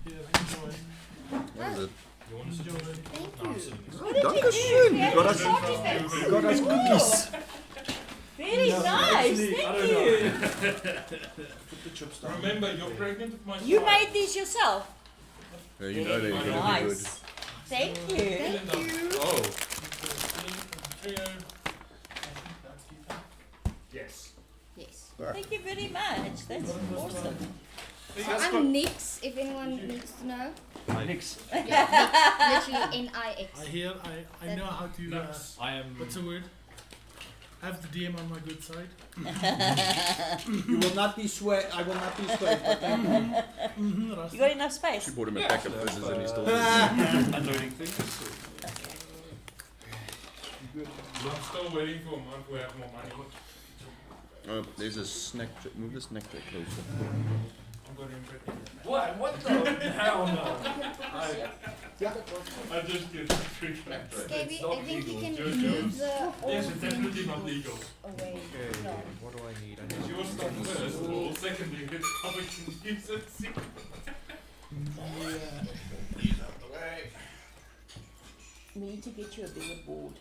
Here, enjoy. What is it? You want to Enjoy. Thank you. Dankeschön. You got us, You got us cookies. Very nice, thank you. Put the chips down. Remember, you're pregnant with my You child. made these yourself? Yeah, you know they're gonna be good. Nice. Thank you. Thank you. Oh. Yes. Yes. Thank you very much. That's awesome. So I'm Nix, if anyone needs to know. Nix. Yeah, literally N-I-X. I hear, I know how to, I am. what's the word? Have the DM on my good side. You will not be swayed. I will not be swayed. You got enough space? She bought him a pack of fizzes and he still Unloading things. I'm still waiting for a month to have more money. there's a snack tray. Move the snack tray closer. I'm going to What? What the hell no? I just get free factor. Scabby, I think you can Jojo. move the Yes, it's definitely not legal. away. No. What do I need? I It's your stuff first, or secondly, it's public nuisance. We need to get you a bigger board.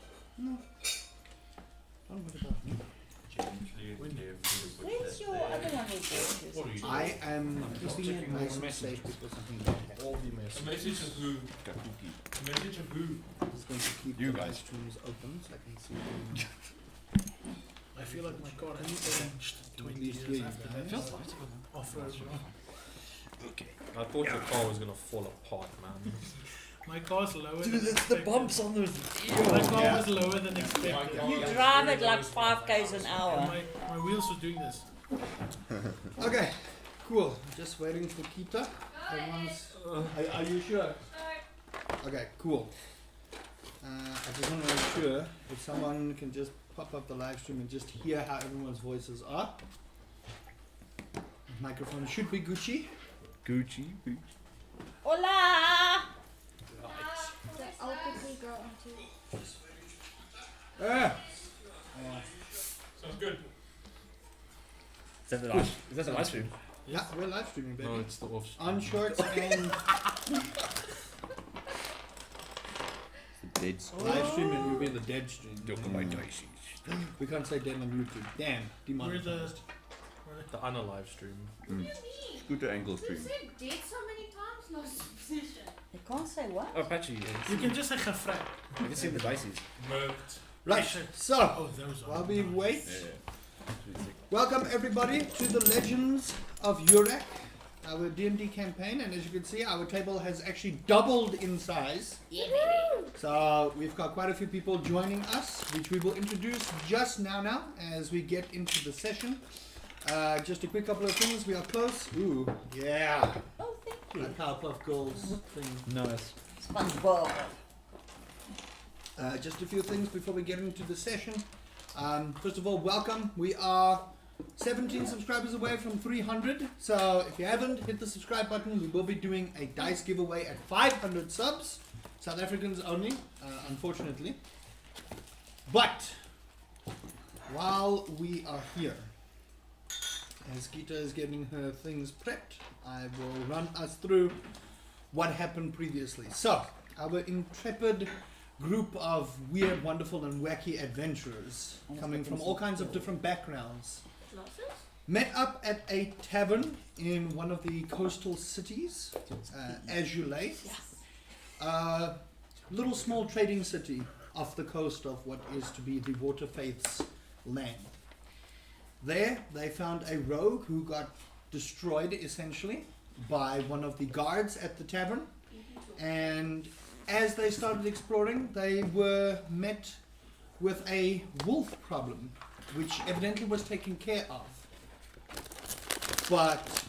Where's your other one we bought? What are you I am keeping it checking nice all and safe messages. because I think that All the A messages. message of who? A message of who? is going to keep You the guys. live streams open so I can see them. I feel like my car has changed 20 least years here you after go. that. Feels lighter. Off-road, bro. I thought your car was gonna fall apart, man. My car's lower Dude, than it's the expected. bumps on those. My car Yeah. was lower than expected. car- You drive at like 5 k's an And hour. my wheels were doing this. Okay, cool. Just waiting for Kita. Everyone's, are you sure? Okay, cool. I just want to make sure if someone can just pop up the live stream and just hear how everyone's voices are. Microphone should be Gucci. Gucci. Hola! So I'll quickly go onto. Sounds good. Is that the live stream? Yeah, we're live streaming, baby. No, it's the off. On shorts and Dead. live streaming, we'll be in the dead stream. Look at my dice. We can't say dead on YouTube. Damn, We're the. demonetized. The unalive stream. Scooter angle stream. Dead so many times last position. You can't say what? Oh, Patchy. You can just say gefract. You can see the dices. Murked. Right, so Oh, those are. while we nice. wait, Yeah. welcome everybody to the Legends of Urak, our D&D campaign, and as you can see, our table has actually doubled in size. Yeah, baby. So we've got quite a few people joining us, which we will introduce just now as we get into the session. Just a quick couple of things. We are close. Ooh, yeah. Oh, thank you. That Powerpuff Girls thing. Nice. SpongeBob. Just a few things before we get into the session. First of all, welcome. We are 17 subscribers away from 300. So if you haven't hit the subscribe button, we will be doing a dice giveaway at 500 subs. South Africans only, unfortunately. But while we are here, as Gita is getting her things prepped, I will run us through what happened previously. So, our intrepid group of weird, wonderful, and wacky adventurers coming from all kinds of different backgrounds met up at a tavern in one of the coastal cities, Azulay, a little small trading city off the coast of what is to be the Waterfaith's land. There, they found a rogue who got destroyed essentially by one of the guards at the tavern, and as they started exploring, they were met with a wolf problem, which evidently was taken care of. But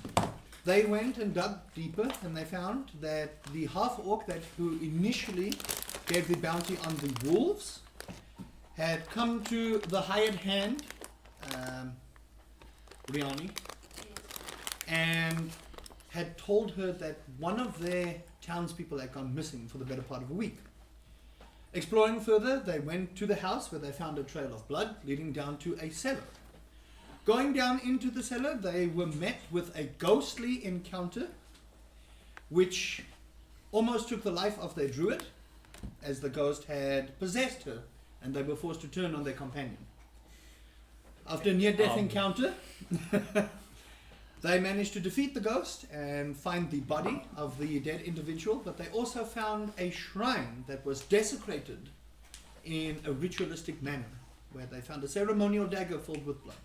they went and dug deeper, and they found that the half-orc who initially gave the bounty on the wolves had come to the hired hand, Riani, and had told her that one of their townspeople had gone missing for the better part of a week. Exploring further, they went to the house where they found a trail of blood leading down to a cellar. Going down into the cellar, they were met with a ghostly encounter which almost took the life of their druid, as the ghost had possessed her, and they were forced to turn on their companion. After a near-death encounter, they managed to defeat the ghost and find the body of the dead individual, but they also found a shrine that was desecrated in a ritualistic manner, where they found a ceremonial dagger filled with blood.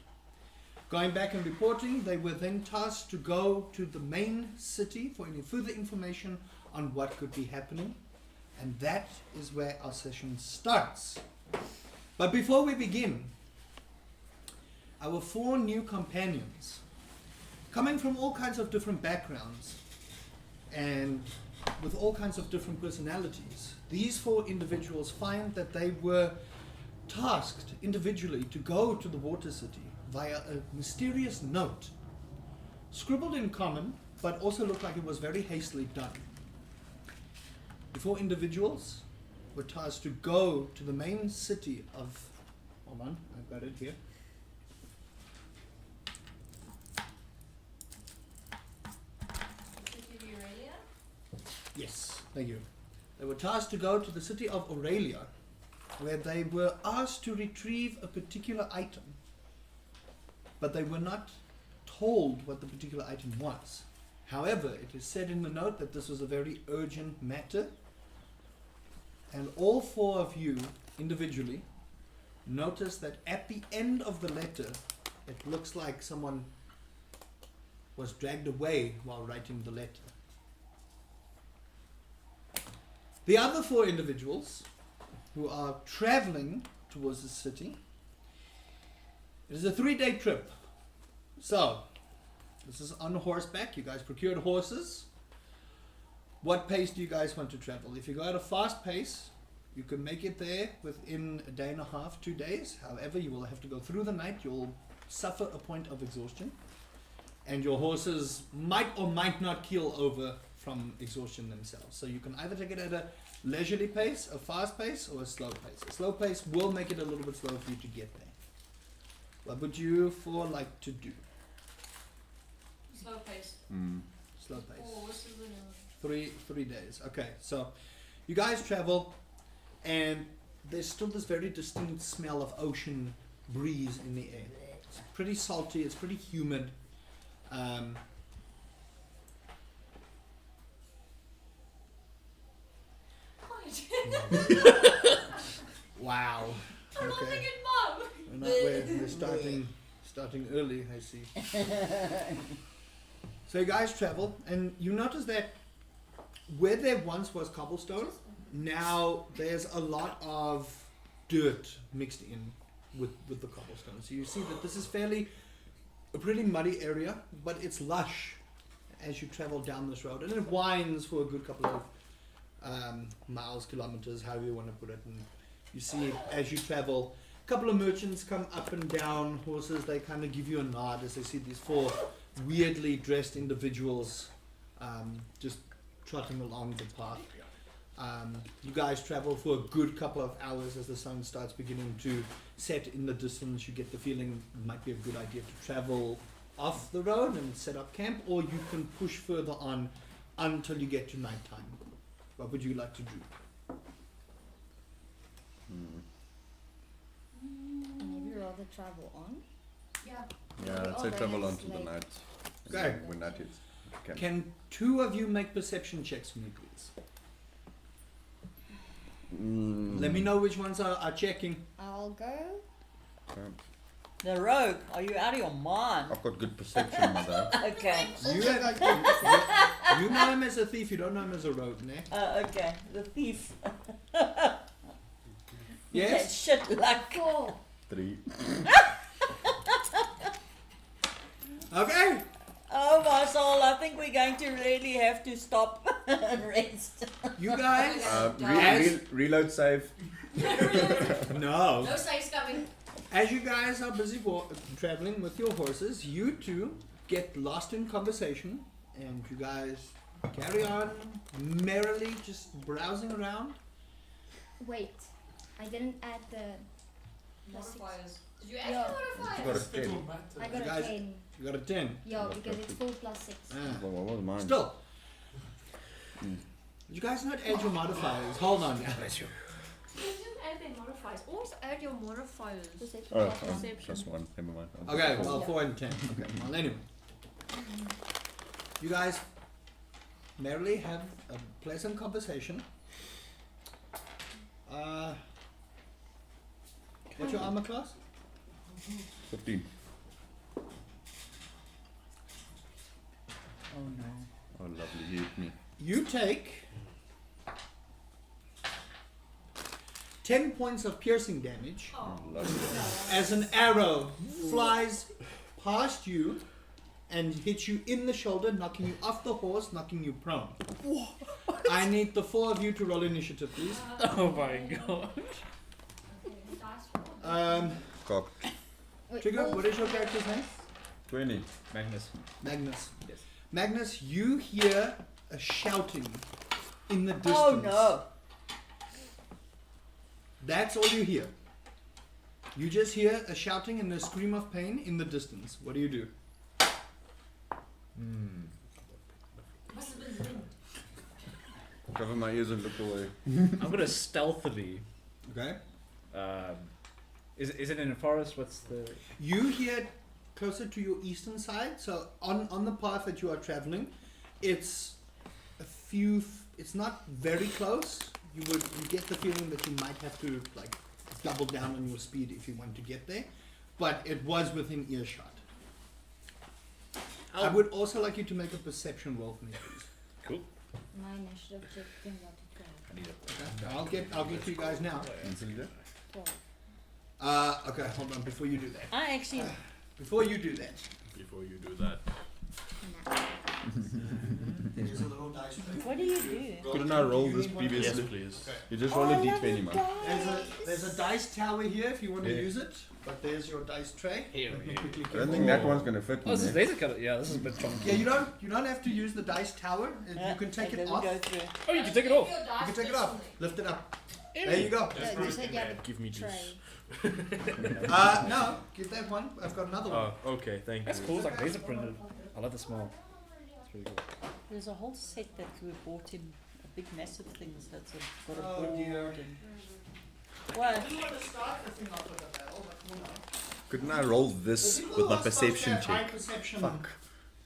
Going back and reporting, they were then tasked to go to the main city for any further information on what could be happening, and that is where our session starts. But before we begin, our 4 new companions, coming from all kinds of different backgrounds and with all kinds of different personalities, these 4 individuals find that they were tasked individually to go to the water city via a mysterious note, scribbled in common, but also looked like it was very hastily done. The 4 individuals were tasked to go to the main city of, hold on, I've got it here. Yes, thank you. They were tasked to go to the city of Aurelia, where they were asked to retrieve a particular item, but they were not told what the particular item was. However, it is said in the note that this was a very urgent matter, and all 4 of you individually notice that at the end of the letter, it looks like someone was dragged away while writing the letter. The other 4 individuals who are traveling towards the city, it is a 3-day trip. So, this is on horseback. You guys procured horses. What pace do you guys want to travel? If you go at a fast pace, you can make it there within a day and a half, 2 days. However, you will have to go through the night. You'll suffer a point of exhaustion, and your horses might or might not keel over from exhaustion themselves. So you can either take it at a leisurely pace, a fast pace, or a slow pace. A slow pace will make it a little bit slower for you to get there. What would you 4 like to do? Slow pace. Slow pace. Oh, what's the winner? 3 days. Okay, so you guys travel, and there's still this very distinct smell of ocean breeze in the air. It's pretty salty. It's pretty humid. Wow. I'm Okay. laughing at Mum. We're starting early, I see. So you guys travel, and you notice that where there once was cobblestone, now there's a lot of dirt mixed in with the cobblestone. So you see that this is a pretty muddy area, but it's lush as you travel down this road, and it winds for a good couple of miles, kilometers, however you want to put it. And you see as you travel, a couple of merchants come up and down horses. They kind of give you a nod as they see these 4 weirdly dressed individuals just trotting along the path. You guys travel for a good couple of hours as the sun starts beginning to set in the distance. You get the feeling it might be a good idea to travel off the road and set up camp, or you can push further on until you get to nighttime. What would you like to do? Maybe rather travel on. Yeah. Yeah, let's say Oh, travel that's on to the like- night. Okay. When night is. Okay. Can 2 of you make perception checks for me, please? Let me know which ones are checking. I'll go. Okay. The rogue, are you out of your mind? I've got good perception, mother. Okay. You know him as a thief, you don't know him as a rogue, ne? Okay. The thief. Yes? Shit luck. 4. 3. Okay. Oh my soul, I think we're going to really have to stop and rest. You guys. Reload save. No. No safes coming. As you guys are busy traveling with your horses, you 2 get lost in conversation, and you guys carry on merrily just browsing around. Wait, I didn't add the plus 6. Modifiers. Did you add Yeah. You got modifiers? a 10. I got You a guys- 10. You got a 10. Yeah, because it's 4 plus 6. Ah. Well, what was mine? Still, Did you guys not add your modifiers? Hold on now. You didn't add their modifiers. Always add your modifiers. Perception. Oh, Perception. +1. Never mind. Okay, well, 4 and 10. Okay, well, anyway. You guys merrily have a pleasant conversation. What's your armor class? 15. Oh no. Oh, lovely. He hit me. You take 10 points of piercing damage Oh, lovely. as an arrow flies past you and hits you in the shoulder, knocking you off the horse, knocking you prone. I need the 4 of you to roll initiative, please. Oh my god. Cocked. Wait, Trigger, all what is your character's name? 20. Magnus. Magnus. Yes. Magnus, you hear a shouting in the distance. Oh no. That's all you hear. You just hear a shouting and a scream of pain in the distance. What do you do? Cover my ears and look away. I'm gonna stealthily. Okay. Is it in a forest? What's the? You hear closer to your eastern side, so on the path that you are traveling, it's a few. It's not very close. You get the feeling that you might have to like double down on your speed if you want to get there, but it was within earshot. I would also like you to make a perception roll for me, please. Cool. my initiative check then what it got. I need it. Okay? I'll get to you guys now. 12. Okay, hold on. Before you do that. I actually. Before you do that. Before you do that. Nah. Here's a little dice tray. What do you do? Couldn't I roll this Yes, previously? please. You just roll a d20, man. There's a dice tower here if you want to Yeah. use it, but there's your dice tray. Here Let me we go. quickly I get don't it. think that one's gonna fit Oh, me. this is laser cutter. Yeah, this is a bit chunky. Yeah, you don't have to use the dice tower. You can take it doesn't off. go through. Oh, you can take it off. You can take it off. Lift it up. There you go. Yeah, you said you had a Give me juice. tray. No, give that one. I've got another one. Oh, okay, thank you. That's cool. It's like laser printed. I love the smell. It's really cool. There's a whole set that we bought him. A big massive things that's got a Oh, board dear. and. What? Do you want to start the thing off with a battle? But hold on. Couldn't I roll this People with who my are supposed perception to have high check? perception. Fuck.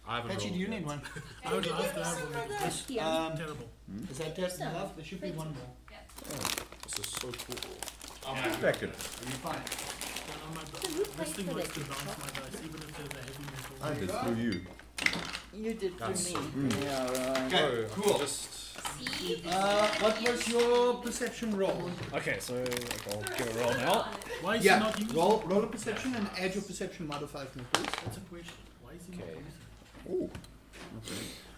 I haven't Patchy, rolled do you yet. need one? I would love to have one. This Yeah. terrible. Is that just enough? There should be one more. This is so cool. Back it. Are you fine? Then on my So who this paid thing for works that? to bounce my dice, even if there's a heavy metal. I did through you. You did for That's me. so Yeah, right. Okay, cool. Just What was your perception roll? okay. So I'll give it a roll now. Why is he Yeah, not using roll a perception and add your perception modifier to me, please. That's a question. Why is he not Okay. using Oh.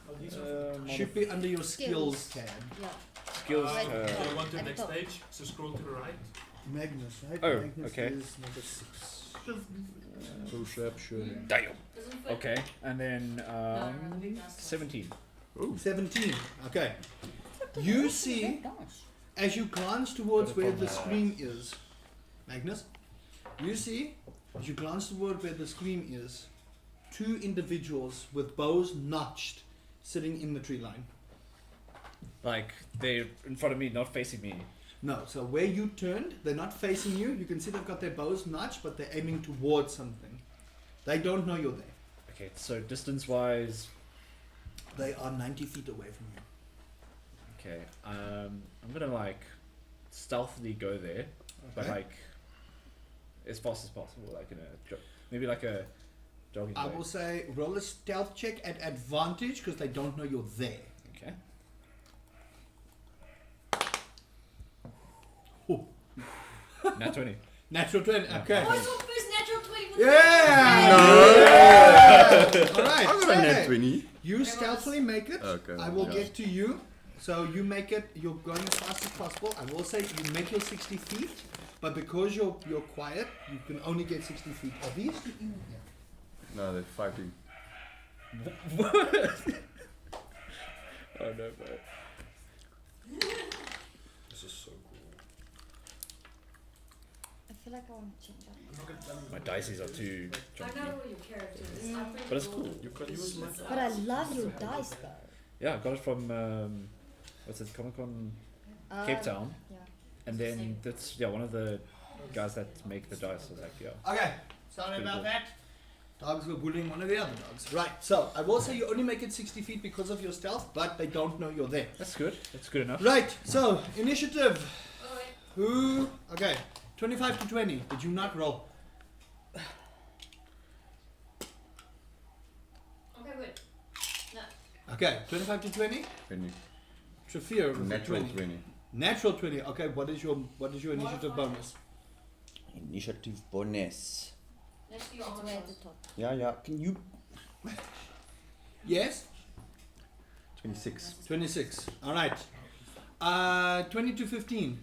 Oh, these are Should be under your skills Skills. tab. Yeah. Skills. Right. So you want the At the next top. stage? So scroll to the right. Magnus, right? Oh, Magnus okay. is number 6. So sharp shooting. Damn. Okay, and then 17. 17. Okay. You see, as you glance towards where the scream is, Magnus, you see, as you glance toward where the scream is, 2 individuals with bows notched sitting in the tree line. Like they're in front of me, not facing me. No, so where you turned, they're not facing you. You can see they've got their bows notched, but they're aiming towards something. They don't know you're there. Okay, so distance-wise, They are 90 feet away from you. okay. I'm gonna like stealthily go there, but Okay. like as fast as possible, like in a maybe like a jogging. I way. will say roll a stealth check at advantage because they don't know you're there. Okay. Oh. Nat 20. Natural 20. Okay. What's your first natural 20? Yeah! No! Alright, I got a okay. net 20. You stealthily make it. Okay. I will yeah. get to you. So you make it, you're going as fast as possible. I will say you make your 60 feet, but because you're quiet, you can only get 60 feet. Are these? No, they're fighting. Oh no, bro. This is so cool. I feel like I want to change up. My dices are too I chunky. know what your character is. Mm. I think But it's you'll cool. You can use my But I love your dice though. Yeah, I got it from what's it, Comic Con Cape Town, Yeah. and then that's one of the guys that make the dice was like, Okay, sorry Pretty about cool. that. Dogs were bullying one of the other dogs. Right, so I will say you only make it 60 feet because of your stealth, but they don't know you're there. that's good. That's good enough. Right, so initiative. Oh, wait. Who? Okay, 25 to 20. Did you not roll? Okay, wait. Okay, 25 to 20. 20. Trafir was a Natural 20. 20. Natural 20. Okay, what is your initiative Modifier. bonus? Initiative bonus. Let's do It's your way at answers. the top. Yeah. Can you? Yes? 26. 26. All right. 20 to 15.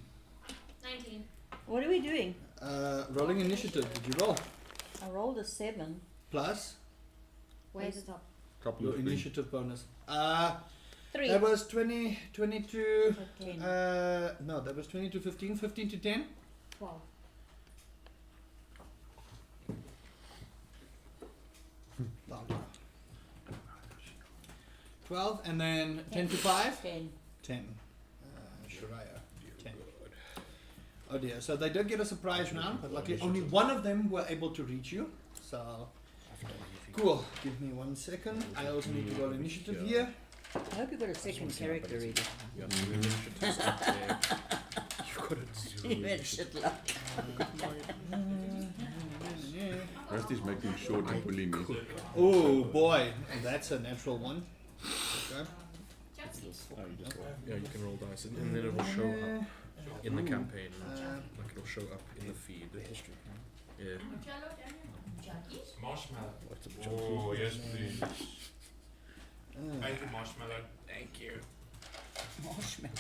19. What are we doing? Rolling initiative. Did you roll? I rolled a 7. Plus Way at the top. Couple your of three. initiative bonus. 3. That was 20 to... 10. no, that was 20 to 15. 15 to 10. 12. Wow. 12 and then 10 to 5. 10. 10. Shariah. 10. Oh dear. So they did get a surprise round, but luckily only one of them were able to reach you. So cool. Give me 1 second. I also need to roll initiative here. I hope you got a second character ready. Yeah, the initiative's up there. You got it. You had shit luck. Rusty's making sure to bully me. Oh boy, that's a natural one. Okay. Oh, you just roll. Yeah, you can roll dice, and then it will show up in the campaign. Like it'll show up in the feed. History. Yeah. Junkies? Marshmallow. What's up, Oh, yes, please. Uh, Thank you, marshmallow. Thank you. Marshmallow.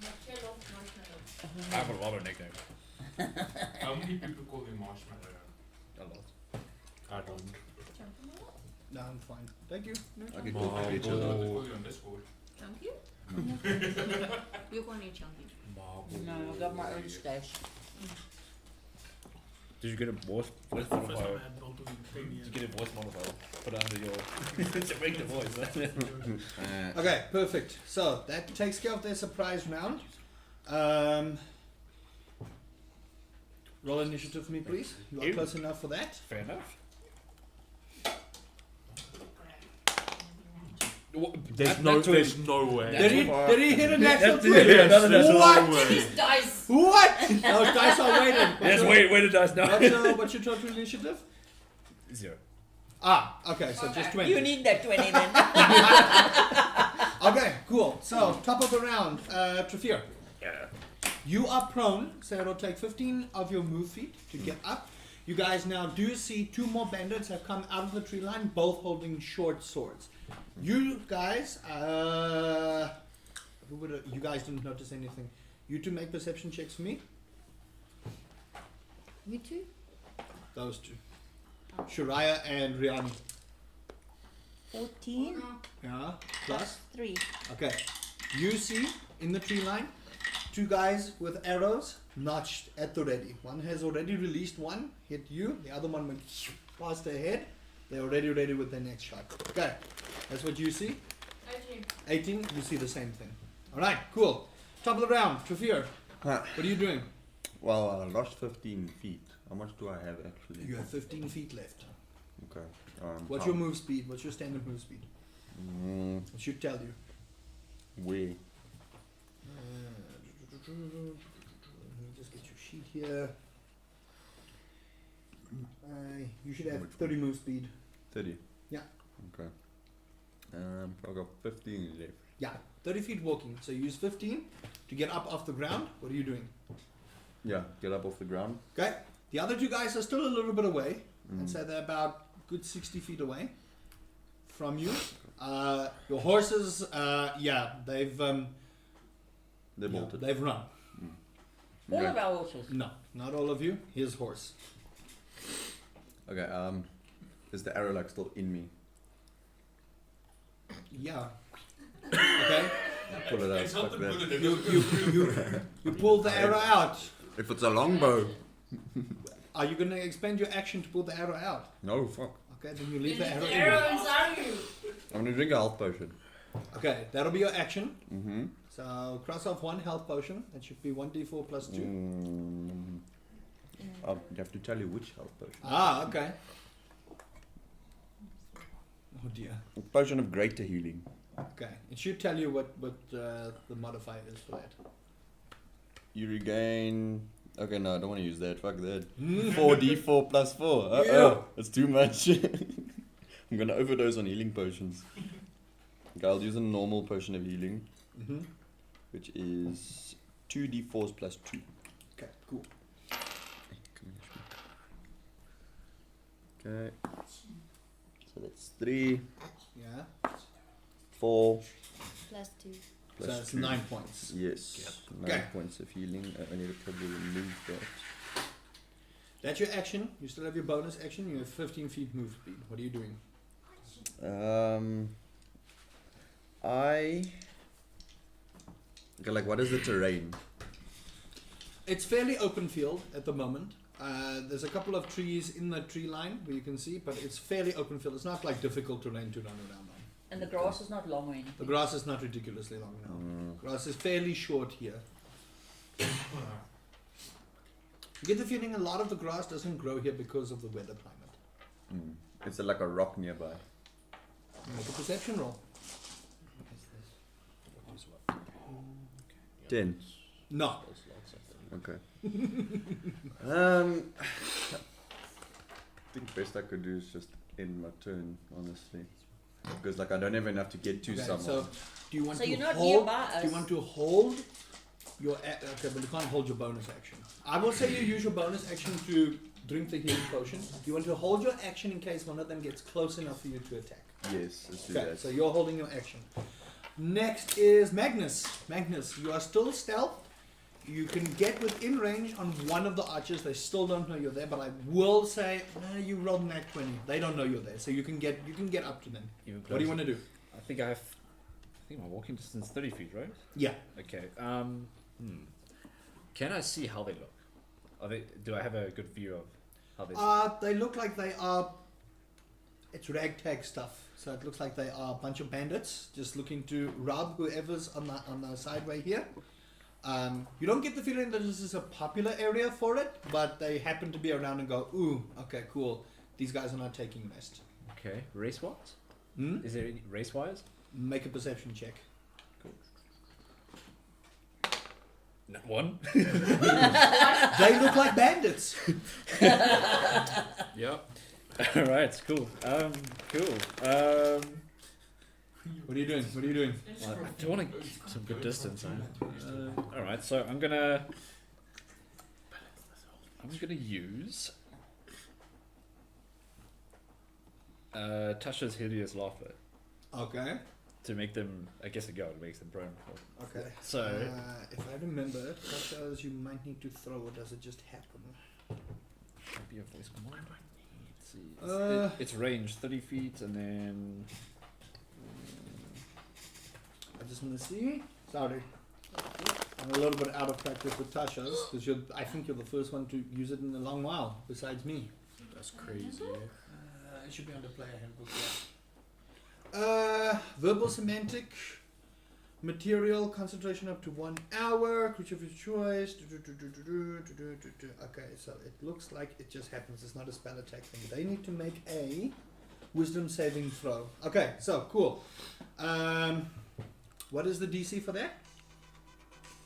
Marcello, marshmallow. I have a lot of nicknames. How many people call you marshmallow? A lot. I don't. no, I'm fine. Thank you. I can talk to each I other. call you on Discord. Chunky? You call me chunky. No, I got my own stash. Did you get a voice First modifier? time I had both of them. Did you get a voice modifier? Put it under your to make the voice. Okay, perfect. So that takes care of their surprise round. Roll initiative for me, please. You are You. close enough for that. Fair enough. There's no way. Did he hit a natural That's- yeah, 20? no, no, no. What? These dice! What? Those dice are weighted. Yes, wait the dice now. What's your total initiative? 0. Ah, okay, so just 20. You need that 20 then. Okay, cool. So, top of the round, Trafir. Yeah. You are prone, so it'll take 15 of your move feet to get up. You guys now do see 2 more bandits have come out of the tree line, both holding short swords. You guys, you guys didn't notice anything. You two make perception checks for me. You two? Those two. Shariah and Riani. 14 Yeah, plus. 3. Okay. You see in the tree line 2 guys with arrows notched at the ready. One has already released one, hit you. The other one went past their head. They're already ready with their next shot. Okay. That's what you see. 18, you see the same thing. Alright, cool. Top of the round, Trafir. Huh. What are you doing? Well, I lost 15 feet. How much do I have actually? You have 15 feet left. Okay. What's your move speed? What's your standard move speed? It should tell you. Way. Let me just get your sheet here. You should have Which 30 move speed. 30. Yeah. Okay. I got 15 left. Yeah, 30 feet walking. So you use 15 to get up off the ground. What are you doing? Yeah, get up off the ground. Okay. The other 2 guys are still a little bit away. And so they're about good 60 feet away from you. Your horses, they've They bolted. they've run. All Okay. of our horses. No, not all of you. His horse. Okay, is the arrow like still in me? Yeah. Okay. Pull it out. It's not Fuck the that. bullet. You pull the arrow out. If it's a longbow. Are you gonna expend your action to pull the arrow out? No, fuck. Okay, then you leave the arrow The in. arrow inside you! I'm gonna drink a health potion. Okay, that'll be your action. Mm-hmm. So cross off 1 health potion. That should be 1d4 plus 2. I'll have to tell you which health potion. Ah, okay. Oh dear. Potion of greater healing. Okay, it should tell you what the modifier is for that. You regain. Okay, no, I don't want to use that. Fuck that. 4d4 plus 4. Uh-oh. Yeah. That's too much. I'm gonna overdose on healing potions. Okay, I'll use a normal potion of healing, Mm-hmm. which is 2d4s plus 2. Okay, cool. Okay. So that's 3, Yeah. 4, Plus 2. plus So it's 2. 9 points. Yes. 9 Okay. points of healing. I need to probably remove that. That's your action. You still have your bonus action. You have 15 feet move speed. What are you doing? Okay, like what is the terrain? It's fairly open field at the moment. There's a couple of trees in the tree line where you can see, but it's fairly open field. It's not like difficult terrain to run around on. And the grass is not long or anything. The grass is not ridiculously long now. Grass is fairly short here. You get the feeling a lot of the grass doesn't grow here because of the weather climate. It's like a rock nearby. Make a perception roll. 10. No. Okay. I think best I could do is just end my turn, honestly, because like I don't have enough to get to Okay, someone. so do you want So to you're not hold? nearby us. Do you want to hold your? Okay, but you can't hold your bonus action. I will say you use your bonus action to drink the healing potion. Do you want to hold your action in case one of them gets close enough for you to attack? Yes, let's do Okay, that. so you're holding your action. Next is Magnus. Magnus, you are still stealth. You can get within range on one of the archers. They still don't know you're there, but I will say you rolled nat 20. They don't know you're there, so you can get up to them. Even What do you want to do? I think my walking distance is 30 feet, right? Yeah. Okay. Can I see how they look? Do I have a good view of how they look? They look like they are. It's ragtag stuff. So it looks like they are a bunch of bandits just looking to rob whoever's on the sideway here. You don't get the feeling that this is a popular area for it, but they happen to be around and go, ooh, okay, cool. These guys are not taking rest. Okay. Race wise? Hmm? Is there any race wise? Make a perception check. Not one. They look like bandits. Yep. Alright, cool. Cool. What are you doing? What are you doing? Well, I do want to get some good distance, alright, so I'm gonna use Tasha's hideous laughter Okay. to make them, I guess it makes them prone. Okay. So if I remember, Tasha's you might need to throw, or does it just happen? might be a voice command. Let's see. It's range 30 feet, and then I just want to see. Sorry. I'm a little bit out of practice with Tasha's, because I think you're the first one to use it in a long while, besides me. That's crazy. It should be on the player handbook, yeah. Verbal semantic. Material, concentration up to 1 hour, creature of your choice. Okay, so it looks like it just happens. It's not a spell attack thing. They need to make a wisdom saving throw. Okay, so cool. What is the DC for that?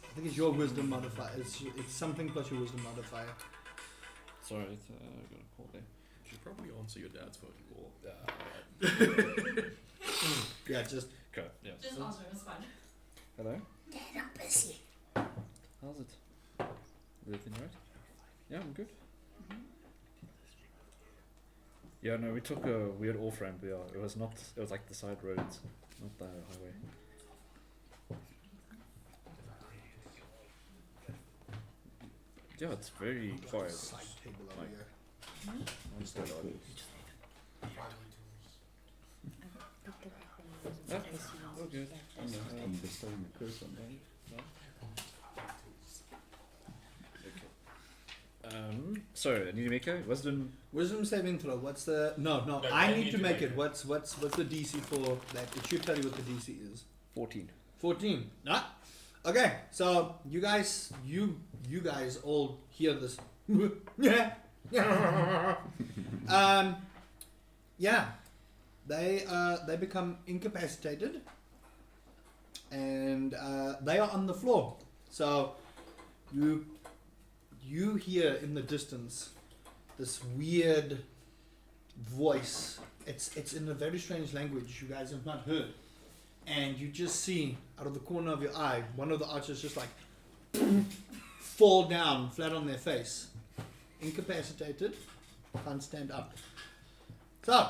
I think it's your wisdom modifier. It's something plus your wisdom modifier. sorry, I got a call there. You should probably answer your dad's phone call. Yeah, just Okay, yeah. Just answer, it's fine. Hello? Dad, I'm busy. How's it? Everything right? Yeah, I'm good. Yeah, no, we took a weird off ramp. Yeah, it was like the side roads, not the highway. Yeah, it's very quiet. side table over Like- here. Honestly, yeah, it's all good. I'm bestowing a curse on that. Sorry, I need to make a wisdom. Wisdom saving throw. What's the no? No, I need to make it. What's the DC for that? It should tell you what the DC is. 14. 14. Nah. Okay. So you guys all hear this. Yeah. Yeah. They become incapacitated, and they are on the floor. So you hear in the distance this weird voice. It's in a very strange language you guys have not heard, and you just see out of the corner of your eye one of the archers just like fall down flat on their face, incapacitated, can't stand up. So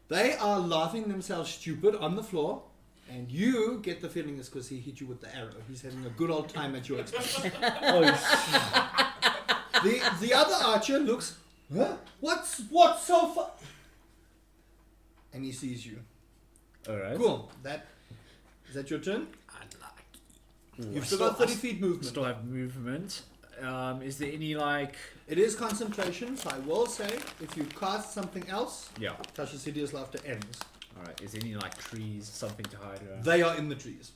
they are laughing themselves stupid on the floor, and you get the feeling it's because he hit you with the arrow. He's having a good old time at your expense. The other archer looks, huh? What's so far? And he sees you. Alright. Cool. Is that your turn? You've still got 30 feet movement. Still have movement. Is there any like... It is concentration, so I will say if you cast something else, Yeah. Tasha's hideous laughter ends. Alright, is there any like trees, something to hide around? They are in the trees.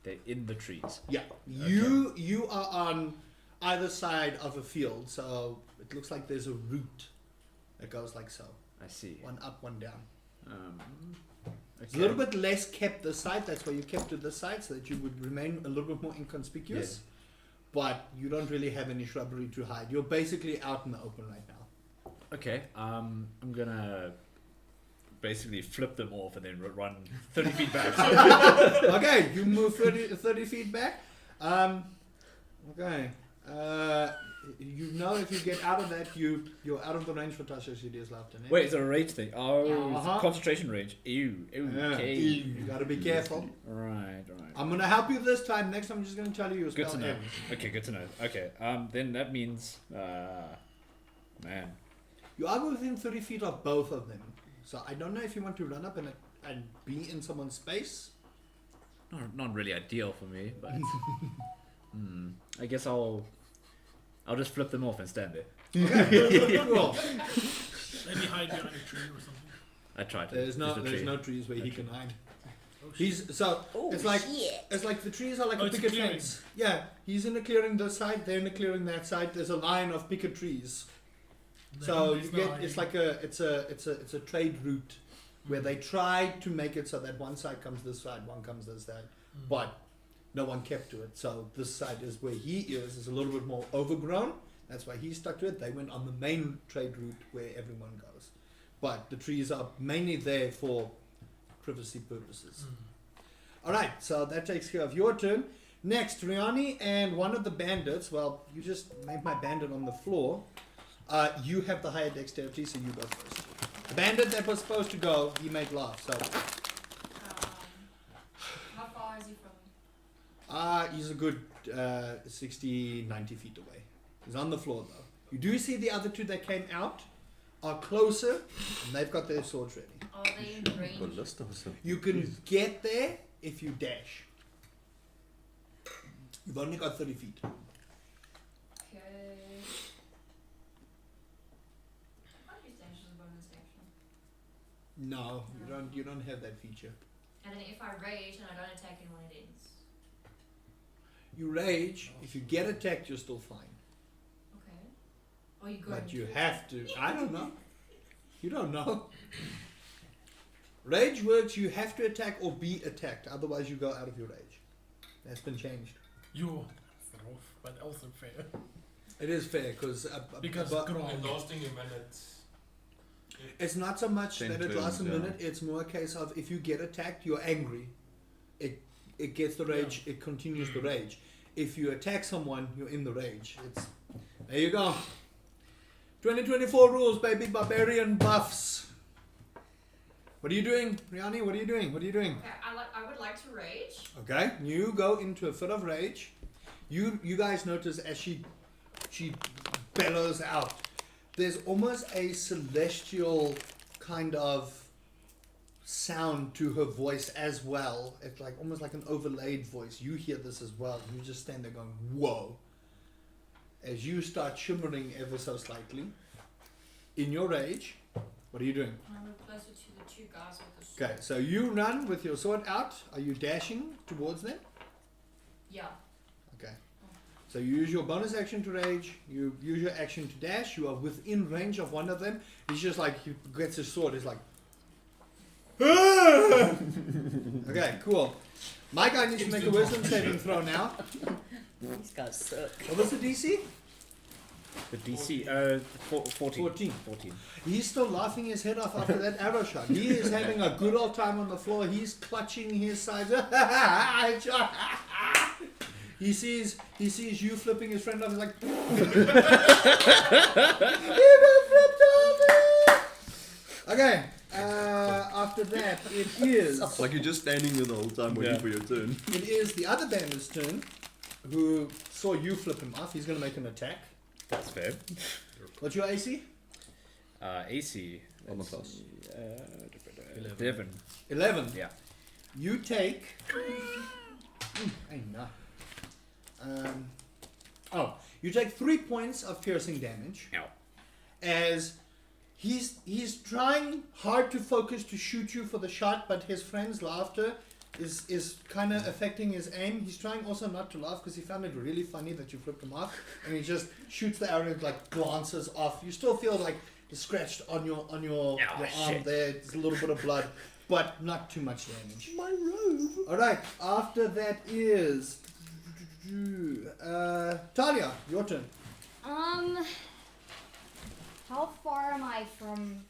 They're in the trees. Yeah. You are on either side of a field, so it looks like there's a route that goes like so. I see. One up, one down. Okay. It's a little bit less kept this side, that's why you kept it this side, so that you would remain a little bit more inconspicuous. Yeah. But you don't really have any shrubbery to hide. You're basically out in the open right now. Okay, I'm gonna basically flip them off and then run 30 feet back. Okay, you move 30 feet back. Okay. You know if you get out of that, you're out of the range for Tasha's hideous laughter. Eh? Wait, is it a rage thing? Oh, Yeah. it's a concentration range. Ew. Okay. You gotta be careful. Right. I'm gonna help you this time. Next time I'm just gonna tell you your spell Good to know. ends. Okay, good to know. Okay, then that means, man. You are within 30 feet of both of them. So I don't know if you want to run up and be in someone's space. Not really ideal for me, but I guess I'll just flip them off and stand there. Okay. Cool. Maybe hide behind a tree or something. I tried to. There's no trees where he can hide. It's like the trees are like a it's a picket clearing. fence. Yeah, he's in a clearing this side, they're in a clearing that side. There's a line of picket trees. So you get it's a trade route where they try to make it so that one side comes this side, one comes this side, but no one kept to it. So this side is where he is a little bit more overgrown. That's why he stuck to it. They went on the main trade route where everyone goes, but the trees are mainly there for privacy purposes. All right, so that takes care of your turn. Next, Riani and one of the bandits. Well, you just made my bandit on the floor. You have the higher dexterity, so you go first. The bandit that was supposed to go, he made last. So, How far is he from me? he's a good 60, 90 feet away. He's on the floor though. You do see the other two that came out are closer, and they've got their swords ready. Are they in range? You can get there if you dash. You've only got 30 feet. Okay. Can't use dash as a bonus action. No, you don't have that feature. And then if I rage and I don't attack anyone, it ends. You rage. If you get attacked, you're still fine. Okay. Are you going But you to? have to. I don't know. You don't know. Rage works. You have to attack or be attacked. Otherwise, you go out of your rage. That's been changed. You throw, but also fair. It is fair because Because but growl. And lasting a minute. it's not so much 10 that it lasts a turns, yeah. minute. It's more a case of if you get attacked, you're angry. It gets the rage. It continues the rage. If you attack someone, you're in the rage. It's there. You go. 2024 rules, baby. Barbarian buffs. What are you doing, Riani? What are you doing? What are you doing? Okay, I would like to rage. Okay, you go into a fit of rage. You guys notice as she bellows out, there's almost a celestial kind of sound to her voice as well. It's like almost like an overlaid voice. You hear this as well. You just stand there going, whoa. as you start shimmering ever so slightly. In your rage, what are you doing? I'm closer to the two guys with the sword. Okay, so you run with your sword out. Are you dashing towards them? Yeah. Okay. So you use your bonus action to rage. You use your action to dash. You are within range of one of them. He's just like, he gets his sword. He's like, okay, cool. My guy needs to make a wisdom saving throw now. These guys suck. What was the DC? The DC, 14. 14. 14. He's still laughing his head off after that arrow shot. He is having a good old time on the floor. He's clutching his sides. He sees you flipping his friend off. He's like, you got flipped off. Okay. After that, it is. It's like you're just standing there the whole time waiting for your turn. It is the other bandit's turn, who saw you flip him off. He's gonna make an attack. That's fair. What's your AC? AC. On the let's plus. see, 11. 11. Yeah. You take. Hey, no. You take 3 points of piercing damage. Ow. As he's trying hard to focus to shoot you for the shot, but his friend's laughter is kind of affecting his aim. He's trying also not to laugh because he found it really funny that you flipped him off, and he just shoots the arrow and like glances off. You still feel like the scratched on your arm shit. there. There's a little bit of blood, but not too much damage. My robe. All right. After that is Talia. Your turn. How far am I from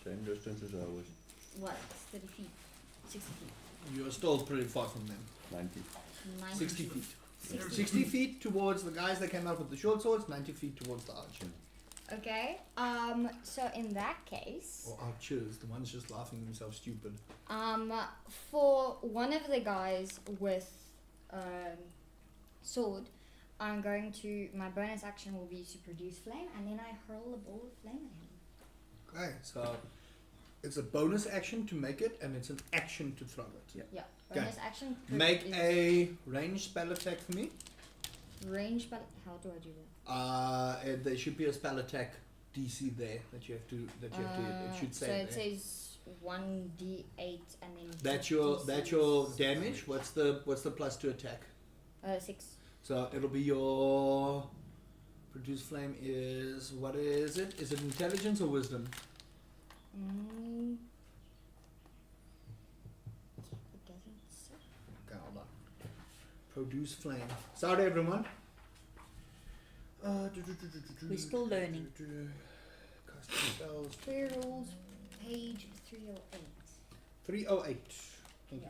Same distance as ours. what? 30 feet, 60 feet, You're still pretty far from them. 90. 90 60 feet. 60. 60 feet towards the guys that came out with the short swords, 90 feet towards the archer. Okay. So in that case, Or archers, the ones just laughing themselves stupid. for one of the guys with sword, I'm going to, my bonus action will be to produce flame, and then I hurl a ball of flame at him. Okay, so it's a bonus action to make it, and it's an action to throw it. Yeah. Okay. Bonus action. Make a ranged spell attack for me. range, but how do I do that? There should be a spell attack DC there that you have to hit. It should say so it there. says 1d8 and then. That's your damage. What's the plus to attack? 6. So it'll be your produce flame is, what is it? Is it intelligence or wisdom? It doesn't say. Okay, hold on. Produce flame. Sorry everyone. We're still learning. Casting spells. Clear rules, page 308. 308. Thank Yeah.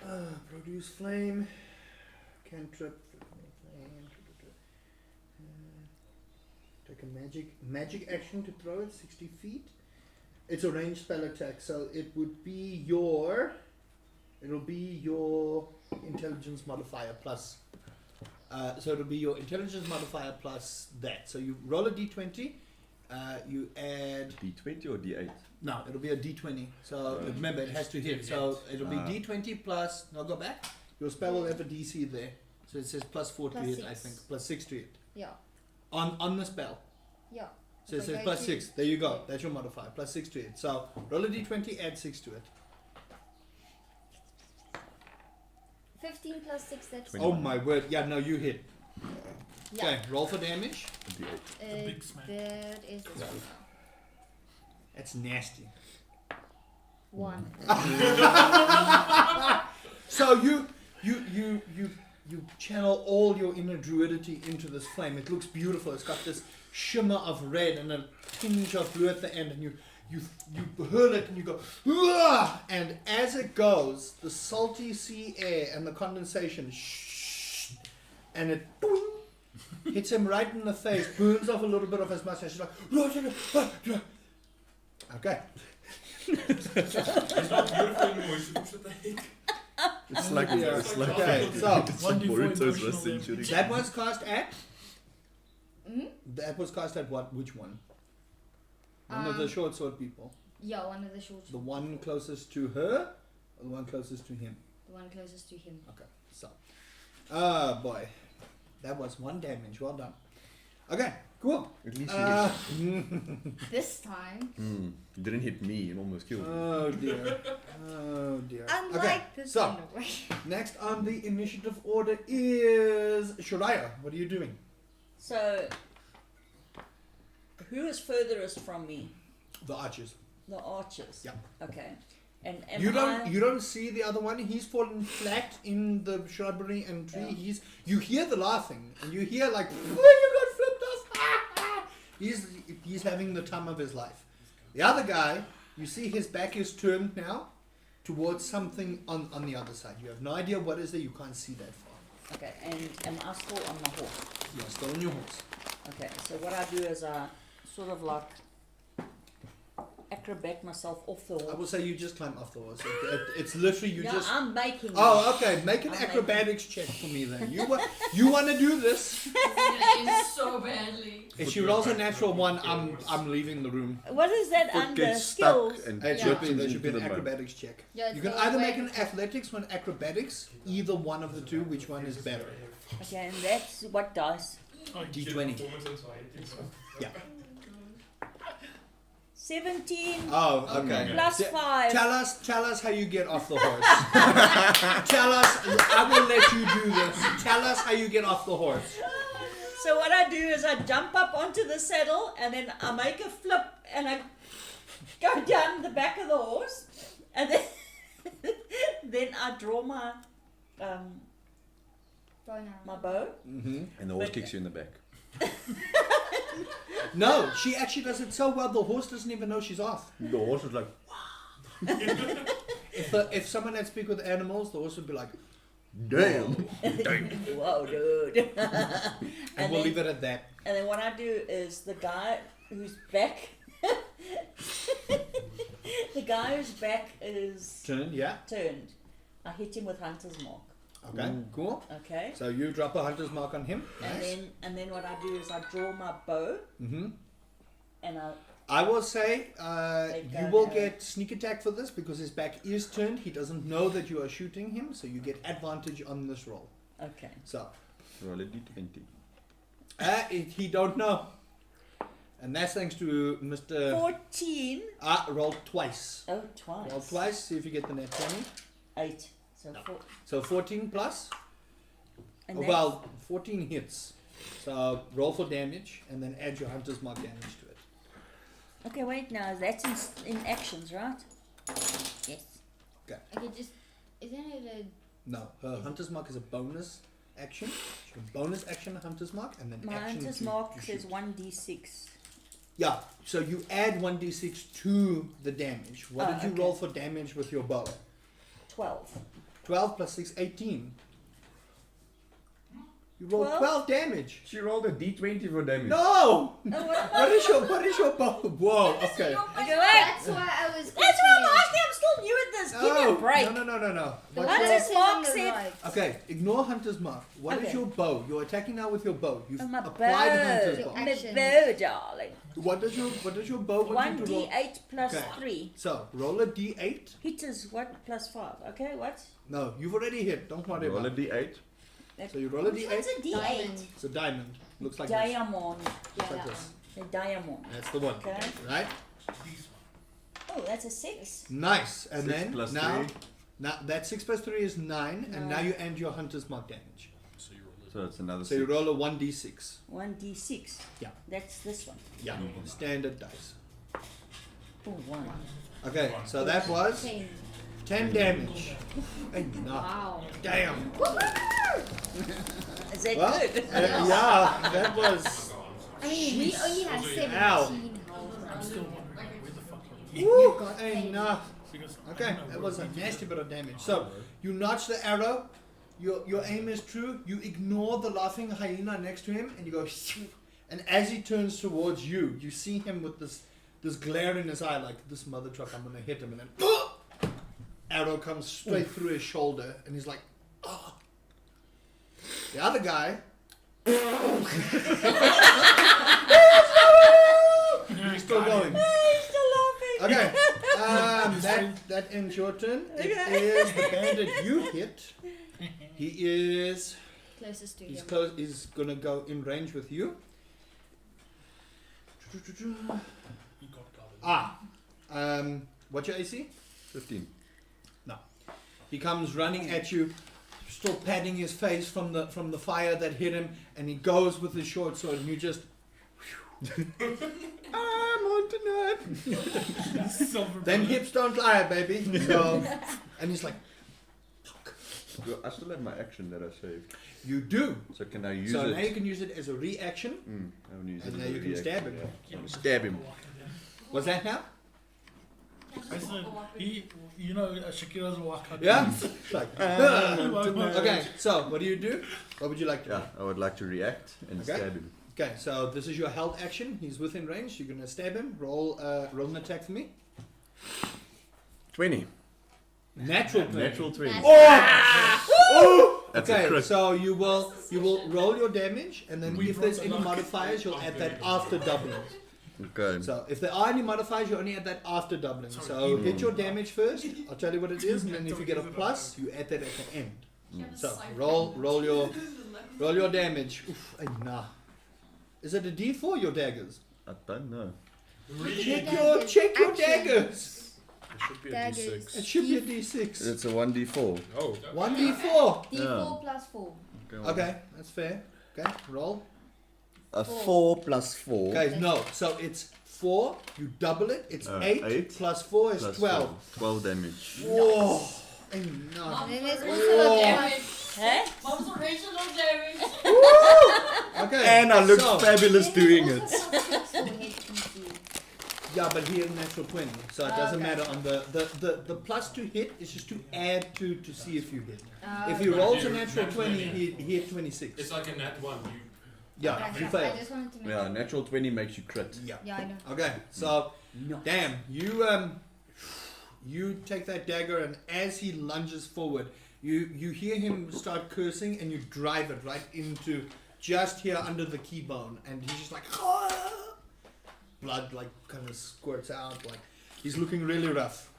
you. Produce flame. Cantrip. Take a magic action to throw it 60 feet. It's a ranged spell attack, so it would be your. It'll be your intelligence modifier plus. So it'll be your intelligence modifier plus that. So you roll a d20. You add. D20 or D8? No, it'll be a d20. So remember, it has to hit. So it'll be d20 plus. Now go back. Your spell will have a DC there. So it says plus 4 Plus to hit, 6. I think. Plus 6 to hit. Yeah. On the spell. Yeah. So it If I says go plus to- 6. There you go. That's your modifier. Plus 6 to it. So roll a d20, add 6 to it. 15 plus 6, that's 21. Oh my word. Yeah, no, you hit. Yeah. Okay, roll for damage. D8. big smack. That is this one. That's nasty. 1. So you channel all your inner druidity into this flame. It looks beautiful. It's got this shimmer of red and a tinge of blue at the end, and you hurl it and you go, "Uah!" And as it goes, the salty sea air and the condensation, and it hits him right in the face, burns off a little bit of his mustache. He's like, okay. It's not beautiful anymore, you should push it back. It's like Yeah. it's like Okay, so it's like 1d4 Boruto's emotional wrestling damage. shooting. That was cast at. Hmm? That was cast at what? Which one? One of the short sword people. Yeah, one of the short. The one closest to her, or the one closest to him. The one closest to him. Okay, so Oh boy. That was 1 damage. Well done. Okay, cool. At least This time. it didn't hit me. It almost killed me. Oh dear. Oh dear. Unlike Okay, this so one away. next on the initiative order is Shariah. What are you doing? So, who is furthest from me? The archers. The archers. Yeah. Okay. And am You don't see the other one. He's fallen flat in the shrubbery and tree. Yeah. You hear the laughing and you hear like, oh, you got flipped us. He's having the time of his life. The other guy, you see his back is turned now towards something on the other side. You have no idea what is there. You can't see that far. Okay. And am I still on my horse? You're still on your horse. Okay. So what I do is I sort of like acrobat myself off the I horse. will say you just climb off the horse. It's literally you No, just. I'm making. Oh, okay. Make an I'm acrobatics check for me then. You want to do this? It's so badly. If she rolls a natural 1, I'm leaving the room. What is that Foot under gets skills? stuck and There jerks should be into an the mud. acrobatics check. Yeah, You can it's either all make way- an athletics or an acrobatics. Either one of the two. Which one is better? Okay, and that's what dice. Oh, D20. Performance anxiety, so. Yeah. 17 Oh, okay. plus T- 5. Tell us how you get off the horse. Tell us. I will let you do this. Tell us how you get off the horse. So what I do is I jump up onto the saddle and then I make a flip and I go down the back of the horse and then then I draw my my bow. Mm-hmm. And the horse But- kicks you in the back. No, she actually does it so well. The horse doesn't even know she's off. The horse is like, If someone had speak with animals, the horse would be like, damn. Whoa, dude. and we'll leave it at that. And then what I do is the guy whose back the guy whose back is Turn, yeah. turned, I hit him with hunter's mark. Okay, cool. Okay. So you drop a hunter's mark on him. And then what I do is I draw my bow Mm-hmm. and I will say Like you an will arrow. get sneak attack for this because his back is turned. He doesn't know that you are shooting him, so you get advantage on this roll. okay. So Roll a d20. he don't know, and that's thanks to Mr. 14. Roll twice. Oh, twice. Roll twice. See if you get the net 20. 8. So No. 4. So 14 plus. And Oh, that's- well, 14 hits. So roll for damage and then add your hunter's mark damage to it. Okay, wait now. That's in actions, right? Yes. Okay, just isn't it No, her hunter's mark is a bonus action. She can bonus action a hunter's mark and then My action hunter's to mark shoot. says 1d6. Yeah, so you add 1d6 to the damage. What Oh, did you okay. roll for damage with your bow? 12. 12 plus 6, 18. You rolled 12? 12 damage. She rolled a d20 for damage. No! Oh, what? What is your bow? Whoa, okay. Okay, wait. That's why I was. That's what I'm asking. I'm still new at this. Give me a break. No. The What's one your- that Hunter's says mark on the said- right. Okay, ignore hunter's mark. What is Okay. your bow? You're attacking now with your bow. You've Oh, my applied hunter's bow. mark. Your My actions. bow, darling. What does your bow want you to roll? 1d8 plus Okay. 3. So roll a d8. Hit is what? Plus 5. Okay, what? No, you've already hit. Don't worry Roll a about it. d8. So you roll a Which d8. one's a d8? Diamond. It's a diamond. Looks like this. Diamond. Yeah, Like that this. one. A diamond. That's the one. Okay. Right? Oh, that's a 6. Nice. And 6 then plus now, 3. now that 6 plus 3 is 9, and now Nine. you end your hunter's mark damage. So you roll it. So it's another So you 6. roll a 1d6. 1d6. Yeah. That's this one. Yeah. Standard dice. Oh, 1. Okay, so that was 10. 10 damage. Enough. Wow. Damn. Is that Well, good? yeah, that was. I mean, we only have 17 Ow. health. I'm still wondering where the fuck are you? You Woo, got pain. enough. Because I Okay, don't know that where was a we- nasty bit of damage. So you notch the arrow. Your aim is true. You ignore the laughing hyena next to him, and you go. And as he turns towards you, you see him with this glare in his eye, like this mother truck. I'm gonna hit him, and then arrow comes straight through his shoulder, and he's like, oh. The other guy. He's still going. He's still laughing. Okay, that ends your turn. It Okay. is the bandit you hit. He is closest to He's him. close. He's gonna go in range with you. He got covered. What's your AC? 15. He comes running at you, still patting his face from the fire that hit him, and he goes with his short sword, and you just. I'm on tonight. Silver Them bullet. hips don't lie, baby. So, and he's like, Well, I still have my action that I saved. you do. So can I use So it? now you can use it as a reaction. I want to use And it now as a you can reaction, stab him. yeah. I'm gonna stab him. What's that now? I said, you know, Shakira's waka. Yeah. It's like, Okay. okay. So what do you do? What would you like to do? Yeah, I would like to react and Okay. stab him. Okay. So this is your held action. He's within range. You're gonna stab him. Roll an attack for me. 20. Natural 20. Natural 20. Oh! That's a Okay, crit. so you will roll your damage, and then We if there's broke any the luck. modifiers, you'll add that after doubling. Okay. So if there are any modifiers, you only add that after doubling. So hit your damage first. I'll tell you what it is, and then if you get a plus, you add that at the end. So roll your damage. Oof, nah. Is it a D4 your daggers? I don't know. Check your daggers. It should be a Daggers. D6. It should be a D6. It's a 1d4. Oh, 1D4. D4 Yeah. plus 4. Okay, that's fair. Okay, roll. A 4 plus 4. Guys, no. So it's 4. You double it. It's 8 8 plus 4 is plus 12. 12 damage. Whoa. And no. And then there's Whoa. also Damage. Hey? Mom's original damage. Okay. And I look so, fabulous doing it. Yeah, but he had a natural 20, so it doesn't Okay. matter on the plus to hit is just to add to see if you hit. If he Okay. rolls a natural 20, he hit 26. It's like a nat one. You Yeah, Okay, you I fail. just wanted to make Yeah, natural 20 makes you crit. Yeah. Yeah, I know. Okay, so damn, you take that dagger, and as he lunges forward, you hear him start cursing, and you drive it right into just here under the keybone, and he's just like blood like kind of squirts out. Like he's looking really rough.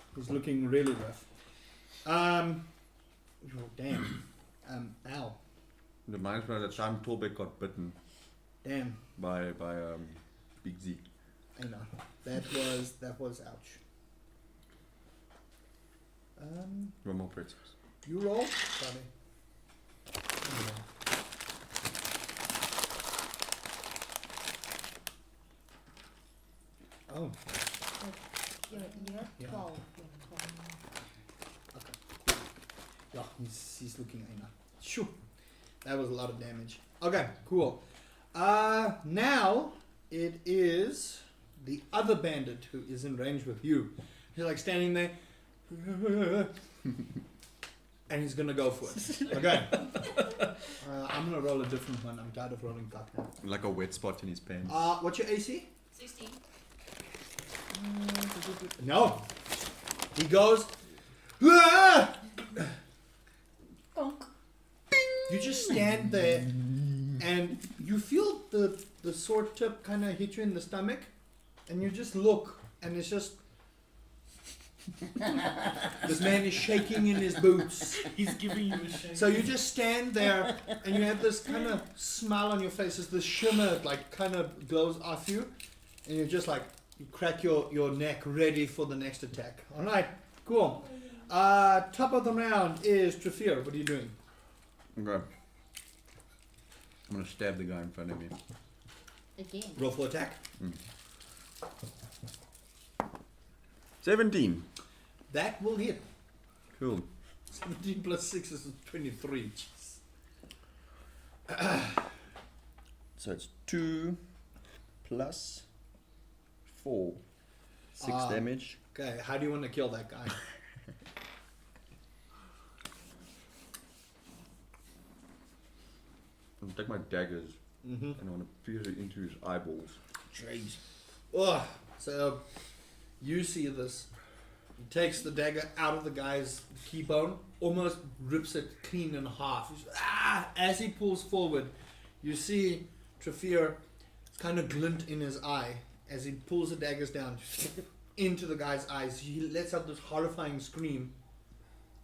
Oh, damn. Ow. Reminds me of the time Torbeck got bitten Damn. by Big Z. I know. That was ouch. One more pretzels. You roll, Bobby. Oh, You're Yeah. 12. yeah, he's looking at now. Shoo. That was a lot of damage. Okay, cool. Now it is the other bandit who is in range with you. He's like standing there, and he's gonna go for it. Okay. I'm gonna roll a different one. I'm tired of rolling fuck now. Like a wet spot in his pants. What's your AC? 16. No. He goes. "Ah!" You just stand there, and you feel the sword tip kind of hit you in the stomach, and you just look, and it's just. This man is shaking in his boots. He's giving you a shake. So you just stand there, and you have this kind of smile on your face as the shimmer like kind of glows off you, and you're just like you crack your neck ready for the next attack. All right, cool. Top of the round is Trafir. What are you doing? Okay. I'm gonna stab the guy in front of me. Again. Roll for attack. 17. That will hit. Cool. 17 plus 6 is 23. So it's 2 plus 4. 6 damage. Okay, how do you want to kill that guy? I'm gonna take my daggers Mm-hmm. and I want to pierce it into his eyeballs. Jeez. Ugh. So you see this. He takes the dagger out of the guy's keybone, almost rips it clean in half. As he pulls forward, you see Trafir kind of glint in his eye as he pulls the daggers down into the guy's eyes. He lets out this horrifying scream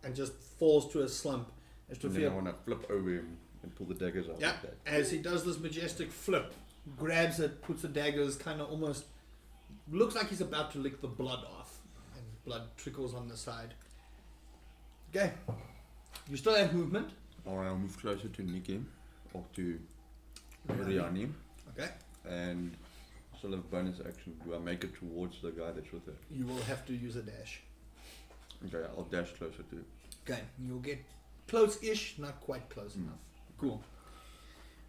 and just falls to a slump. As And then I Trafir want to flip over him And pull the daggers out Yeah. like that. As he does this majestic flip, grabs it, puts the daggers, kind of almost looks like he's about to lick the blood off, and blood trickles on the side. Okay. You still have movement. I'll move closer to Nikki or to Riani. Okay. And still have bonus action. Do I make it towards the guy that's with her? You will have to use a dash. Okay, I'll dash closer to. Okay. You'll get close-ish, not quite close enough. Cool.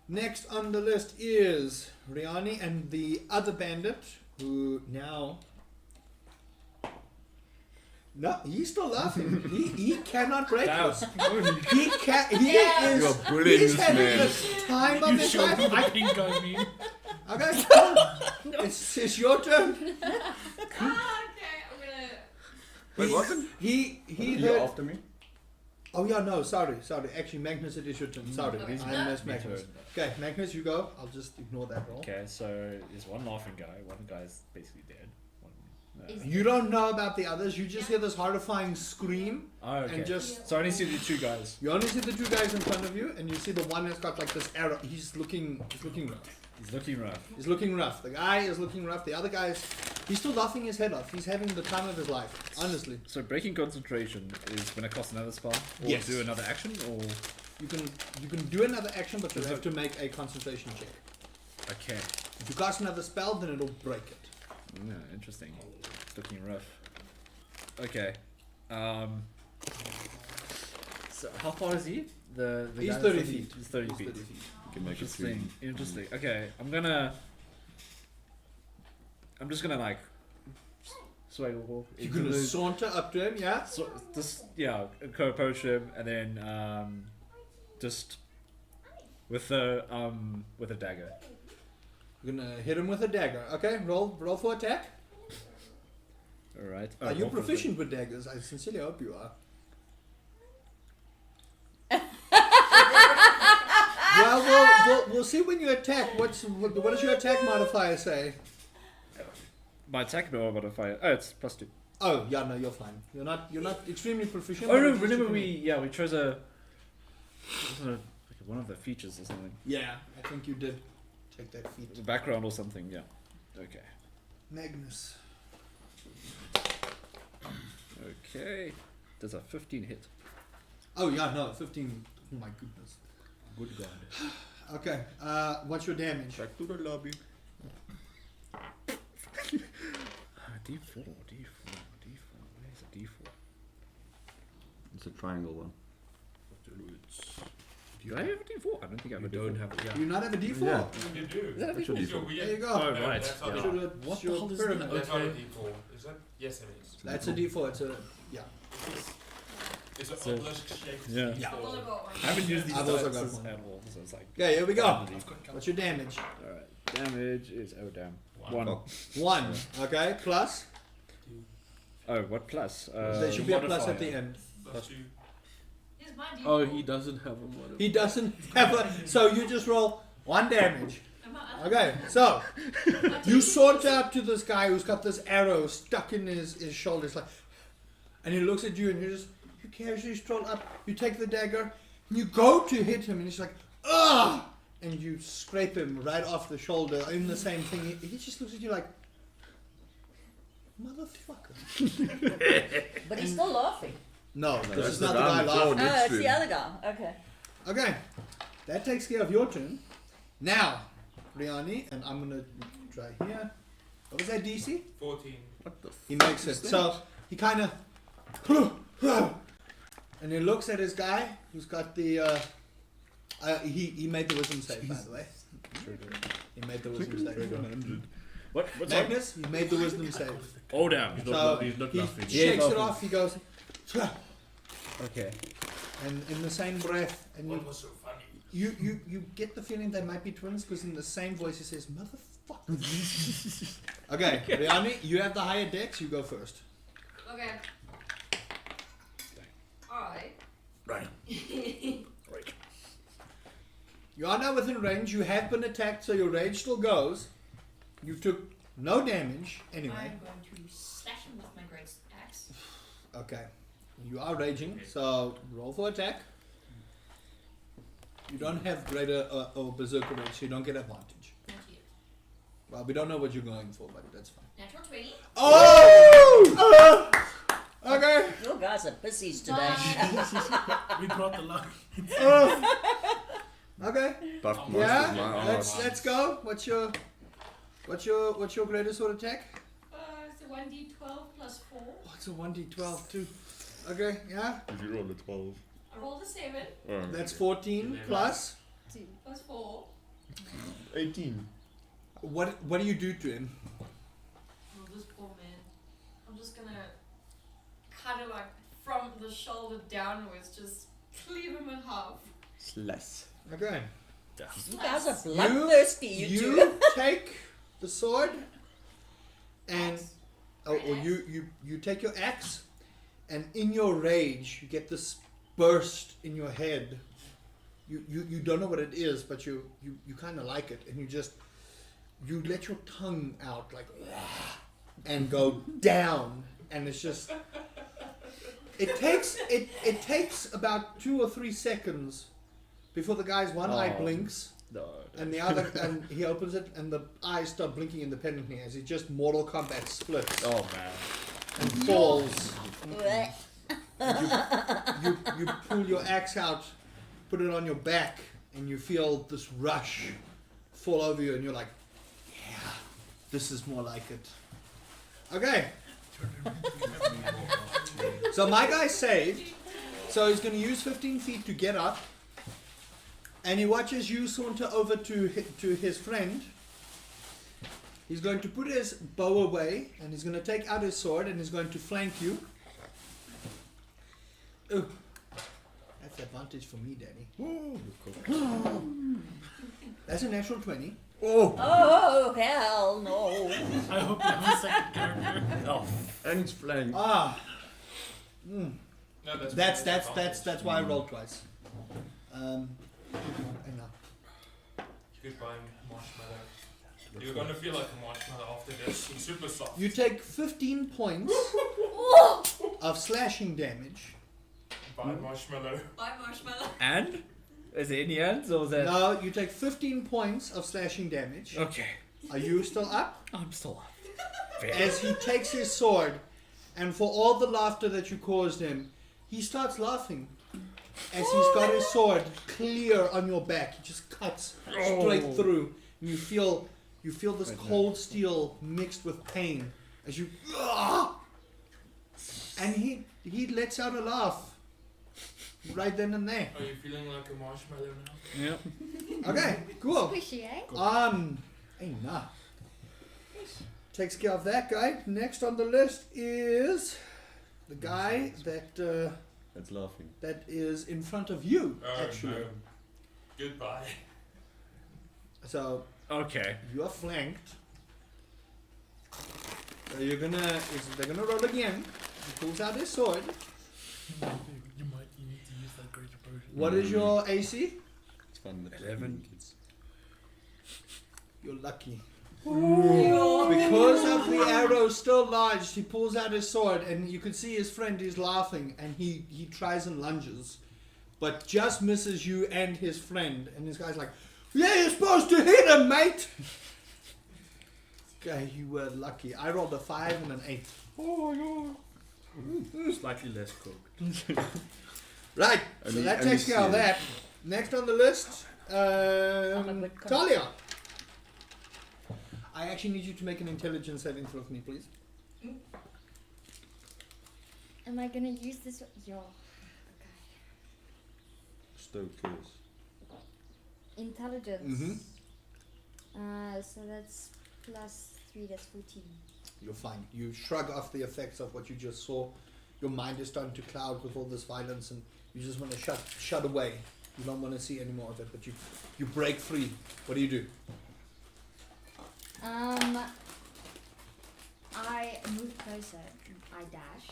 Next on the list is Riani and the other bandit, who now. No, he's still laughing. he cannot break this. He can. He is. You're bullying He's this having man. the time of You his showed me life. the pink I mean. Okay, it's your turn. Okay, I'm gonna. Wait, what? He You heard. after me? Oh yeah, no, sorry. Actually, Magnus, it is your turn. Sorry, Okay. I missed Me Magnus. too. Okay, Magnus, you go. I'll just ignore that roll. Okay, so there's one laughing guy. One guy's basically dead. One, Is- You don't know about the others. You just hear this horrifying scream, Oh, okay. and just So I only see the two guys. you only see the two guys in front of you, and you see the one that's got like this arrow. He's looking rough. He's looking rough. He's looking rough. The guy is looking rough. The other guy's, he's still laughing his head off. He's having the time of his life. Honestly, So breaking concentration is when I cast another spell or Yes. do another action or you can do another action, but you have to make a concentration check. okay. If you cast another spell, then it'll break it. Yeah, interesting. It's looking rough. Okay. So how far is he? The He's guy 30 that's feet. He's 30 He's feet. 30 feet. You can make it Interesting. three. Interesting. Okay, I'm just gonna like sway walk. You're gonna saunter up to him, yeah? So just approach him and then just with a dagger. You're gonna hit him with a dagger. Okay, roll for attack. All right. Are you proficient with daggers? I sincerely hope you are. Well, we'll see when you attack. What does your attack modifier say? My attack modifier. Oh, it's +2. Oh, yeah, no, you're fine. You're not extremely proficient. Oh but no! it's just Remember you we chose like one of the features or something. Yeah, I think you did take that feat. The background or something. Yeah. Okay. Magnus. Okay. Does a 15 hit? Oh yeah, no, 15. Oh my goodness. Good God. Okay, what's your damage? Back to the lobby. D4. Where's a D4? It's a triangle one. Do I have a D4? I don't think I have a You D4. don't have it. Do you not have a D4? Yeah. You do. Is that a That's your D4? It's your D4. weird. There you go. Oh, No, right. That's not, Yeah. Should a, it- What your the hell is pyramid. that's not a D4. Is that? Yes, it is. That's a D4. It's a yeah. It's an So- obelisk shaped Yeah. D4. I've also got one. I haven't used these I've also dice got at one. all, so it's like. Okay, here we go. Family. What's your damage? Alright. Damage is damn. One. Oh. 1. Okay, plus. Oh, what plus? There should be a plus at modifier. the end. Plus 2. Here's my D4. Oh, he doesn't have a modifier. He doesn't have a. So you just roll 1 damage. And my other- Okay, so my you D4 saunter up to this guy who's got this arrow stuck in his shoulder. It's like, and he looks at you and you casually stroll up. You take the dagger and you go to hit him and he's like, ugh! And you scrape him right off the shoulder in the same thing. He just looks at you like, motherfucker. But he's still laughing. No, No, this that's is the not the guy guy on the floor. laughing. Next Oh, it's to the him. other guy. Okay. Okay, that takes care of your turn. Now, Riani, and I'm gonna try here. What was that DC? 14. What the He makes it. So he kind of, and he looks at his guy who's got the. He made the wisdom save, by the way. He made the wisdom save. What's Magnus, he made the wisdom save. Oh damn. So He's not he laughing. shakes it off. He goes, Okay. and in the same breath, and What was so funny? you get the feeling they might be twins because in the same voice he says, "Motherfucker." Okay, Riani, you have the higher dex. You go first. Okay. Alright. Right. You are now within range. You have been attacked, so your rage still goes. You took no damage anyway. I'm going to slash him with my great axe. Okay. You are raging, so roll for attack. You don't have greater or berserker range, so you don't get advantage. Not you. Well, we don't know what you're going for, but that's fine. Natural 20. Oh! Okay. You guys are pussies today. We brought the luck. Okay. Buff monsters, my Yeah. ass. Let's go. What's your greatest sword attack? It's a 1d12 plus 4. Oh, it's a 1d12 too. Okay. Yeah. If you roll a 12. I rolled a 7 That's 14 plus. plus 4. 18. What do you do to him? Oh, this poor man. I'm just gonna cut it like from the shoulder downwards, just cleave him in half. Slice. Okay. You guys are bloodthirsty, you two. You take the sword and Axe. or you take your axe, and in your rage you get this burst in your head. You don't know what it is, but you kind of like it, and you let your tongue out like and go down, and it's just it takes about 2 or 3 seconds before the guy's one eye blinks No. and the other and he opens it and the eyes start blinking independently as he just Mortal Kombat splits Oh man. and falls. You pull your axe out, put it on your back, and you feel this rush fall over you, and you're like, yeah, this is more like it. Okay. So my guy saved, so he's going to use 15 feet to get up, and he watches you saunter over to his friend. He's going to put his bow away, and he's going to take out his sword, and he's going to flank you. Ooh. That's advantage for me, Danny. That's a natural 20. Oh, hell no. I hope you have a second character. Oh. And it's flank. Ah. No, That's why I rolled twice. And now. You could buy a marshmallow. You're gonna feel like a marshmallow after this. It's super soft. You take 15 points of slashing damage. Buy a marshmallow. Bye, marshmallow. And? Is it any ends or is that? No, you take 15 points of slashing damage. Okay. Are you still up? I'm still up. As he takes his sword, and for all the laughter that you caused him, he starts laughing. As he's got his sword clear on your back, he just cuts straight through. And you feel this cold steel mixed with pain as you. And he lets out a laugh. Right then and there. Are you feeling like a marshmallow now? Yep. Okay, cool. Squishy, eh? Hey, nah. Takes care of that guy. Next on the list is the guy That's laughing. that is in front of you, Oh actually. no. Goodbye. So Okay. you are flanked. So they're gonna roll again. He pulls out his sword. You need to use that greater potion. What is your AC? It's fun. 11. It's You're lucky. Because of the arrow still lodged, he pulls out his sword, and you can see his friend is laughing, and he tries and lunges, but just misses you and his friend. And this guy's like, "Yeah, you're supposed to hit him, mate." Okay, you were lucky. I rolled a 5 and an 8. Oh my god. Slightly less cooked. Right, so Only- that only takes care of sealed. that. Next on the list, Talia. I actually need you to make an intelligence saving throw for me, please. Am I gonna use this? Yo. Okay. Stoke curse. Intelligence. Mhm. So that's +3. That's 14. You're fine. You shrug off the effects of what you just saw. Your mind is starting to cloud with all this violence, and you just want to shut away. You don't want to see any more of it, but you break free. What do you do? I move closer. I dash.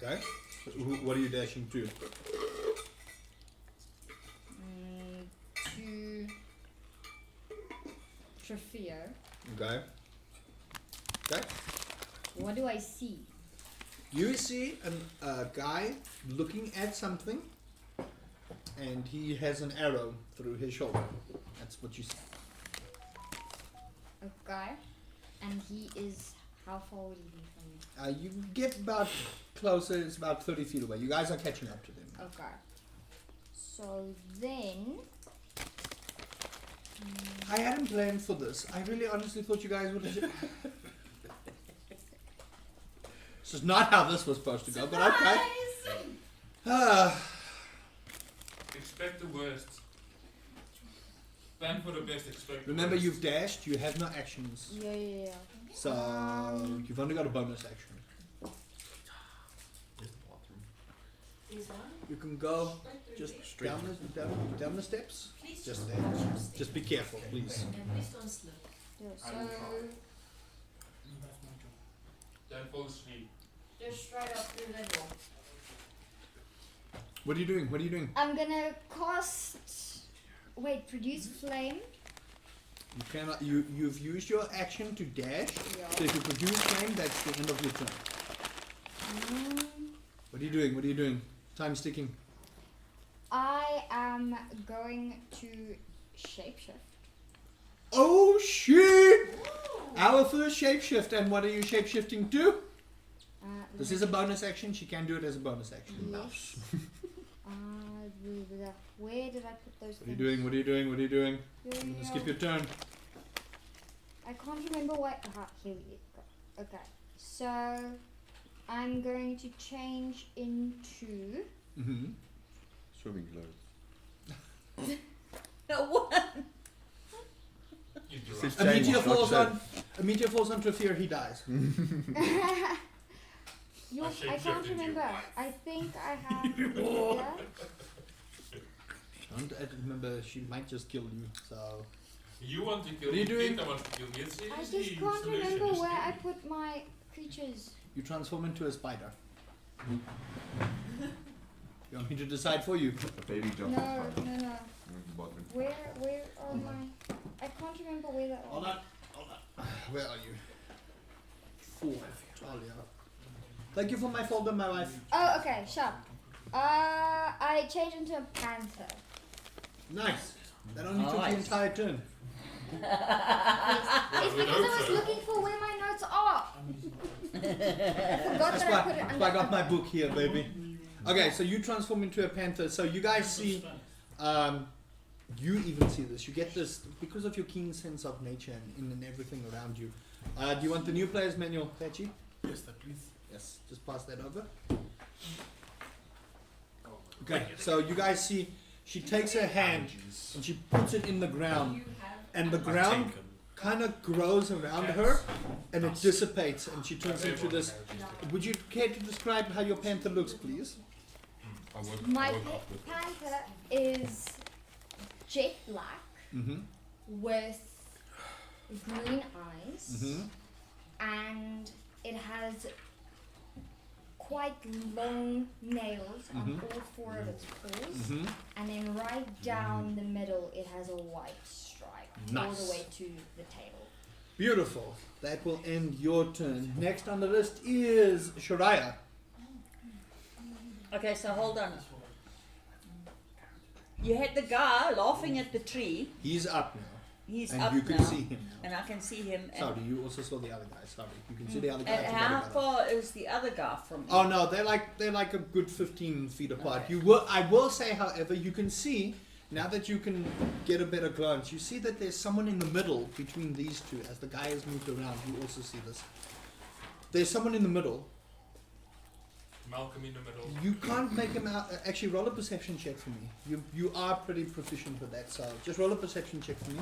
Okay. So what are you dashing to? To Trofeo. Okay. Okay. What do I see? You see a guy looking at something, and he has an arrow through his shoulder. That's what you see. Okay. And he is, how far would he be from me? You get about closer, it's about 30 feet away. You guys are catching up to them. Okay. So then... I hadn't planned for this. I really honestly thought you guys would have... This is not how this was supposed to go, but okay. Expect the worst. Plan for the best, expect the Remember, worst. you've dashed, you have no actions. Yeah. So, you've only got a bonus action. There's one. You can go Right through just there. down the steps. Please Just don't there. slip. Just be careful, please. And please don't slip. Yeah, so... Don't fall asleep. Just straight up through that wall. What are you doing? What are you doing? I'm gonna cast... Wait, produce flame? You cannot. You've used your action to dash. Yeah. So if you produce flame, that's the end of your turn. What are you doing? What are you doing? Time's ticking. I am going to shapeshift. Oh shit! Our first shapeshift, and what are you shapeshifting to? This is a bonus action. She can do it as a bonus action. Yes. Where did I put those What are you things? doing? What are you doing? What are you doing? Yeah, I'm gonna skip your turn. I can't remember what. Here we go. Okay, so I'm going to change into. Mm-hmm. Swimming clothes. What? You do Six right. A meteor Change, falls not on. A meteor falls on Trafir. He dies. Yo, I I shapeshifted can't you. remember. I think I have. Yeah. Don't remember. She might just kill you. So. You want to kill What are you me, doing? Peter wants to kill me. It's the I just easy can't solution, remember just where kill I me. put my creatures. You transform into a spider. You want me to decide for you? A baby jump. No. Bottom. Where are my? I can't remember where that Hold was. on. Where are you? 4. Talia. Thank you for my folder, my wife. Oh, okay, sharp. I changed into a panther. Nice. That only took the Nice. entire turn. It's because I was looking for where my notes are. I forgot That's that I put it why under. I got my book here, baby. Okay, so you transform into a panther. So you guys see, you even see this. You get this because of your keen sense of nature and everything around you. Do you want the new player's manual, Tachi? Yes, that please. Yes, just pass that over. Okay, so you guys see, she takes her hand and she puts it in the ground, You have and the ground kind of grows around her, and it dissipates, and she turns into this. Would you care to describe how your panther looks, please? My panther is jet black Mm-hmm. with green eyes, Mm-hmm. and it has quite long nails on Mhm. all 4 of its paws, Mm-hmm. and then right down the middle it has a white stripe all Nice. the way to the tail. Beautiful. That will end your turn. Next on the list is Shariah. Okay, so hold on. You had the guy laughing at the tree. He's up now, He's and up you can now, see him now. and I can see him. And, Sorry, you also saw the other guy. Sorry, you can see the other guy. and if you how go together. far is the other guy from me? Oh no, they're like a good 15 feet apart. Okay. I will say, however, you can see now that you can get a better glance. You see that there's someone in the middle between these two. As the guy has moved around, you also see this. There's someone in the middle. Malcolm in the middle. You can't make him out. Actually, roll a perception check for me. You are pretty proficient with that, so just roll a perception check for me.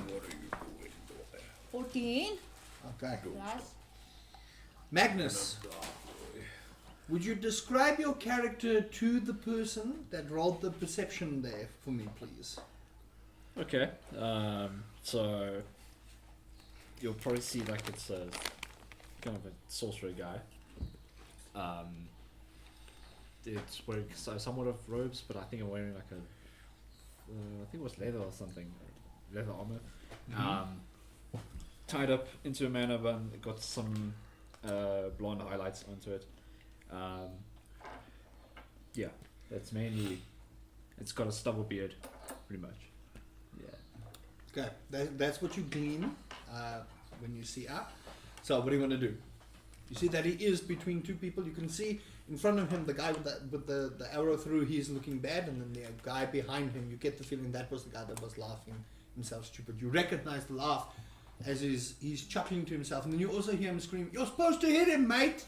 14. Okay. Plus, Magnus, would you describe your character to the person that rolled the perception there for me, please? Okay. So you'll probably see like it's a kind of a sorcerer guy. It's wearing somewhat of robes, but I think I'm wearing like a I think it was leather or something, leather armor. Tied up into a mana bun, got some blonde highlights onto it. Yeah, that's mainly It's got a stubble beard, pretty much. Yeah. Okay, that's what you glean when you see up. So what do you want to do? You see that he is between two people. You can see in front of him the guy with the arrow through. He's looking bad, and then the guy behind him. You get the feeling that was the guy that was laughing himself stupid. You recognize the laugh as he's chuckling to himself, and then you also hear him scream, "You're supposed to hit him, mate!"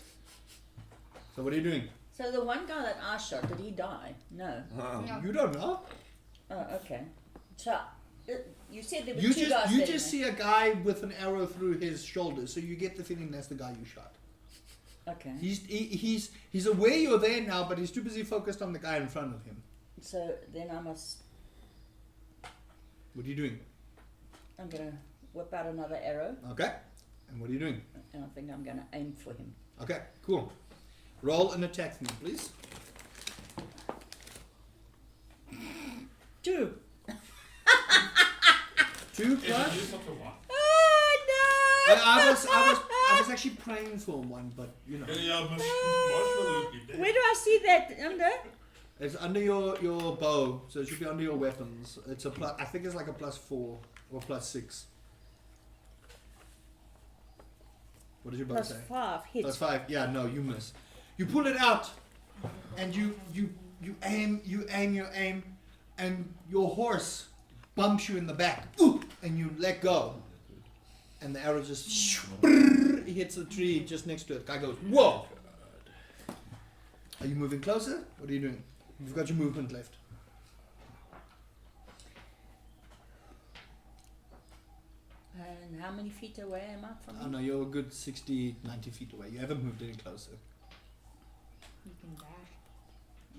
So what are you doing? So the one guy that I shot, did he die? No. No. You don't know. Oh, okay. So you said there were You two guys. just see a guy with an arrow through his shoulder, so you get the feeling that's the guy you shot. Okay. He's aware you're there now, but he's too busy focused on the guy in front of him. So then I must. What are you doing? I'm gonna whip out another arrow, Okay. And what are you doing? and I think I'm gonna aim for him. Okay, cool. Roll an attack for me, please. 2. 2 Is it plus. useful to what? Oh no! I was actually praying for one, but you know, Yeah, marshmallow would be dead. Where do I see that under? it's under your bow, so it should be under your weapons. It's a plus. I think it's like a +4 or +6. What did your bow Plus say? 5 hit. +5. Yeah, no, you miss. You pull it out, and you aim, and your horse bumps you in the back, ooh, and you let go, and the arrow just it hits the tree just next to it. Guy goes, whoa! Are you moving closer? What are you doing? You've got your movement left. And how many feet away am I from Oh him? no, you're a good 60, 90 feet away. You haven't moved any closer. You can dash.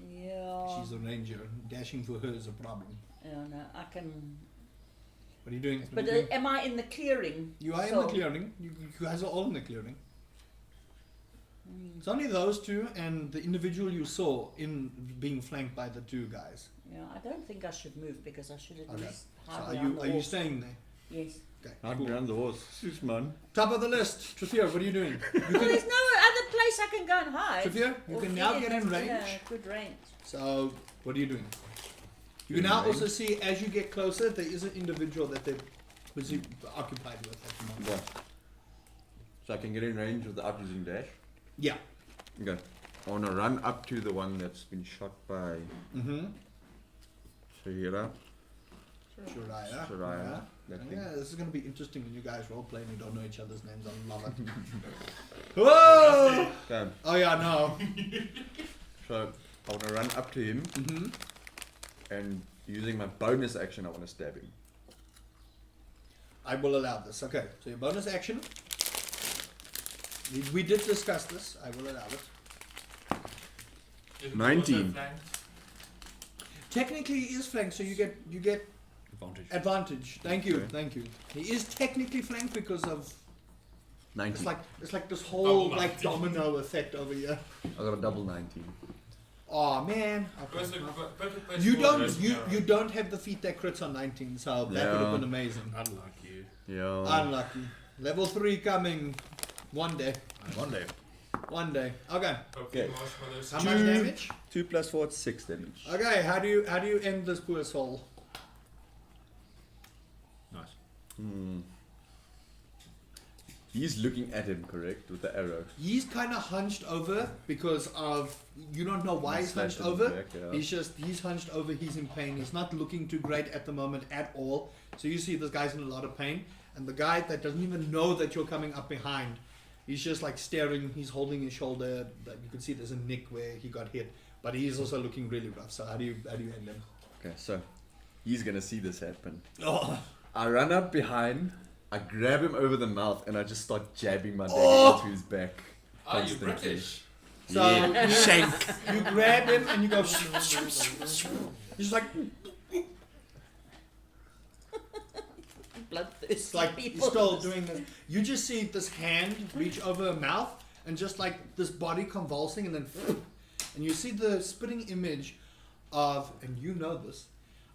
Yeah. She's a ranger. Dashing for her is a problem. Yeah, no, I can. What are you doing? But What are you doing? am I in the clearing? You are in So- the clearing. You guys are all in the clearing. Mm, It's only those two and the individual you saw in being flanked by the two guys. yeah, I don't think I should move because I should at Okay. least So hide are behind you the are you wall. staying there? Yes. Okay. Hide Cool. around the horse. Sus, man. Top of the list. Trithia, what are you doing? You Well, can, there's no other place I can go and hide. Trithia, you Or can now get get in range. Yeah, good range. So what are you doing? You In can now range. also see as you get closer there is an individual that they're busy occupied with at the moment. Okay. So I can get in range without using dash. Yeah. Okay. I want to run up to the one that's been shot by Mm-hmm. Shahira. Shuraya. Shuraya. That thing. Yeah, this is going to be interesting when you guys role play and you don't know each other's names. I love it. Whoa! Okay. Oh yeah, no. So I want to run up to him Mm-hmm. and using my bonus action, I want to stab him. I will allow this. Okay, so your bonus action. We did discuss this. I will allow it. Is it 19. also flanked? Technically, he is flanked, so you get Advantage. advantage. Thank you, Okay. thank you. He is technically flanked because of 19. it's like this whole Double like 19. domino effect over here. I got a double 19. Oh man. Where's Okay. the perfect place You for don't those arrows? you don't have the feat that crits on 19, so that would have Yeah. been amazing. Unlike you. Yeah. Unlucky. Level 3 coming one day. One day. One day. Okay. Hopefully Okay. marshmallows. How much damage? 2 plus 4, it's 6 damage. Okay, how do you end this poor soul? Nice. He's looking at him, correct? With the arrow. He's kind of hunched over because of you don't know why he's Slashed hunched in the over. back, yeah. He's hunched over. He's in pain. He's not looking too great at the moment at all. So you see this guy's in a lot of pain, and the guy that doesn't even know that you're coming up behind, he's just like staring. He's holding his shoulder. That you can see there's a nick where he got hit, but he's also looking really rough. So how do you end him? Okay, so he's gonna see this happen. Oh, I run up behind, I grab him over the mouth, and I just start jabbing my dagger Oh! into his back. Are you Constantly. British? so Yeah. Shank. You grab him and you go. He's like Bloodthirsty it's like people. he's still doing this. You just see this hand reach over a mouth and just like this body convulsing and then and you see the spitting image of, and you know this,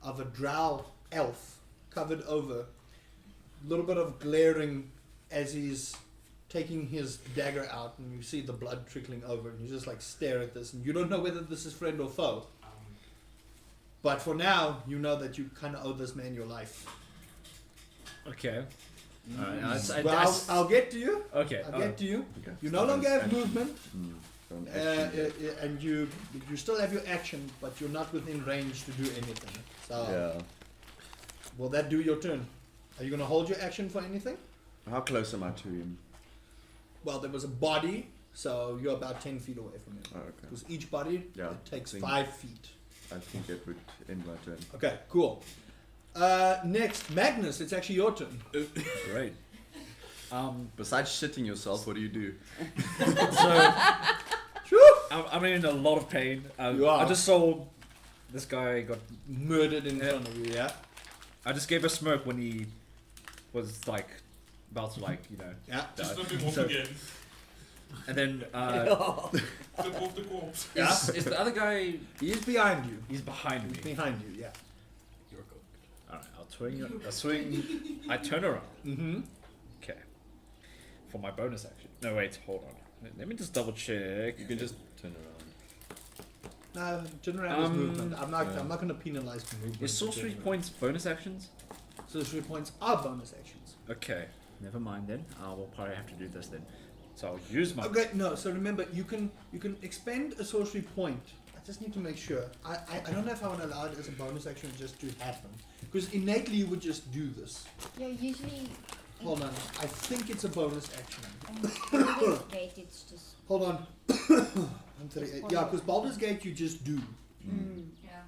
of a drow elf covered over, a little bit of glaring as he's taking his dagger out, and you see the blood trickling over, and you just like stare at this and you don't know whether this is friend or foe. But for now, you know that you kind of owe this man your life. Okay. Alright, I'll get to you. okay. I'll get to you. Okay. You no longer have Action. movement, Don't action. and you still have your action, but you're not within range to do anything. So, Yeah. will that do your turn? Are you going to hold your action for anything? How close am I to him? Well, there was a body, so you're about 10 feet away from him. Oh, okay. Because each body Yeah, it takes think- 5 feet. I think it would end my turn. Okay, cool. Next, Magnus, it's actually your turn. Great. Besides shitting yourself, what do you do? So I'm in a lot of pain. You are. I just saw this guy got. Murdered in front of you, yeah? I just gave a smirk when he was like about to Yeah. Just die. flip him off So- again. And then Flip off the corpse. Yeah. is the other guy? He's behind you. He's behind He's me. behind you, yeah. You're good. All right, I'll swing. I swing. I turn around. Mm-hmm. Okay. For my bonus action. No, wait, hold on. Let me just double check. You can just turn around. No, turn around is movement. I'm not yeah. going to penalize for movement. Is sorcery points bonus actions? Sorcery points are bonus actions. Okay. Never mind then. I will probably have to do this then. So I'll use my. Okay, no. So remember, you can expend a sorcery point. I just need to make sure. I don't know if I want to allow it as a bonus action just to happen, because innately you would just do this. Yeah, usually Hold on, I think it's a bonus action. Baldur's Gate, it's just. Hold on. 138. Yeah, because Baldur's Gate you just do. Yeah.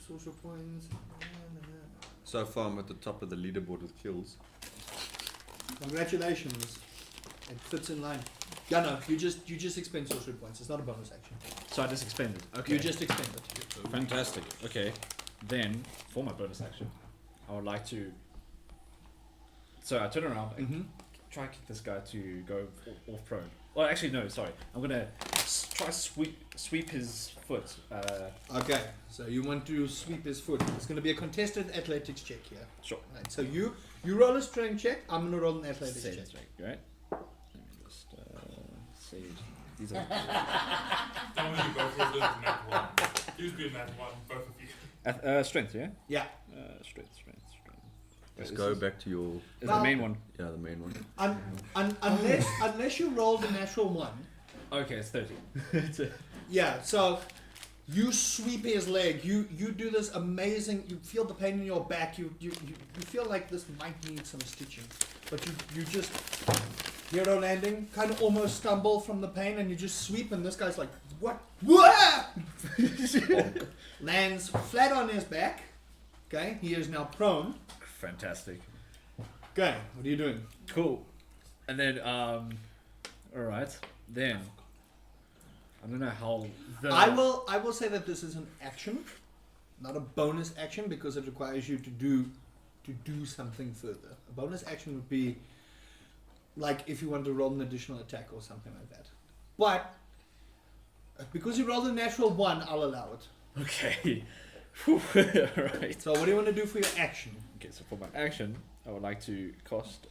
Social points. So far, I'm at the top of the leaderboard with kills. Congratulations. It fits in line. Yeah, no, you just expend sorcery points. It's not a bonus action. So I just expended. Okay. You just expend it. Fantastic. Okay. Then for my bonus action, I would like to. So I turn around and Mm-hmm. try to get this guy to go off prone. Well, actually no. Sorry. I'm gonna try sweep his foot. Okay, so you want to sweep his foot. It's going to be a contested athletics check here. Sure. Right, so you roll a strength check. I'm going to roll an athletics Save check. this right. Right. Let me just save. These are. Tell me you both rolled in that one. Who's been that one? Both of you. Strength. Yeah. Yeah. Strength. Just Is go this- back to your... Is Well- the main one. Yeah, the main one. Unless you rolled a natural one. Okay, it's 30. Yeah, so you sweep his leg. You do this amazing. You feel the pain in your back. You feel like this might need some stitching, but you just hero landing, kind of almost stumble from the pain, and you just sweep, and this guy's like, what? Lands flat on his back. Okay, he is now prone. Fantastic. Okay, what are you doing? Cool. And then all right. Then I don't know how the I will say that this is an action, not a bonus action, because it requires you to do something further. A bonus action would be like if you want to roll an additional attack or something like that. But because you rolled a natural one, I'll allow it. Okay. Right. So what do you want to do for your action? Okay, so for my action, I would like to cost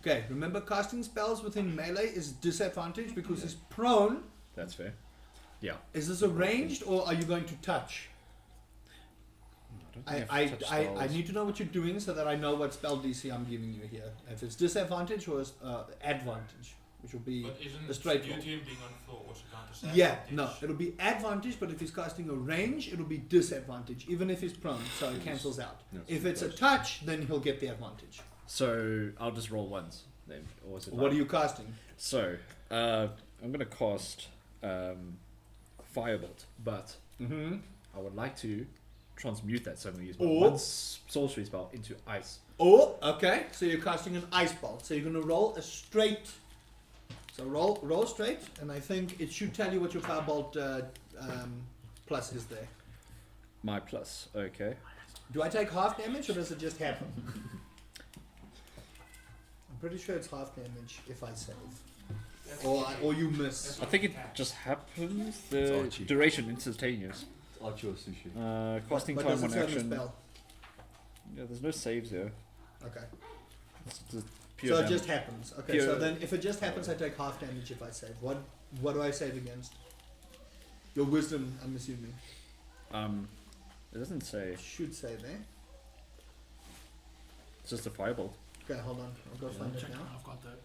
Okay, remember casting spells within melee is disadvantage because he's prone. that's fair. Yeah. Is this a ranged or are you going to touch? I need to know what you're doing so that I know what spell DC I'm giving you here. If it's disadvantage or advantage, which will be But isn't a straight roll. beauty of being on the floor also count as Yeah, advantage? no, it'll be advantage, but if he's casting a range, it'll be disadvantage, even if he's prone, so it cancels out. Yeah, If it's a touch, then he'll get the advantage. So I'll just roll once then, or is it? What are you casting? So I'm gonna cast Firebolt, but Mm-hmm. I would like to transmute that. So I'm gonna use my Oh. one sorcery spell into ice. Oh, okay. So you're casting an ice bolt. So you're gonna roll a straight. So roll straight, and I think it should tell you what your firebolt plus is there. My plus. Okay. Do I take half damage or does it just happen? I'm pretty sure it's half damage if I save. Or you miss. I think it just happens. It's The Archie. duration instantaneous. Archie or sushi. Casting But time does it on say on the action. spell? Yeah, there's no saves here. Okay. It's just pure So it damage. just happens. Okay, Pure- so then if it just happens, I take half damage if I save. What do I save against? Your wisdom, I'm assuming. It doesn't say. It should say there. It's just a firebolt. Okay, hold on. I'll go find it Check now. I've got that.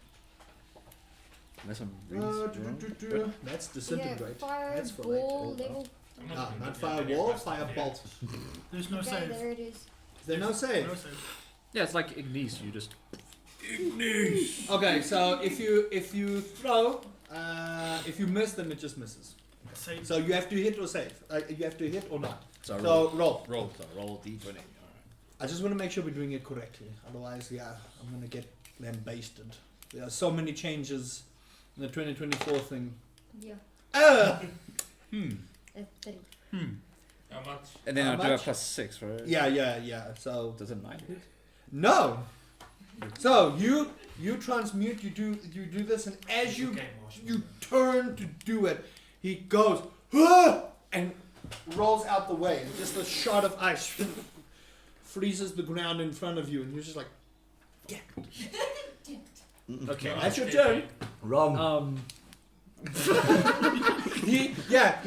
Unless I'm really That's Yeah, disintegrate. That's for fireball later. level. I'm Ah, gonna not get any firewall, plastic yet. firebolt. There's no Okay, save. there it is. Is there no save? No save. Yeah, it's like Ignis. You just. Okay, so if you throw, if you miss, then it just misses. Save. So you have to hit or save. You have to hit or not. So So roll. roll. So roll d20. Alright. I just want to make sure we're doing it correctly. Otherwise, yeah, I'm gonna get lambasted. There are so many changes in the 2024 thing. Yeah. Ah! 30. How much? And then How I do a much? +6, right? Yeah. So Does it 9 hit? no. So you transmute. You do this, and as you Okay, you turn to do it, he goes "Ah!" and rolls out the way. Just a shot of ice freezes the ground in front of you, and you're just like, Okay. that's your turn. Wrong. He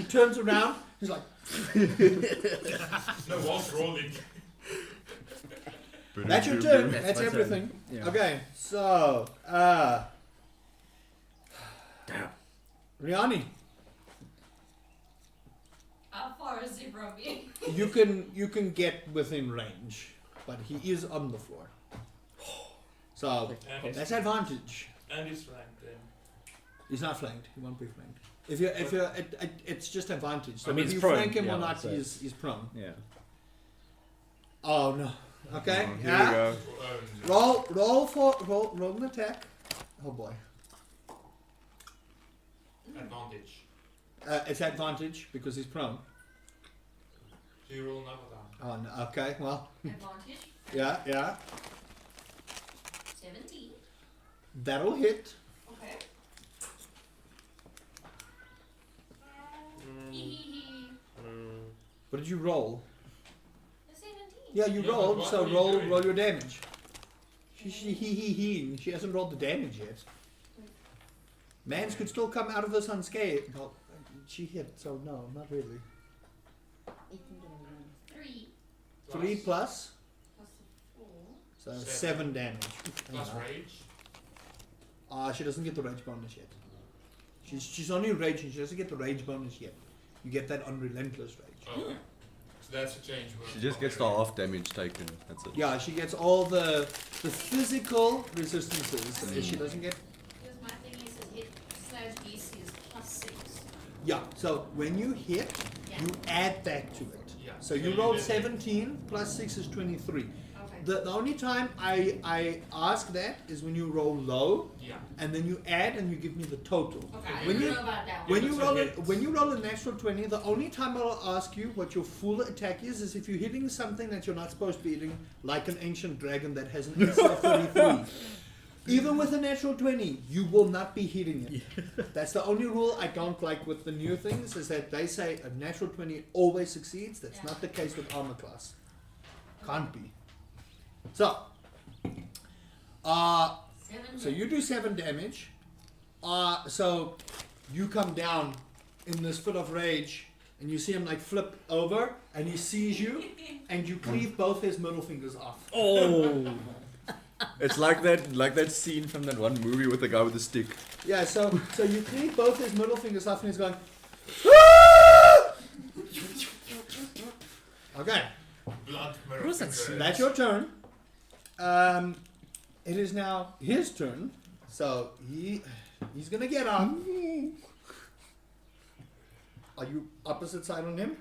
turns around. He's like, No, whilst rolling. that's your turn. That's That's my turn. everything. Yeah. Okay, so Damn. Riani, How far is he from me? you can get within range, but he is on the floor. So And that's advantage. he's flanked then. He's not flanked. He won't be flanked. If you're, it's just advantage. So I mean, if he's you prone, flank him or yeah, not, so- he's prone. Yeah. Oh no. Okay. Oh, here yeah. we go. Roll an attack. Oh boy. Advantage. It's advantage because he's prone. So you roll another down. Oh no. Okay. Well. Advantage. Yeah. 17. That'll hit. Okay. Hee. What did you roll? The 17. Yeah, you Yeah, but rolled. what So were you roll doing? your damage. She hasn't rolled the damage yet. Mans could still come out of this unscathed. No, she hit. So no, not really. 3 3 plus. plus the 4. So 7 7 damage. Plus rage. She doesn't get the rage bonus yet. She's only raging. She doesn't get the rage bonus yet. You get that on relentless rage. Okay. So that's a change. She just gets the half damage taken. That's it. Yeah, she gets all the physical resistances. She doesn't get. Because my thing is it hit slash DC is +6. Yeah. So when you hit, Yeah. you add that to it. Yeah. So you rolled did it. 17 plus 6 is 23. Okay. The only time I ask that is when you roll low, Yeah. and then you add and you give me the total. Okay, I When didn't you- know about that When one. you it's a roll hit. when you roll a natural 20, the only time I'll ask you what your full attack is if you're hitting something that you're not supposed to be hitting, like an ancient dragon that has an AC of 33. Even with a natural 20, you will not be hitting it. That's the only rule I don't like with the new things, is that they say a natural 20 always succeeds. That's Yeah. not the case with armor class. Can't be. So, 7 so you do 7 damage. So you come down in this fit of rage, and you see him like flip over, and he sees you, and you cleave both his middle fingers off. Oh. It's like that scene from that one movie with the guy with the stick. Yeah, so you cleave both his middle fingers off, and he's going. Okay, Blood mirror. What's that finger. that's your turn. It is now his turn. So he's gonna get up. Are you opposite side on him?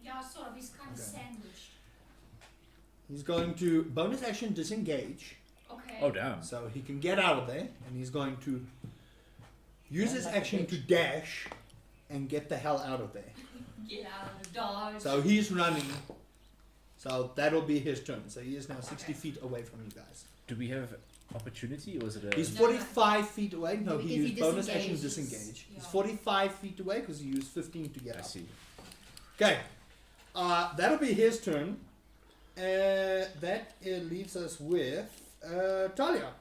Yeah, sort of. He's kind of Okay. sandwiched. He's going to bonus action disengage. Okay. Oh damn. So he can get out of there, and he's going to use his action to dash and get the hell out of there. Get out of the dodge. So he's running. So that'll be his turn. So he is now 60 feet away from you guys. Do we have opportunity or was it a? He's No, 45 feet away. No, Because he he used bonus action disengages. disengage. He's Yeah. 45 feet away because he used 15 to get I up. see. Okay. That'll be his turn. That leaves us with Talia.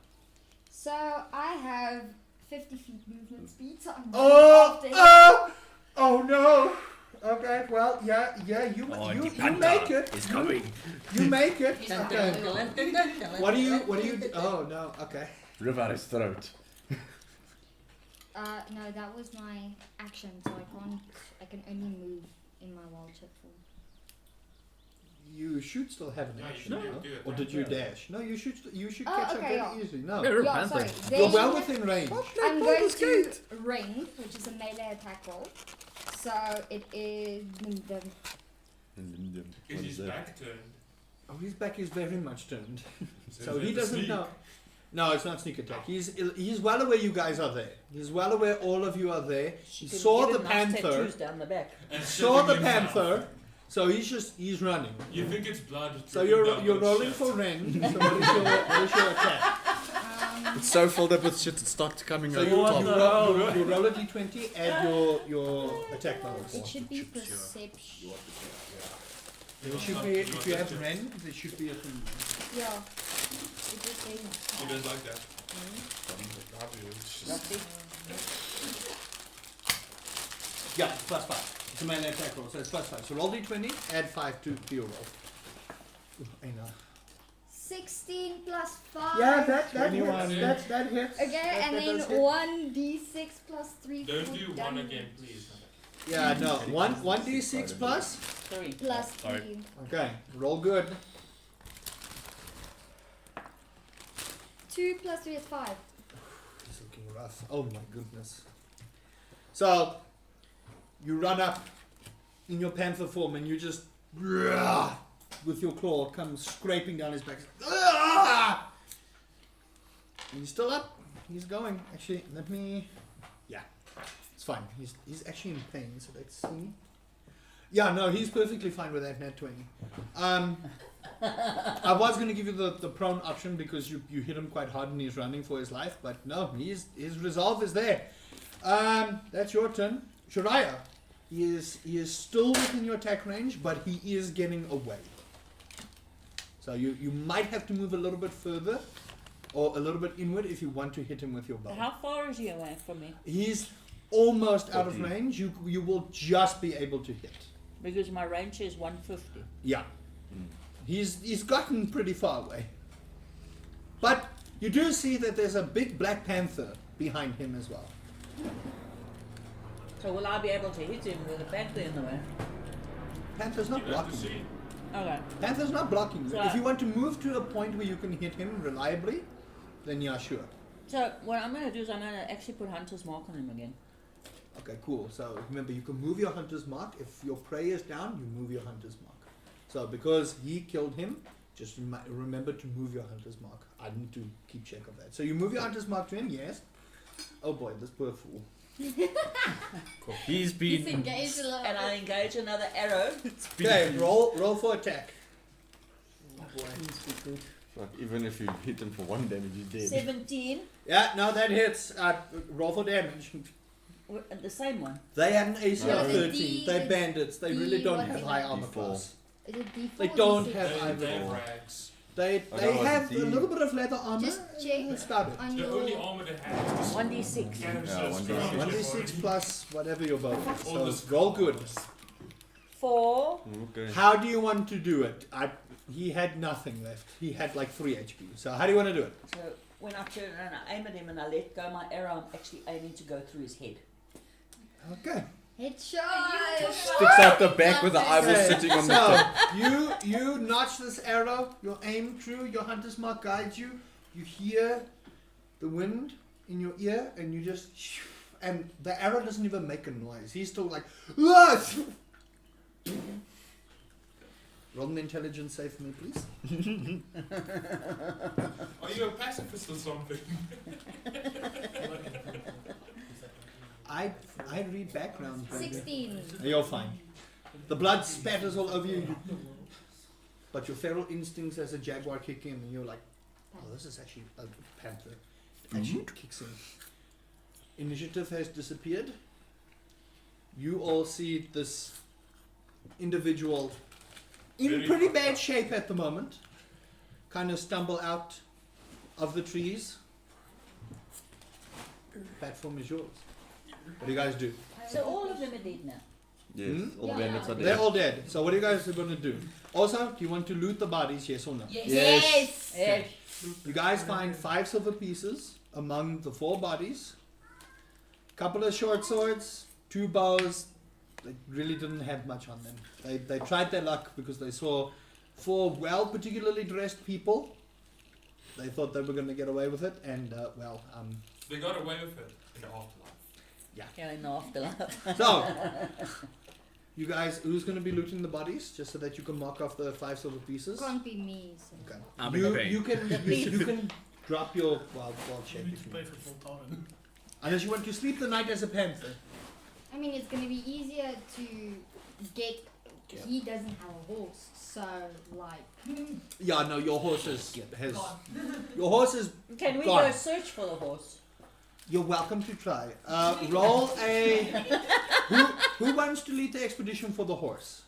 So I have 50 feet movement speed, so I'm Oh, after him. oh no. Okay, well, yeah, you make it. He's coming. You make it. He's Okay. What do you? Oh no. Okay. Rip out his throat. No, that was my action, so I can only move in my wild shape form. You should still have an No, you action, should no? do it. Or did you Yeah. dash? No, you should Oh, catch up okay, very yeah. easily. No, You're a Yeah, panther. sorry. you're well Then within range. I'm going to ring, which is a melee attack roll. So it is the Is his back turned? Oh, his back is very much turned, So so is he it the doesn't sneak? know. No, it's not sneak attack. He's well aware you guys are there. He's well aware all of you are there. He saw the panther. Tattoos down the back. And Saw the shitting himself. panther. So he's running. You think it's blood? So dripping down you're his rolling shirt. for range. So what is your attack? It's so filled up with shit, it starts coming So out you the roll, top. you roll a d20, add your attack level. it should be perception. There should be, if you have rend, there should be a thing. Yeah. It is saying He does like that. Yeah, it's +5. It's a melee attack roll, so it's +5. So roll d20, add 5 to your roll. Ooh, I know. 16 plus 5. Yeah, that 21. hits. That hits. Okay, That- and that then does hit. 1d6 plus 3. Don't for do one damage. again, please. Yeah, no. 1d6 plus. 3. Plus Sorry. 3. Okay, roll good. 2 plus 3 is 5. It's looking rough. Oh my goodness. So, you run up in your panther form and you just with your claw come scraping down his back. And he's still up. He's going. Actually, let me. Yeah, it's fine. He's actually in pain. So let's see. Yeah, no, he's perfectly fine with that nat 20. I was going to give you the prone option because you hit him quite hard and he's running for his life, but no, his resolve is there. That's your turn. Shariah, he is still within your attack range, but he is getting away. So you might have to move a little bit further or a little bit inward if you want to hit him with your bow. How far is he away from me? He's almost out of 40. range. You will just be able to hit. Because my range is 150. Yeah. He's gotten pretty far away. But you do see that there's a big black panther behind him as well. So will I be able to hit him with a panther in the way? Panther's not You have to blocking you. see. Okay. Panther's not blocking you. So- If you want to move to a point where you can hit him reliably, then yeah, sure. So what I'm going to do is I'm going to actually put Hunter's Mark on him again. Okay, cool. So remember, you can move your hunter's mark. If your prey is down, you move your hunter's mark. So because he killed him, just remember to move your hunter's mark. I need to keep check of that. So you move your hunter's mark to him, yes. Oh boy, this poor fool. He's He's been. engaged a little And I engage another arrow. Okay, roll for attack. Fuck, even if you hit him for 1 damage, he's dead. 17. Yeah, no, that hits. Roll for damage. The same one. They had an AC No, of it's 13. They're bandits. They really don't what have is high it? armor D4. class. Is it D4? They or don't D6? have They either. have rags. They Oh, that was have D. a little bit of leather armor. Just check That's about it. on The your. only armor they have is 1d6. canisters Yeah, thrown in your 1d6 body. plus whatever your bow is. All So this roll good. 4. Okay. How do you want to do it? He had nothing left. He had like 3 HP. So how do you want to do it? So when I turn and I aim at him and I let go my arrow, I'm actually aiming to go through his head. Okay. Headshot! Sticks out the back with the eyeball Okay, sitting on the so top. you notch this arrow. Your aim true. Your hunter's mark guides you. You hear the wind in your ear, and you just and the arrow doesn't even make a noise. He's still like. "Ah!" Roll an intelligence save for me, please. Are you a pacifist or something? I read background. baby. 16. You're fine. The blood spatters all over you, but your feral instincts as a jaguar kick in, and you're like, oh, this is actually a panther. It actually kicks in. Initiative has disappeared. You all see this individual in Very pretty fucked bad up. shape at the moment, kind of stumble out of the trees. platform is yours. What do you guys do? So all of them are dead now. Yes, Hmm? all the bandits are They're dead. all dead. So what are you guys going to do? Also, do you want to loot the bodies? Yes or no? Yes. Yes. You guys find 5 silver pieces among the 4 bodies. Couple of short swords, 2 bows. They really didn't have much on them. They tried their luck because they saw 4 particularly dressed people. They thought they were going to get away with it, and They got away with it in the afterlife. Yeah, in the afterlife. so you guys, who's going to be looting the bodies, just so that you can mark off the 5 silver pieces? Can't be me. So. Okay. I'm in pain. You can drop your wild shape You need if to you pay want. for full time. Unless you want to sleep the night as a panther. I mean, it's gonna be easier to get. Yeah. He doesn't have a horse, so like. Yeah, no, your horse has Gone. your horse is. Can we Gone. go search for the horse? You're welcome to try. Roll a. Who wants to lead the expedition for the horse?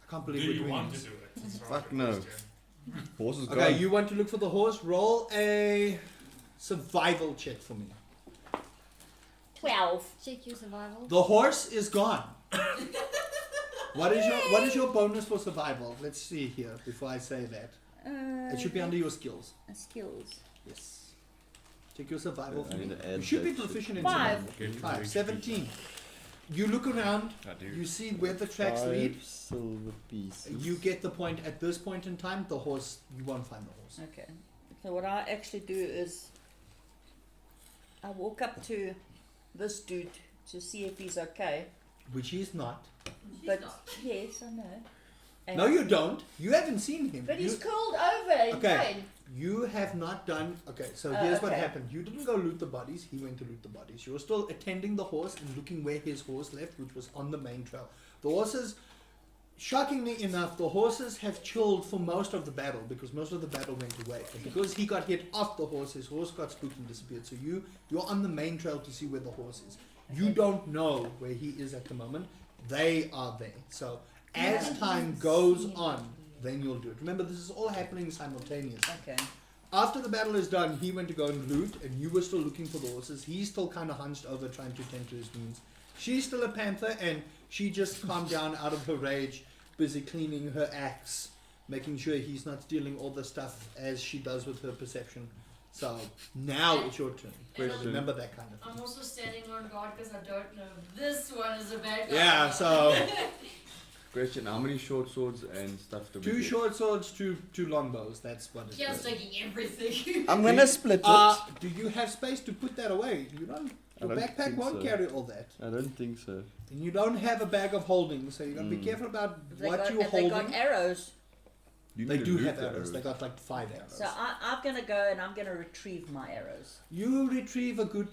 I can't Do believe you we're doing want to this. do it? It's Fuck right, no. question. Horse is gone. Okay, you want to look for the horse? Roll a survival check for me. 12. Check your survival. The horse is gone. What is your bonus for survival? Let's see here before I say that. It should be under your skills. skills. Yes. Check your survival I for me. need to add You should be that shit. proficient in 5. survival. Okay, 5. 17. You look around. I do. You see where the tracks 5 lead. silver pieces. You get the point. At this point in time, the horse, you won't find the horse. Okay. So what I actually do is I walk up to this dude to see if he's okay. Which he is not. But yes, I know. And No, you don't. You haven't seen him. But You- he's called over in Okay. pain. You have not done. Okay, so Oh, here's what okay. happened. You didn't go loot the bodies. He went to loot the bodies. You were still attending the horse and looking where his horse left, which was on the main trail. The horses, shockingly enough, the horses have chilled for most of the battle because most of the battle went away. And because he got hit off the horse, his horse got spooked and disappeared. So you're on the main trail to see where the horse is. You don't know where he is at the moment. They are there. So as Yeah. time goes on, then you'll do it. Remember, this is all happening simultaneously. Okay. After the battle is done, he went to go and loot, and you were still looking for the horses. He's still kind of hunched over, trying to tend to his wounds. She's still a panther, and she just calmed down out of her rage, busy cleaning her axe, making sure he's not stealing all the stuff as she does with her perception. So now it's your turn. Question. Remember that kind of I'm thing. also standing on guard because I don't know if this one is a bad guy. Yeah. So Question: how many short swords and stuff do we 2 get? short swords, two longbows. That's what it Just is. taking everything. I'm gonna split it. Do you have space to put that away? You don't. Your I don't backpack think won't so. carry all that. I don't think so. And you don't have a bag of holding, so you gotta be Mm. careful about They what got, you're and they holding. got arrows. You They need to do loot have the arrows. They got like 5 arrows. So I'm gonna go and I'm gonna retrieve my arrows. You retrieve a good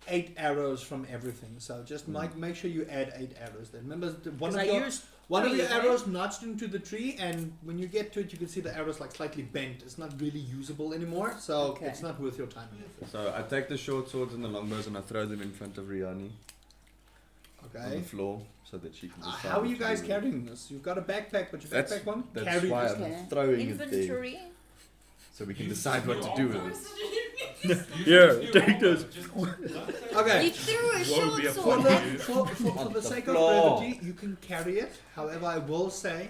8 arrows from everything. So just Mm. make sure you add 8 arrows. Then remember, one 'Cause of I your used one of 3, your right? arrows notched into the tree, and when you get to it, you can see the arrows like slightly bent. It's not really usable anymore, so Okay. it's not worth your time and effort. So I take the short swords and the longbows and I throw them in front of Riani on Okay. the floor so that she can decide. How are what you to guys do with it. carrying this? You've got a backpack, but your That's- backpack won't That's carry why this. I'm Okay. throwing it there Inventory. so we can decide what to do with it. Here, take this. Okay. You threw a Won't short be a For sword. the, for On the the sake of floor. brevity, you can carry it. However, I will say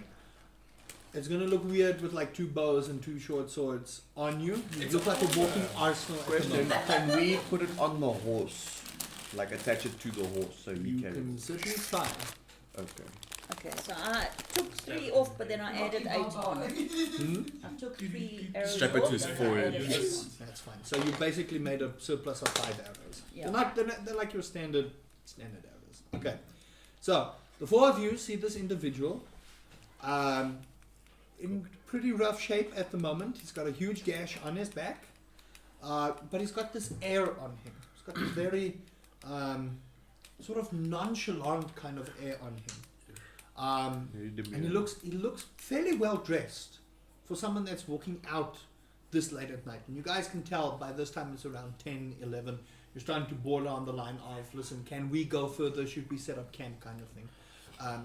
it's going to look weird with like 2 bows and 2 short swords on you. You It's look a like a holster. walking arsenal at the Question: moment. can we put it on the horse? Like attach it to the horse so he You can. can certainly try. Okay. Okay, so I took 3 off, but then I added 8 on. Hmm? I took 3 arrows Strap it off, to his and I forehead. added 8 on. That's fine. So you basically made a surplus of 5 arrows. Yeah. They're like your standard arrows. Okay. So the 4 of you see this individual in pretty rough shape at the moment. He's got a huge gash on his back, but he's got this air on him. He's got this very sort of nonchalant kind of air on him. And he looks fairly well dressed for someone that's walking out this late at night. And you guys can tell by this time it's around 10, 11. You're starting to border on the line of, listen, can we go further? Should we set up camp kind of thing?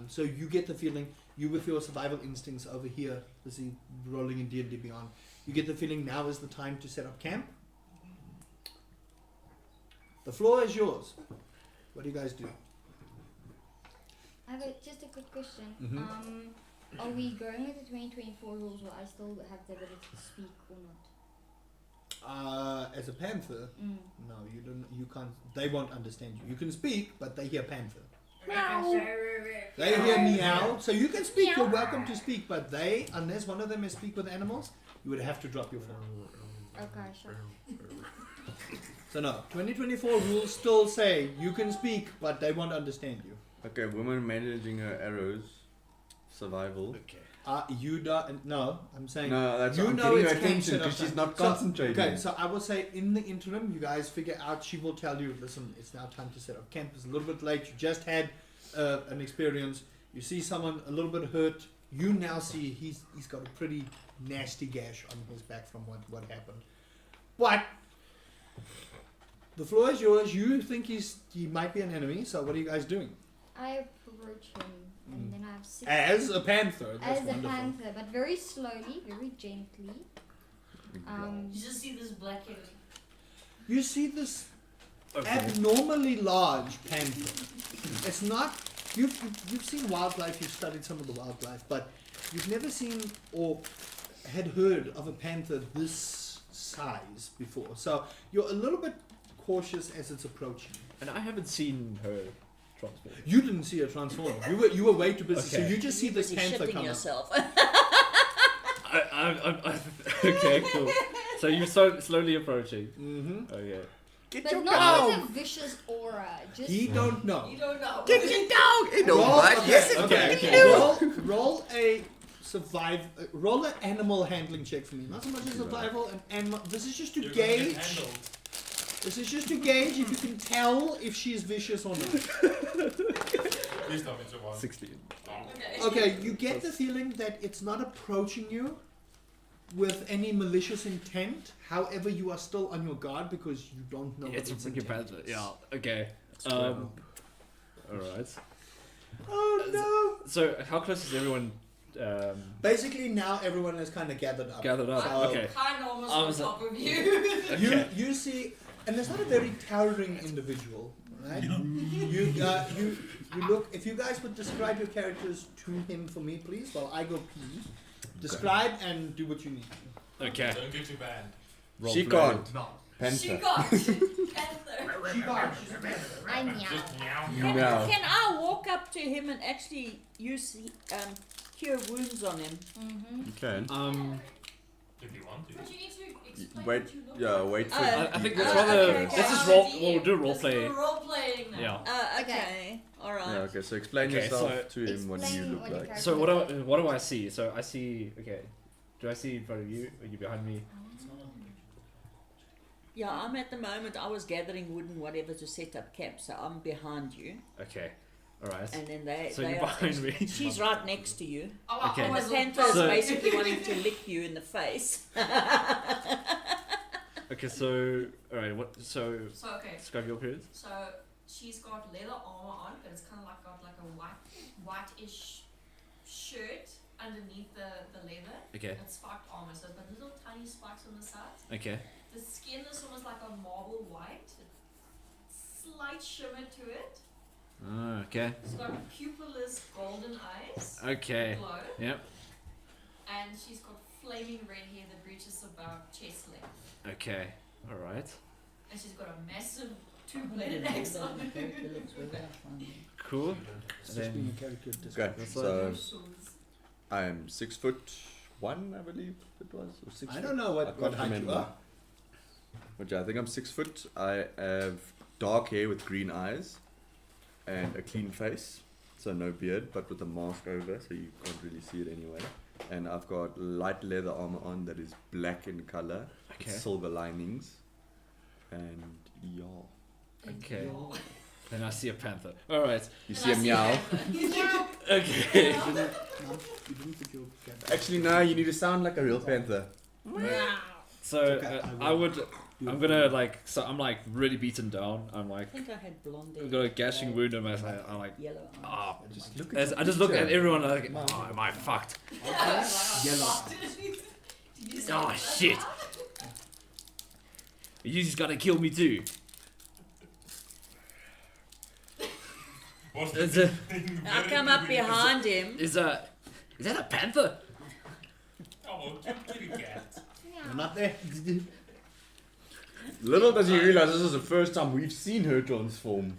So you get the feeling, you with your survival instincts over here, busy rolling in D&D Beyond, you get the feeling now is the time to set up camp. The floor is yours. What do you guys do? I have just a quick question. Mhm. Are we going with the 2024 rules where I still have the ability to speak or not? As a panther, Mm. no, you don't. You can't. They won't understand you. You can speak, but they hear panther. They hear meow. So you can speak. You're welcome to speak, but they, unless one of them is speak with animals, you would have to drop your phone. Okay, sure. So no, 2024 rules still say you can speak, but they won't understand you. Okay, woman managing her arrows, survival. You don't. No, I'm saying. No, that's You I'm know getting it's her attention cancer because she's of not so- concentrating. Okay, so I will say in the interim, you guys figure out. She will tell you. Listen, it's now time to set up camp. It's a little bit late. You just had an experience. You see someone a little bit hurt. You now see he's got a pretty nasty gash on his back from what happened. But the floor is yours. You think he might be an enemy. So what are you guys doing? I approach him and then I have 6 As a panther. That's as a wonderful. panther, but very slowly, very gently. You just see this black-headed. You see this Okay. abnormally large panther. It's not. You've seen wildlife. You've studied some of the wildlife, but you've never seen or had heard of a panther this size before. So you're a little bit cautious as it's approaching. And I haven't seen her transform. You didn't see her transform. You were way too busy. So Okay. you just see this Busy panther shitting come up. yourself. Okay, cool. So you're so slowly approaching. Mm-hmm. Okay. But not with a vicious aura. Just He don't know. You don't know. Get your dog! It don't Roll, bite. okay, Yes, it okay, can. okay. Roll a roll an animal handling check for me. Not so much as survival and animal. This is just to You're gonna get gauge. handled. This is just to gauge if you can tell if she is vicious or not. Please tell me it's a 1. 16. Okay. Okay, you get the feeling that it's not approaching you with any malicious intent. However, you are still on your guard because you don't know. It's a what its freaking intent panther. is. Yeah. Okay. Well. Alright. Oh no! So how close is everyone Basically, now everyone is kind of gathered up. gathered up? So- Okay. Kind of almost I on was top of you. Okay. You see, and it's not a very towering individual, right? You look. If you guys would describe your characters to him for me, please, while I go pee. Describe and do what you need to. Okay. Don't get too banned. Roll She play. can't. No. She Panther. got panther. She can't. She's a panther. I meow. Just meow. Can, Meow. can I walk up to him and actually use cure wounds on him? Mm-hmm. You can. If you want to. But you need to explain Wait, what you look yeah, like. wait for I think let's Oh, rather okay. let's just Yeah, roll. DM. We'll do role Let's play. do role playing now. Yeah. Okay. All right. Yeah, okay, so explain Okay, yourself so to him what you explain look what your like. character So what do I see? So I see. Okay. Do I see in front of you? Are you behind me? Yeah, I'm at the moment. I was gathering wood and whatever to set up camp, so I'm behind you, Okay. All right. and then they. So they you're are behind me. She's right next to you. Oh, I Okay. And the always panther look is So- basically wanting to lick you in the face. Okay. So all right. What? So So okay. describe your appearance. So she's got leather armor on, but it's kind of like got like a whitish shirt underneath the leather. Okay. And spiked armor, so it's got little tiny spikes on the sides. Okay. The skin is almost like a marble white. Slight shimmer to it. Okay. She's got pupilless golden eyes. Okay. Glow. Yep. And she's got flaming red hair that reaches about chest length. Okay. All right. And she's got a massive two-bladed axe on her. Cool. It's Then- just being a character Okay, description. so I am 6'1", I believe it was, or 6 I foot. don't know I what can't height you remember. are. But yeah, I think I'm 6 foot. I have dark hair with green eyes and a clean face, so no beard, but with a mask over, so you can't really see it anyway. And I've got light leather armor on that is black in color, Okay. with silver linings, and yeah. Okay. Then I see a panther. All right. You see a meow. Okay. No, you didn't put your cat. Actually, no, you need to sound like a real panther. So Okay, I would. I'm gonna like. So I'm like really beaten down. I'm I like. think I had blonde hair. I've got a gashing wound on my side. I'm like. Yellow eyes. Ah. Just look As I just look at everyone like, oh, am I fucked? Yellow. Oh shit! You just gotta kill me too. What's Is the it- thing? I come up behind him. Is that a panther? Oh, kitty cat. We're not there. Little does he realize this is the first time we've seen her transform.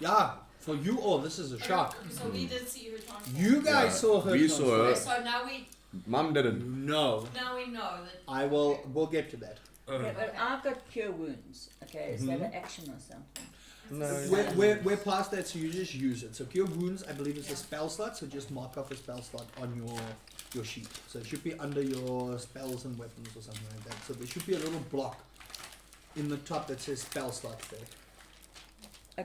Yeah, for you all, this is a shock. So we did see her transform. You guys Yeah, saw her. we saw transform. her. So now we Mum didn't. No, know that. we'll get to that. Okay, but I've got cure wounds. Okay, is that an action or something? We're past that, so you just use it. So cure wounds, I believe, is a spell slot. So just mark off a spell slot on your sheet. So it should be under your spells and weapons or something like that. So there should be a little block in the top that says spell slot there.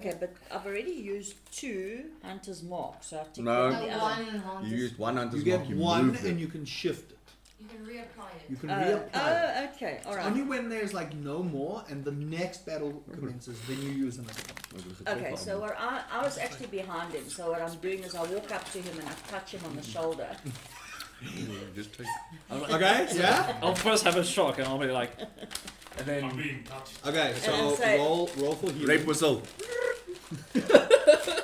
Okay, but I've already used 2 hunter's mark, so I have to No. get the other. One You haunted. used one hunter's You mark, get you one moved and it. you can shift it. You can reapply it. You can reapply it. Oh, okay, all It's right. only when there's like no more and the next battle commences, then you use another one. Okay, so where I was actually behind him, so what I'm doing is I walk up to him and I touch him on the shoulder. Just take. Okay, yeah? I'll first have a shock and I'll be like, and I'm then being touched. Okay, And so say- roll for healing. Rape whistle.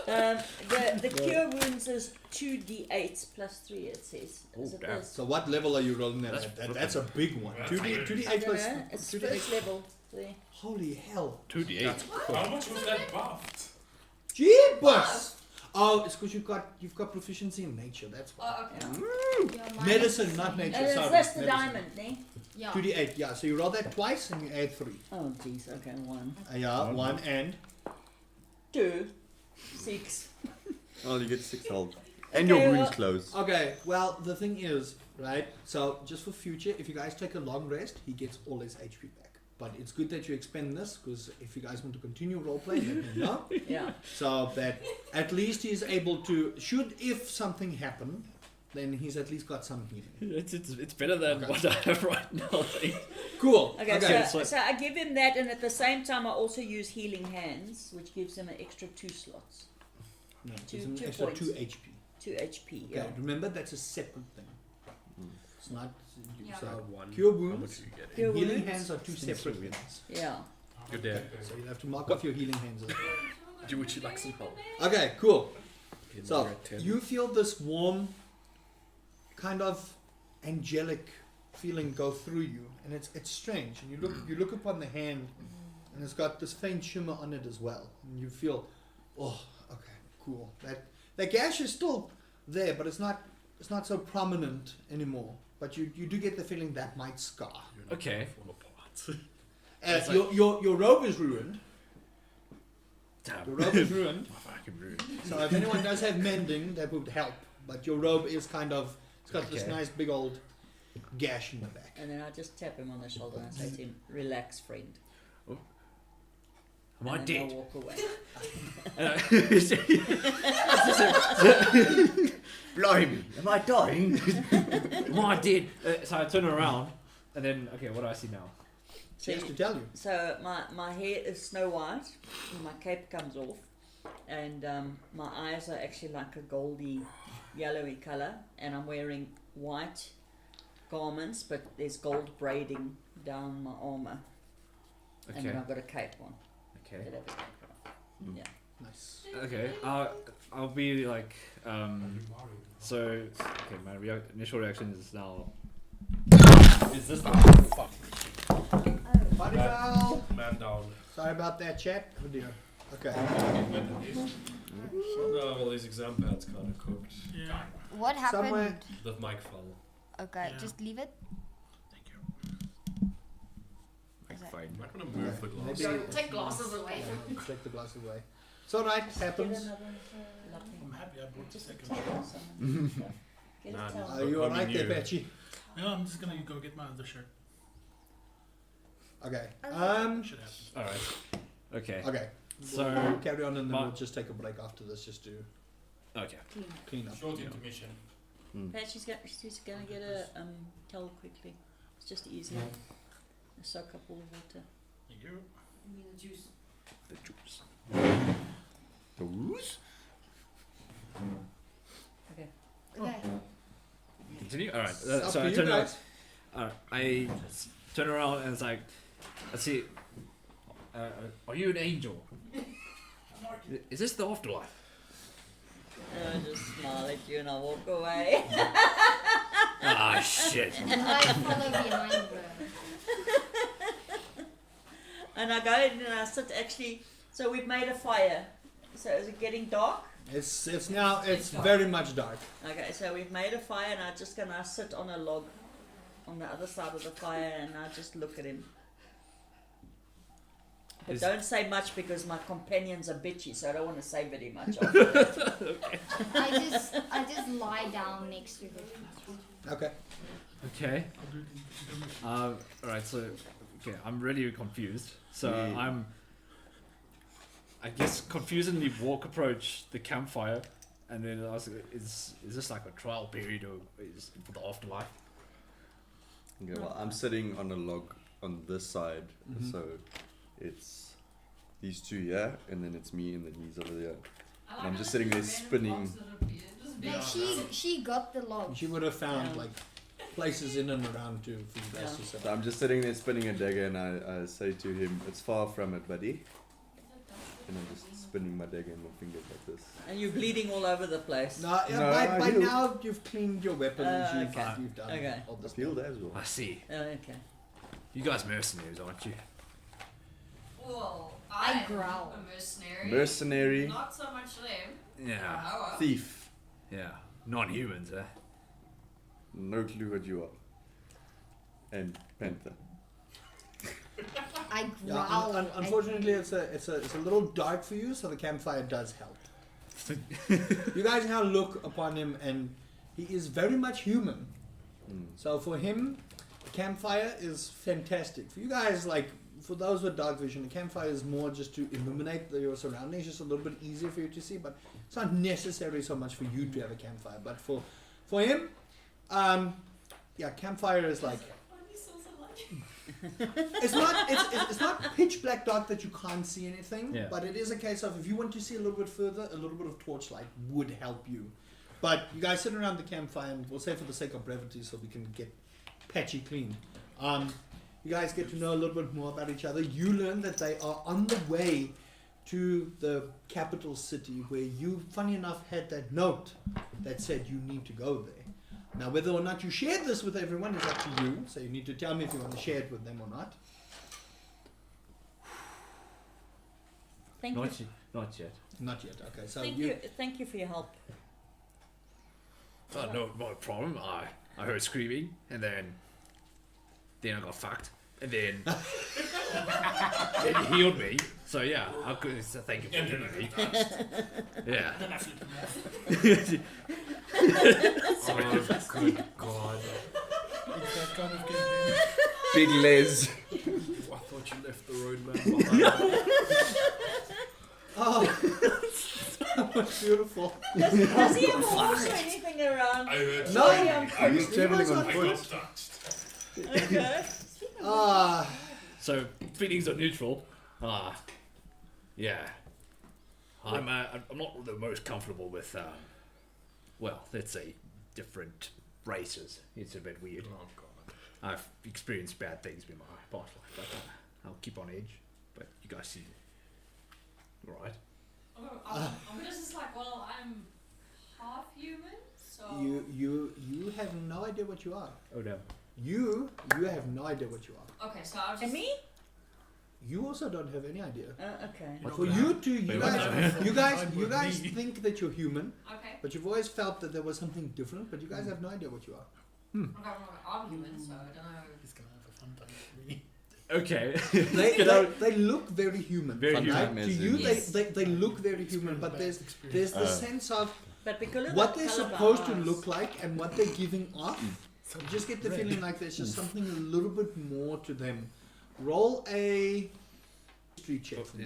The cure wounds is 2d8 plus 3, it says. Is it damn. this? So what level are you rolling that That's at? That's a big one. That's 2D, 2d8 I don't plus know, it's 2d8. first level. 3. Holy hell. 2d8. How much was that buffed? Jeepers! Oh, it's because you've got proficiency in nature, that's why. Oh, okay. Yeah, mine Medicine, is not three. nature. And it's sorry. that's the medicine. diamond, ne? Yeah. 2d8, yeah. So you roll that twice and you add 3. Oh, jeez, okay, 1. Yeah, 1 and 2. 6. Oh, you get 6 health. And Okay, your wounds well- close. Okay, well, the thing is, right, so just for future, if you guys take a long rest, he gets all his HP back. But it's good that you expend this, because if you guys want to continue roleplaying, let me know. Yeah. So that at least he's able to, if something happen, then he's at least got some healing. It's better than Okay. what I have right now. Cool. Okay, so- so I give him that, and at the same time I also use healing hands, which gives him an extra 2 slots. No, Two- it's an 2 extra points. 2 HP. 2 HP, Okay, yeah. remember that's a separate thing. It's not, Yeah. so One. cure How much wounds do you get? Cure and healing wounds. hands are 2 separate things. Yeah. You're dead. So you have to mark off your healing hands as well. Would you like some help? Okay, cool. In So the red tent? you feel this warm, kind of angelic feeling go through you, and it's strange. And you look upon the hand, and it's got this faint shimmer on it as well. And you feel, oh, okay, cool. That gash is still there, but it's not so prominent anymore. But you do get the feeling that might scar. You're not Okay. gonna fall apart. It's Your robe is ruined. Damn. Your robe is ruined. Fucking rude. So if anyone does have mending, that would help. But your robe is kind of, it's got this Okay. nice big old gash in the back. And then I just tap him on the shoulder and say to him, relax, friend. Am I And then dead? I walk away. Blimey, am I dying? Am I dead? So I turn around, and then okay, what do I see now? She has to tell you. So my hair is snow white, and my cape comes off, and my eyes are actually like a goldy, yellowy color, and I'm wearing white garments, but there's gold braiding down my armor, and Okay. then I've got a cape on. Okay. That I was going for. Yeah. Nice. Okay. I'll be like So okay, my initial reaction is now. Is this the fuck? Body foul. Man down. Sorry about that, chat. Oh dear. Okay. No, well, these exam pads kind of cooked. Yeah. What happened? Somewhere- The mic fell. Okay, Yeah. just leave it. Thank you. Fine. You might want to move the glass. Maybe So take glasses away. take the glass away. It's alright, happens. Get another latte. I'm happy I brought the Just a second. towel or something. Get a Nah, towel. Are you Only alright there, you. Patchy? No, I'm just gonna go get my other shirt. Okay. Should happen. All right. Okay. Okay. So We'll carry on and then my- we'll just take a break after this just to okay. Clean. clean up. Short intermission. Pat, she's gonna get a towel quickly. It's just easier. Soak up all the water. Thank you. I mean the juice. The juice. Those? Okay. Okay. Continue. All right. It's up So to I you turn around. guys. I turn around and it's like, I see. Are you an angel? Is this the afterlife? I just smile at you and I walk away. Ah, shit. I follow behind her. And I go in and I sit actually. So we've made a fire. So is it getting dark? It's very much dark. Okay, so we've made a fire and I'm just gonna sit on a log on the other side of the fire and I just look at him. But Is- don't say much because my companions are bitchy, so I don't want to say very much. I just lie down next to her. Okay. Okay. Alright, so okay, I'm really confused. So Yeah. I guess confusedly approach the campfire, and then I was, is this like a trial period or is it for the afterlife? Okay, well, I'm sitting on a log on this side, Mhm. so it's these two here, and then it's me, and then he's over there. I I'm like just how sitting there there's random spinning. logs that appear. Just Like she got the log. She would have found Yeah. like places in and around for you guys to sit. So I'm just sitting there spinning a dagger, and I say to him, "It's far from it, buddy." And I'm just spinning my dagger in my fingers like this. And you're bleeding all over the place. No, No, by you- now you've cleaned your weapons. Okay. You've done Okay. all I this. feel that as well. I see. Okay. You guys mercenaries, aren't you? Well, I I'm growl. a mercenary. Mercenary, Not so much them. Yeah. However, thief. Yeah. Non-humans, eh? No clue what you are. And panther. I Yeah, growl. unfortunately, it's a little dark for you, so the campfire does help. You guys now look upon him, and he is very much human. Mm. So for him, the campfire is fantastic. For you guys, like for those with dark vision, the campfire is more just to illuminate your surroundings, just a little bit easier for you to see. But it's not necessary so much for you to have a campfire. But for him, yeah, campfire is like. only source of light. It's not pitch black dark that you can't see anything, Yeah. but it is a case of if you want to see a little bit further, a little bit of torchlight would help you. But you guys sit around the campfire, and we'll say for the sake of brevity, so we can get patchy clean. You guys get to know a little bit more about each other. You learn that they are on the way to the capital city, where you, funny enough, had that note that said you need to go there. Now, whether or not you shared this with everyone is up to you, so you need to tell me if you want to share it with them or not. Thank you. Not yet. Not yet. Okay, so Thank you for your help. Oh, no problem. I heard screaming, and then I got fucked, and then it healed me. So yeah, I could so thank you for healing me. Yeah. Then I flip him off. Oh, good God. It's that kind of game. Big Les. I thought you left the road man behind. that was beautiful. Does he have a horse or anything around? I heard No, screaming. He's traveling on I foot. got touched. Okay. So feelings are neutral. Yeah. I'm not the most comfortable with well, let's say different races. It's a bit weird. Oh God. I've experienced bad things in my past life, but I'll keep on edge. But you guys seem alright. I'm just like, well, I'm half human, so. You have no idea what you are. Oh no. You have no idea what you are. Okay, so I'll just. And me? You also don't have any idea. Okay. You're not For gonna you have- two, Wait, what? you guys think that you're human, Okay. but you've always felt that there was something different. But you guys have no idea what you are. I'm human, so I don't know. He's gonna have a fun time with me. Okay. They look very human. Very Fun human. time To as you, in- Yes. they look very human, but there's the sense of But because of what the they're colour of supposed to eyes. look like and what they're giving off. You just get the feeling like there's just something a little bit more to them. Roll a history check. For me.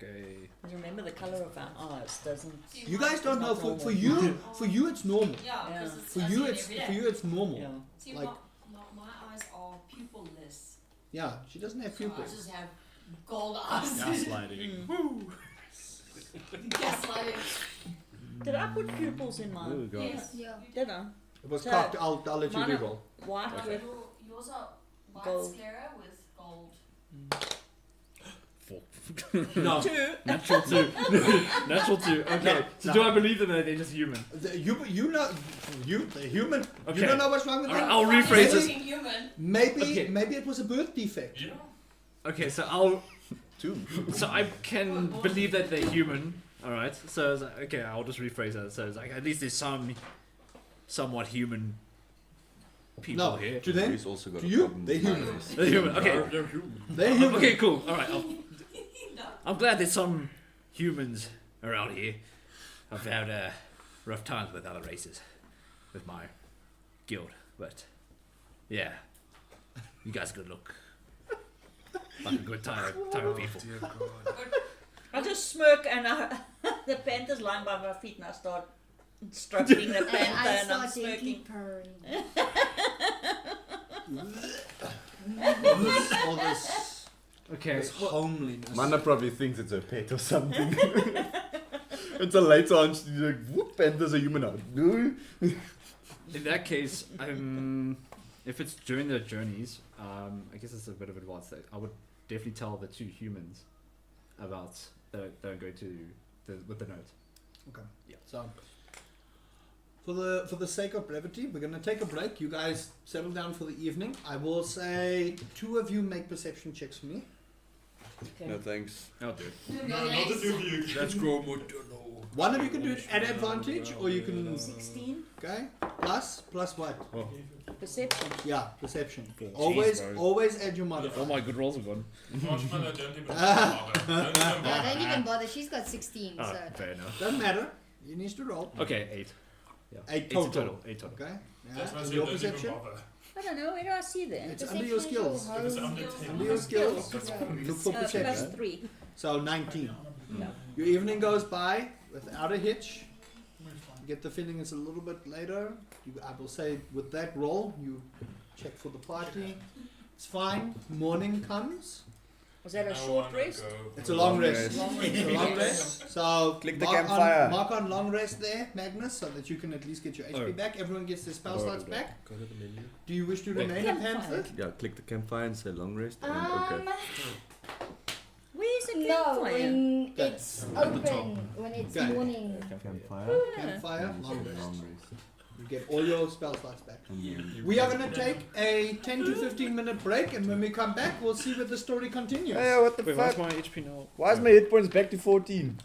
Okay. Because remember the colour of our eyes doesn't. See, You my- guys don't know. It's not For normal. you, it's normal. Yeah, Yeah. because it's. For I you, see it it's every day. for you, it's normal. Yeah. See, like- my eyes are pupilless. Yeah, she doesn't have So I pupils. just have gold eyes. Gaslighting. Gaslighting. Did I put pupils in Oh mine? god. Yes. Yeah. Did I? It was So- cocked. I'll let you Mine are- reroll. White No, with. yours are white Gold. sclera with gold. 4. No. 2. Natural 2. Natural 2. Okay. No, So no. do I believe them that they're just human? The human. Okay. You don't know what's wrong with Alright, them. I'll rephrase this. Fucking human. Maybe Okay. maybe it was a birth defect. Yeah. Okay, so I'll. 2. So I can believe that they're human. All right. So it's like, okay, I'll just rephrase that. So it's like at least there's some somewhat human people No, here. to them, He's also got to a you, problem they're with my human. race. They're human. Okay. They're human. They're human. Okay. Cool. All right. No. I'm glad there's some humans around here. I've had rough times with other races, with my guild, but yeah, you guys could look like a good time of people. Dear God. I just smirk and the panther's lying by my feet and I start stroking the And panther I and I'm start gently smirking. purring. All this Okay. this homeliness. Mana probably thinks it's a pet or something. Until later on, she's like, whoop, and there's a human out. No. In that case, if it's during their journeys, I guess it's a bit of advice that I would definitely tell the 2 humans about they'll go to with the note. Okay. Yeah. So for the sake of brevity, we're gonna take a break. You guys settle down for the evening. I will say 2 of you make perception checks for me. No thanks. I'll do it. No, not the 2 of you. Let's go, Motono. One of you can do it at advantage, or you can 16 okay plus what? perception. Yeah, perception. Jeez, Always bro. always add your modifier. All my good rolls are gone. Marshmallow, don't even bother. Don't even Yeah, bother. don't even bother. She's got 16, Ah, so. fair enough. Doesn't matter. You need to roll. Okay, 8. Yeah. 8 in total. 8 total. Okay. That's why I And said your don't even perception. bother. I don't know, where do I see that? It's under your skills. If it's under Skills. 10. Under your skills. That's Look for Plus perception. 3. So 19. No. Your evening goes by without a hitch. You get the feeling it's a little bit later. I will say with that roll, you check for the party. It's fine. Morning comes. Was that a I short wanna rest? go. It's a long Long rest. rest. Long It's a long rest. So Click the mark campfire. mark on long rest there, Magnus, so that you can at least get your HP Oh. back. Everyone gets their spell Oh, slots okay. back. Go to the menu. Do you wish to Wait. remain a Campfire. panther? Yeah, click the campfire and say long rest. And okay. Where's the No, campfire? when Okay. it's At the top. open, when it's Okay. morning. Campfire. Campfire, And long say rest. long rest. You get all your spell slots back. And then- We are going to take a 10 to 15 minute break, and when we come back, we'll see where the story continues. Hey, what the Wait, why's fuck? my HP now? Why is my hit points back to 14?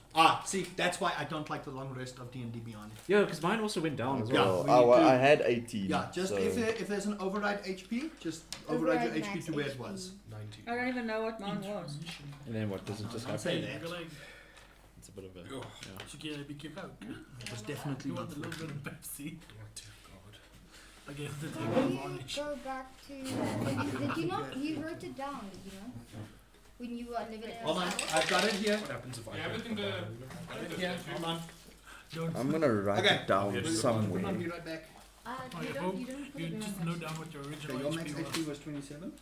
See, that's why I don't like the long rest of D&D Beyond. Yeah, because mine also went down as Yeah. well. we need to- I had 18. Yeah, just so if there's an override HP, just override your HP to where it was. 90. I don't even know what mine was. And then what does it just Don't happen? say that. It's a bit of a. Oh, Yeah. Be keep out. It was definitely You not want a little bit of Pepsi? oh dear God. I guess the Will take you advantage. go back to. Did you not? You wrote it down, did you know? When you were living in Hold on, Australia? I've got it here. What happens if I Yeah, don't everything the. combine? I think Yeah, that's hold on. Don't. I'm gonna write Okay. it down Yeah, just Hold somewhere. on, be right back. Oh, You yeah, don't. hope You don't put you it just down. note down what your Okay, original your max HP was. HP was 27.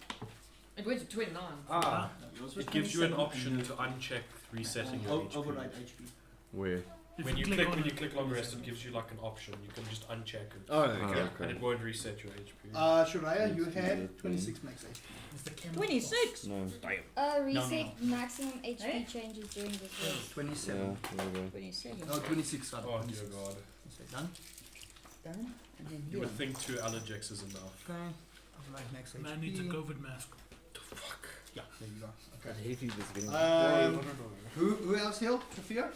It went to 29. Ah, Yours was it gives you an 27. option to uncheck resetting your HP. Override HP. Where? If When you click click on when you it, click long rest, it gives you like an option. You can just uncheck it, Oh, okay. okay. and it won't reset your HP. Shariah, you had 26 max HP. it's the camera. 26. No. Reset maximum HP Eh? changes during this race. 27. Yeah, whatever. 27. No, 26. Sorry. Oh dear 26. God. So done. Done. And then You here. would think 2 Allergex is enough. Okay. Override max HP. Man needs a COVID mask. Fuck. Yeah, there you go. I hate you this game. Who else healed? Sophia?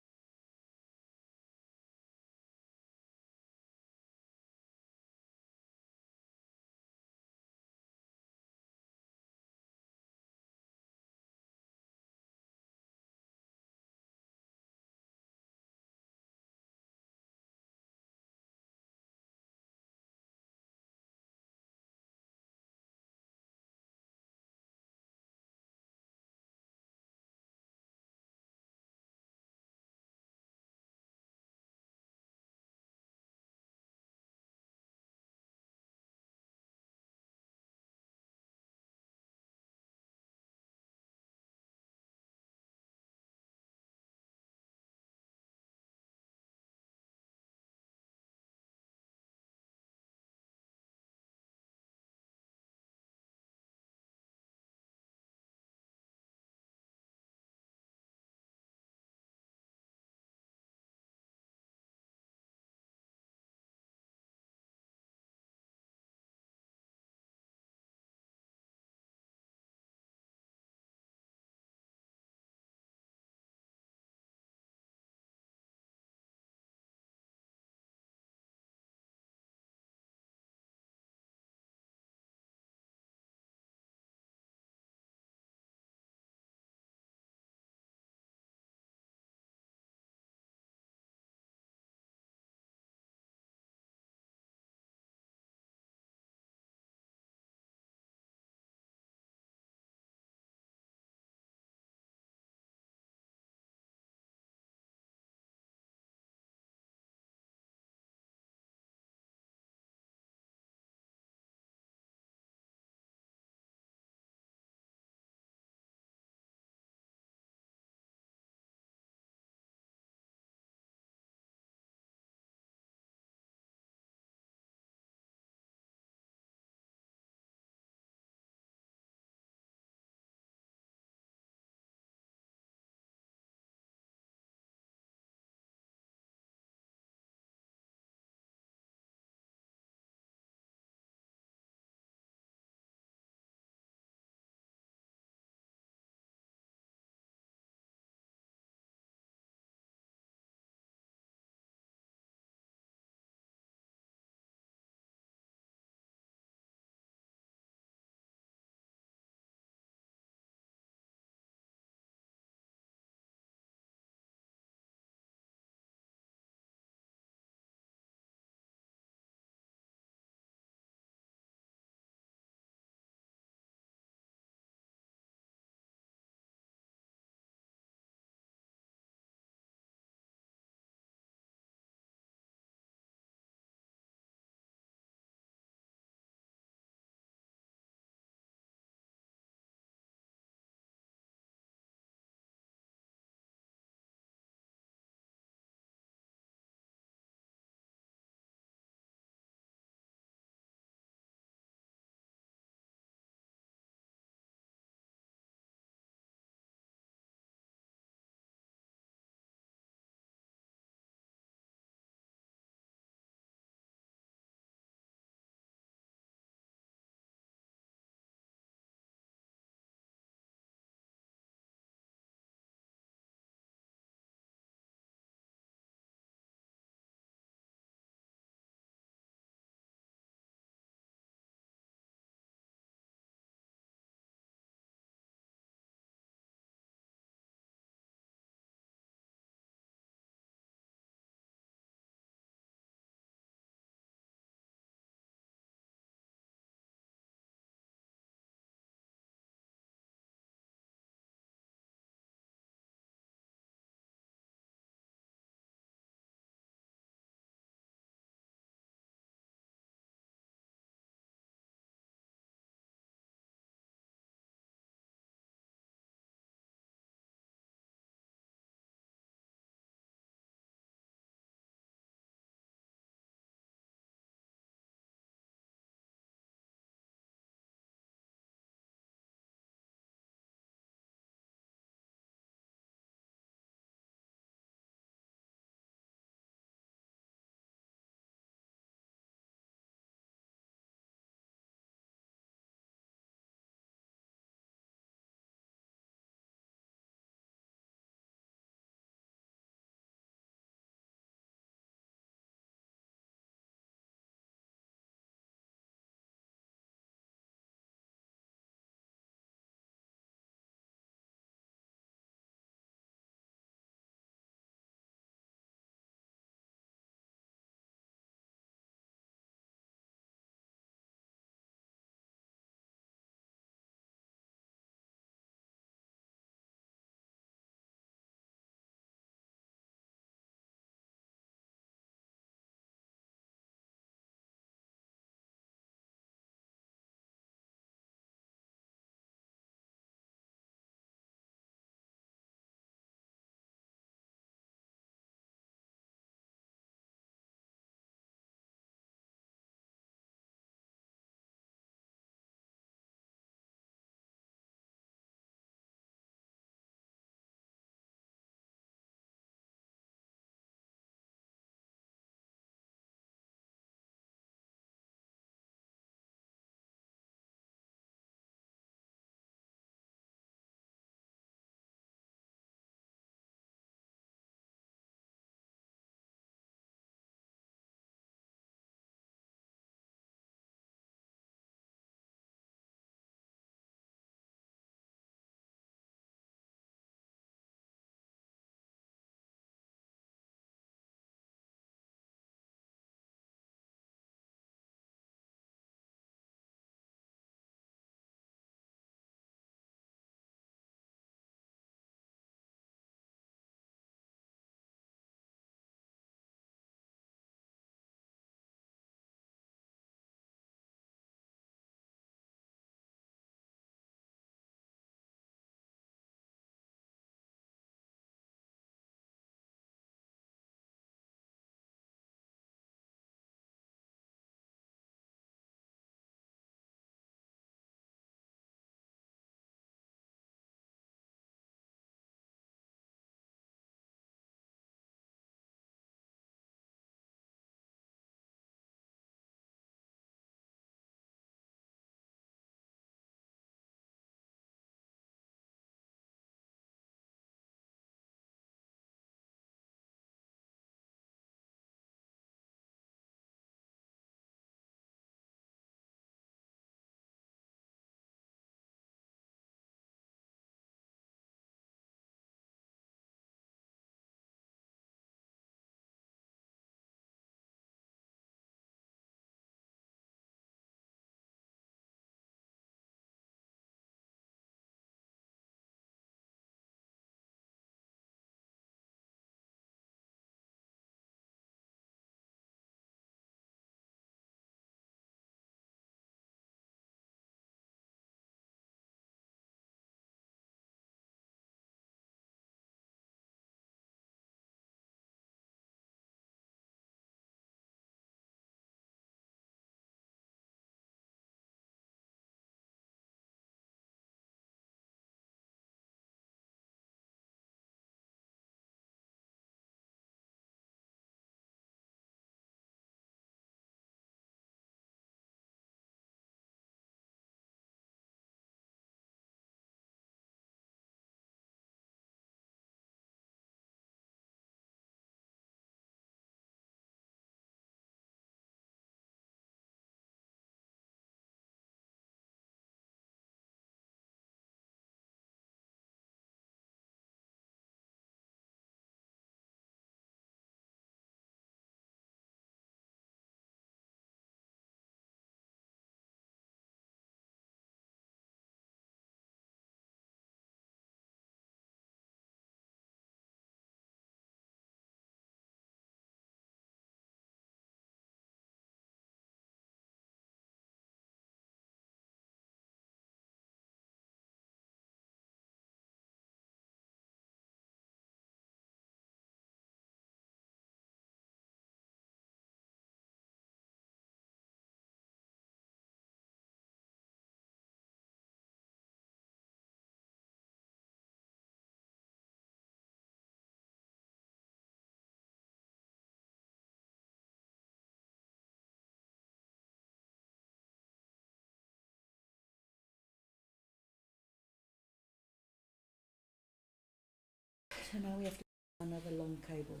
So now we have to another long cable.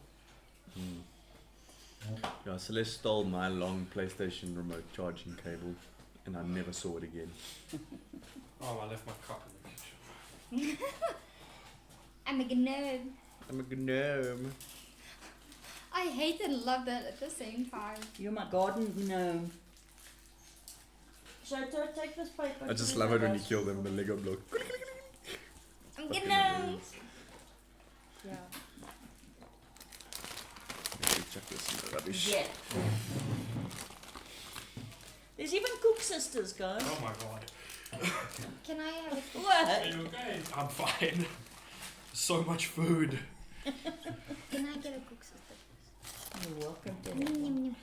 Yeah, Celeste stole my long PlayStation remote charging cable, and I never saw it again. Oh, I left my cup in the kitchen. I'm a gnome. I'm a gnome. I hate and love that at the same time. You're my garden gnome. So to take this paper. I just love it when you kill them, the Lego block. I'm a Fucking gnome. hilarious. Yeah. Let me chuck this in the rubbish. Yeah. There's even cook sisters, guys. Oh my god. Can I have a What? Are you okay? I'm fine. So much food. Can I get a cook sister? You're welcome to Yum, that. yum, yum.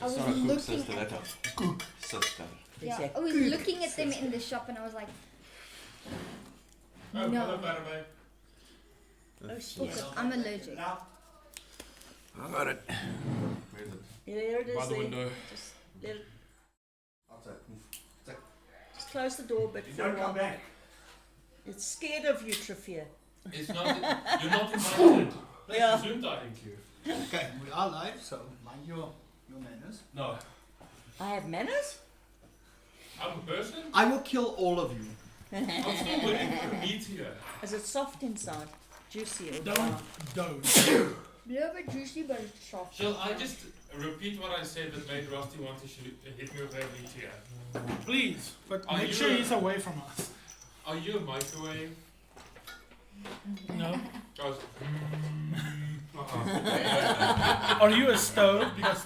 I was It's not a cook looking sister, at that's a cook sister. yeah, It's a I was cook looking at them in the shop and I was like, Oh, no, hello, baby. Oh, because I'm allergic. I got it. Where is it? Yeah, there it is. By the there. window. Just let it. Outside. Just close the door, but for a while. back. It's scared of you, Trafia. It's not. You're not invited. Let's Yeah. resume dialing you. Okay, we are live, so mind your manners. No. I have manners? I'm a person. I will kill all of you. I'm still waiting for meat here. Is it soft inside? Juicy or Don't, dry? don't. Little bit juicy, but it's soft. Shall I just repeat what I said that made Rusty want to hit me with that meat here? Please, but Are make you sure a- he's away from us. Are you a microwave? No. Goes. Uh-huh. Are you a stove? Because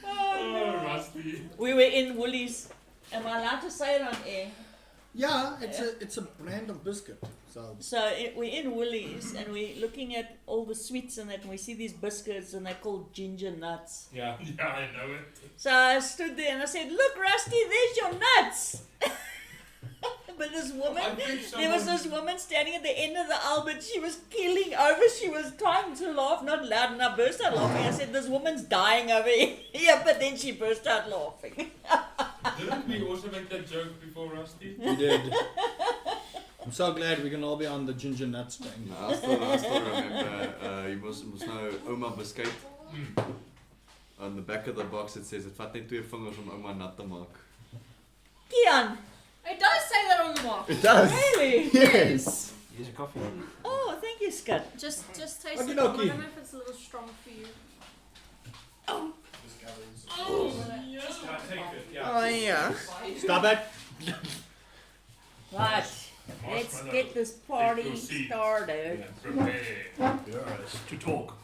Oh, Rusty. We were in Woolies. Am I allowed to say it on air? Yeah, it's a brand of biscuit. So So we're in Woolies and we're looking at all the sweets and that, and we see these biscuits and they're called ginger nuts. Yeah, I know it. So I stood there and I said, "Look, Rusty, there's your nuts." But this woman, I think there was someone- this woman standing at the end of the aisle, but she was keeling over. She was trying to laugh, not loud, and I burst out laughing. I said, "This woman's dying over here." Yeah, but then she burst out laughing. Didn't we also make that joke before, Rusty? we did. I'm so glad we can all be on the ginger nuts thing. I still remember, you must know Oma Biscuit. On the back of the box it says, "Het vat net 2 vingers om Oma nat te maak." Kian, It does say that on the box. It does! really? Yes! Here's your coffee. Oh, thank you, Scott. Just taste Okie it. I dokie. don't know if it's a little strong for you. Oh, yes. Can I take it? Yeah. Oh yeah. Stop it! Right, let's get this party proceed. started. Prepare. yes, to talk.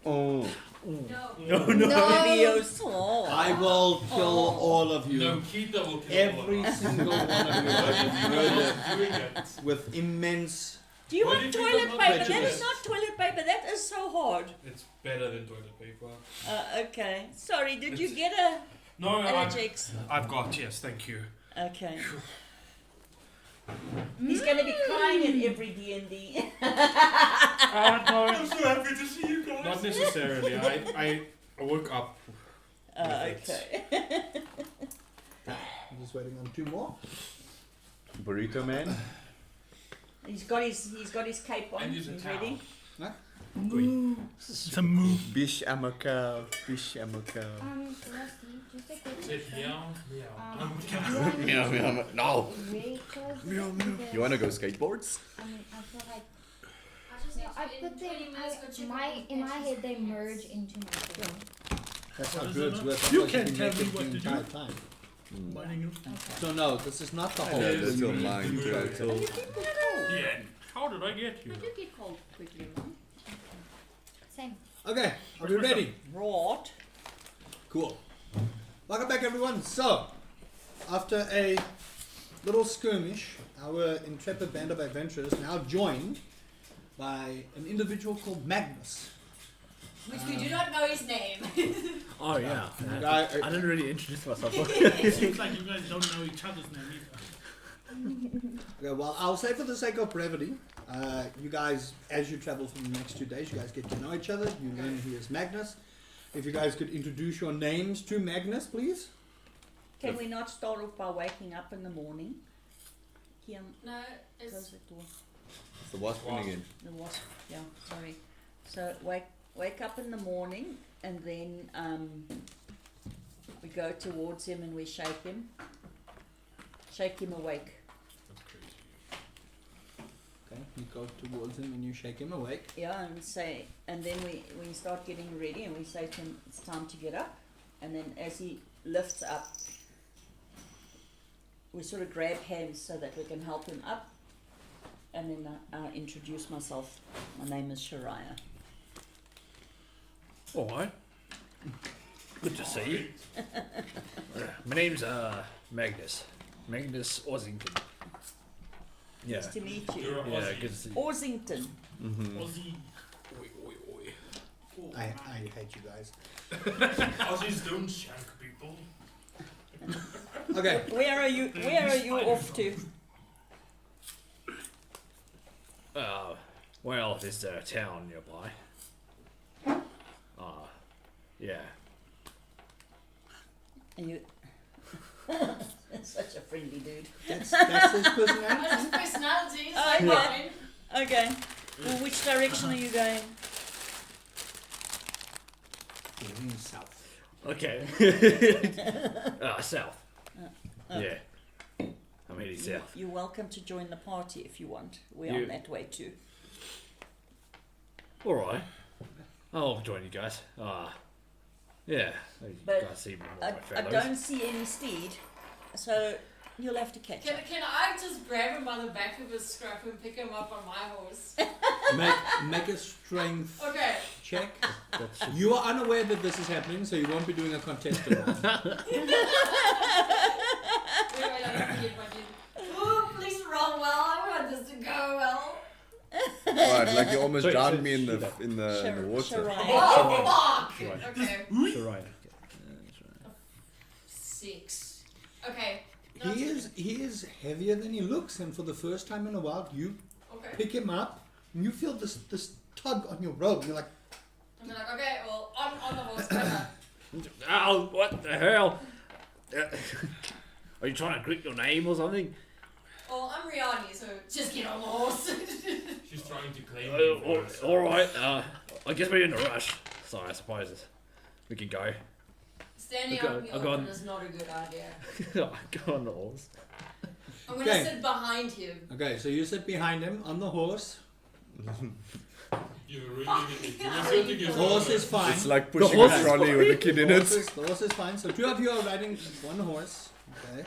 Oh. No. Video song. I will kill all of you. No, Keita will kill Every all of us. single one of you. What if I you will are murder not doing it? with immense. Do you What want if you toilet don't paper? like That is prejudice? not toilet paper. That is so hard. It's better than toilet paper. Okay. Sorry, did you It's- get a No, allergics? I've got, yes, thank you. Okay. He's going to be crying in every D&D. I'm so happy to see you guys. Not necessarily. I woke up. Okay. I'm just waiting on 2 more. Burrito man. He's got his cape on. And use a He's towel. ready. It's a move. Bish am a cow. Bish am a cow. Rusty, just a quick Say question. meow, meow. Meow, meow, no. Really close Meow, meow. because, You wanna go skateboards? I mean, I feel like I just need I to put in them. 20 minutes go check In my head, they merge into my brain. That's how What is good it it's now? worth. You Otherwise can can tell make me it what the to do. entire time. Mining you. So no, this is not the whole. Yeah, thing. that's your mind total. Yeah. How did I get you? I do get cold quickly, right? Same. Okay, are we ready? Right. Cool. Welcome back, everyone. So, after a little skirmish, our intrepid band of adventurers now joined by an individual called Magnus. Which we do not know his name. Oh yeah. I- I didn't really introduce myself. It seems like you guys don't know each other's name either. Okay, well, I'll say for the sake of brevity, you guys, as you travel for the next 2 days, you guys get to know each other. You learn he is Magnus. If you guys could introduce your names to Magnus, please. Can we not start off by waking up in the morning? Kian, No, close it's the door. The wasp one again. The wasp, yeah, sorry. So wake up in the morning, and then we go towards him and we shake him awake. That's crazy. Okay, you go towards him and you shake him awake. Yeah, and then we start getting ready, and we say to him, it's time to get up. And then as he lifts up, we sort of grab hands so that we can help him up. And then I introduce myself. My name is Shariah. All right. Good to see you. My name's Magnus. Magnus Ossington. Yeah. Nice to meet you. You're a Yeah, Aussie. good to see you. Orsington. Mm-hmm. Aussie. Oi, oi, oi. I hate you guys. Aussies don't shank people. Okay. Where are you off to? Well, there's a town nearby. Yeah. And you such a friendly dude. That's his His personality. personality is Oh, like yeah. mine. Okay. Well, which direction are you going? South. Okay. South. Yeah. I'm heading south. You're welcome to join the party if you want. We're You- on that way too. All right. I'll join you guys. Yeah. You But guys seem more I my fellows. don't see any steed, so you'll have to catch up. Can I just grab him by the back of his scruff and pick him up on my horse? Make a strength Okay. check. That should- You are unaware that this is happening, so you won't be doing a contested roll. Wait, I have to get my dude. Ooh, please roll well. I want this to go well. Right, like you almost Wait, drowned so me in the Shira. in the water. Shariah. Oh, fuck! Right. Okay. Sure, right. 6. Okay. He is heavier than he looks, and for the first time in a while, you Okay. pick him up, and you feel this tug on your robe. You're like, And then like, okay, well, on the horse, better. Oh, what the hell? Are you trying to grip your name or something? Well, I'm Riani, so just get on the horse. She's trying to claim you for herself. Alright, I guess we're in a rush, so I suppose we can go. Standing I'll up in the go on. open is not a good idea. Go on the horse. I'm gonna Okay. sit behind him. okay, so you sit behind him on the horse. You're really inserting The yourself. horse is fine. It's like pushing horse a is trolley with a kid in it. The horse is fine. So two of you are riding one horse. Okay.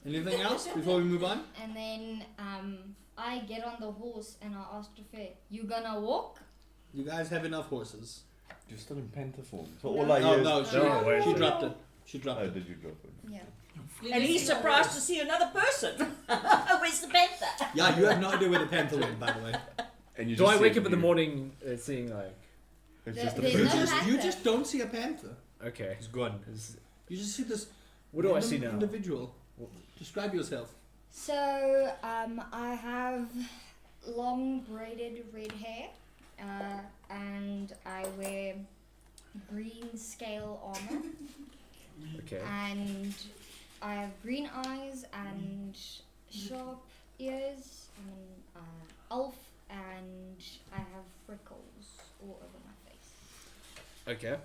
Anything else before we move on? And then I get on the horse and I ask Fair, you gonna walk? You guys have enough horses. You're still in panther form. So No. all I Oh hear is no, No, she wait. dropped it. She dropped Oh, it. did you drop it? Yeah. And he's surprised to see another person. Where's the panther? Yeah, you have no idea where the panther went, by the way. And you Do just I wake see up in the you. morning seeing like, It's There- just a there's You no picture. just, you panther. just don't see a panther. okay, It's gone. is- You just see this. what do I random see now? Individual. Describe yourself. So I have long braided red hair, and I wear green scale armor, Okay. and I have green eyes and sharp ears. I'm an elf, and I have freckles all over my face. Okay.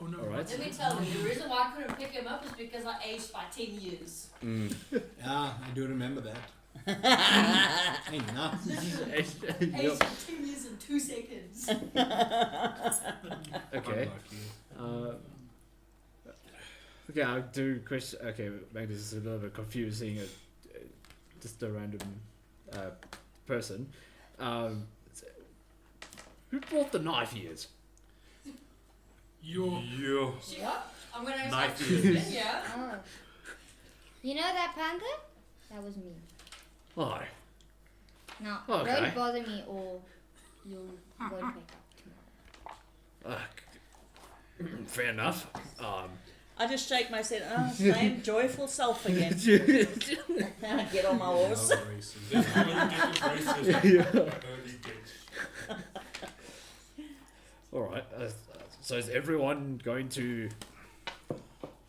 Oh no. Alright. Let me tell you, the reason why I couldn't pick him up is because I aged by 10 years. Mm. Yeah, I do remember that. Hey, nah. Aged by 10 years and 2 seconds. Okay. Okay, I'll do question. Okay, maybe this is a little bit confusing. Just a random person. Who brought the knife ears? You're. She what? I'm gonna Knife start ears. choosing, yeah. Oh, you know that panther? That was me. Oh, Now, Okay. don't bother me or you'll won't wake up tomorrow. fair enough. I just shake my head. Oh, same joyful self again. And I get on my horse. This is where you get your braces. Early gigs. All right. So is everyone going to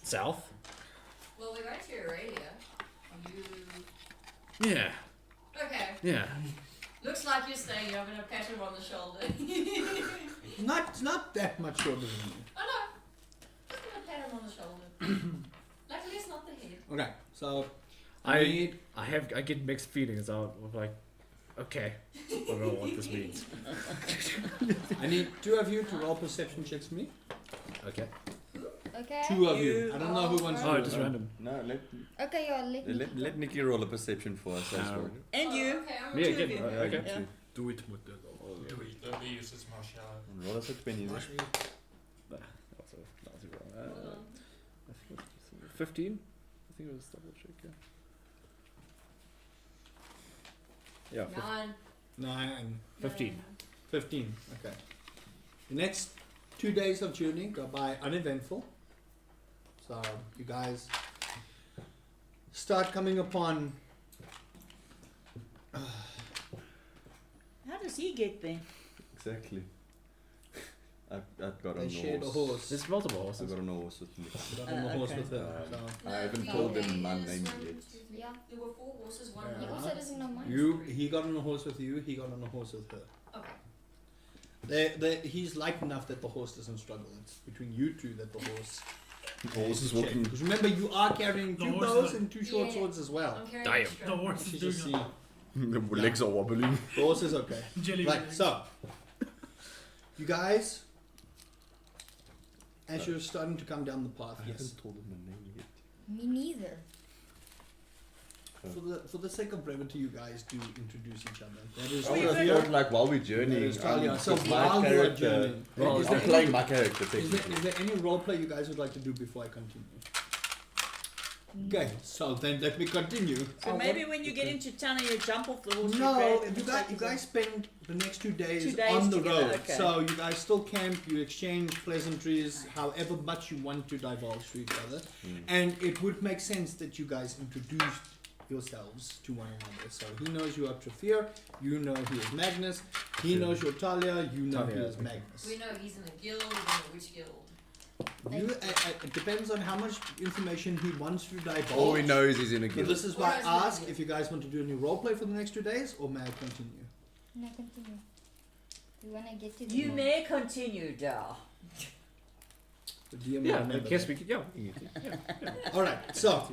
south? Well, we're going to Aurelia. Are you. Yeah. Okay. Yeah. Looks like you're staying here. I'm gonna pat him on the shoulder. Not that much shorter than you. Oh no, just gonna pat him on the shoulder. Luckily, it's not the head. Okay, so I get mixed feelings out of like, okay, I don't know what this means. I need two of you to roll perception checks for me. Okay. Okay. Two of you. I don't know who wants to Oh, do just it. random. No, Okay, yeah, let Nikki roll a perception for us as well. And you. Okay, I'm Me gonna again. do it. Okay. Yeah. Do it with the Do it. Don't use this marshmallow. Roll us a 20. That was wrong. Hold on. 15? I think it was double check, yeah. Yeah, 9. 9, 15. 15. Okay. The next 2 days of journey go by uneventful. So you guys start coming upon. How does he get there? Exactly. I've got They on the shared a horse. horse. There's multiple I've horses. got on a horse with Nikki. Got on the horse Okay. with her. So I haven't No, told them three my is name one, yet. two, three. Yeah. There were 4 horses, one Yeah. He horse. also doesn't know mine. he got on a horse with you. He got on a horse with her. Okay. He's light enough that the horse doesn't struggle. It's between you two that the horse. The horse is walking. Because remember, you are carrying The 2 horse bows is- and 2 short Yeah. swords as well. I'm carrying Damn. extra. The horse You is just see doing The legs are wobbling. the horse is okay. a jelly Right, legs. so you guys, as you're starting to come down the path, I yes. haven't told them my name yet. Me neither. For the sake of brevity, you guys do introduce each other. That is I would have Sophia. thought like while we're That journeying, is Talia. So because while my you are character, journeying, Well, is I'm there playing any- my character Is technically. there any roleplay you guys would like to do before I continue? Okay, so then let me continue. So maybe when you get into town, you jump off the horse. No, grab you and guys, take you his- guys spend the next 2 days, 2 days on the together, road. okay. So you guys still camp, you exchange pleasantries, however much you want to divulge to each other. Mm. And it would make sense that you guys introduced yourselves to one another. So he knows you are Trafir, you know he is Magnus, he Sure. knows you're Talia, you know he Talia, is okay. Magnus. We know he's in a guild, we know which guild. It depends on how much information he wants to divulge. All we know is he's in a So guild. this is why Or I is it- ask if you guys want to do any roleplay for the next 2 days, or may I continue? No, continue. We wanna get to the You point. may continue, Dar. The DM will Yeah, I remember guess that. we could, yeah. Alright, so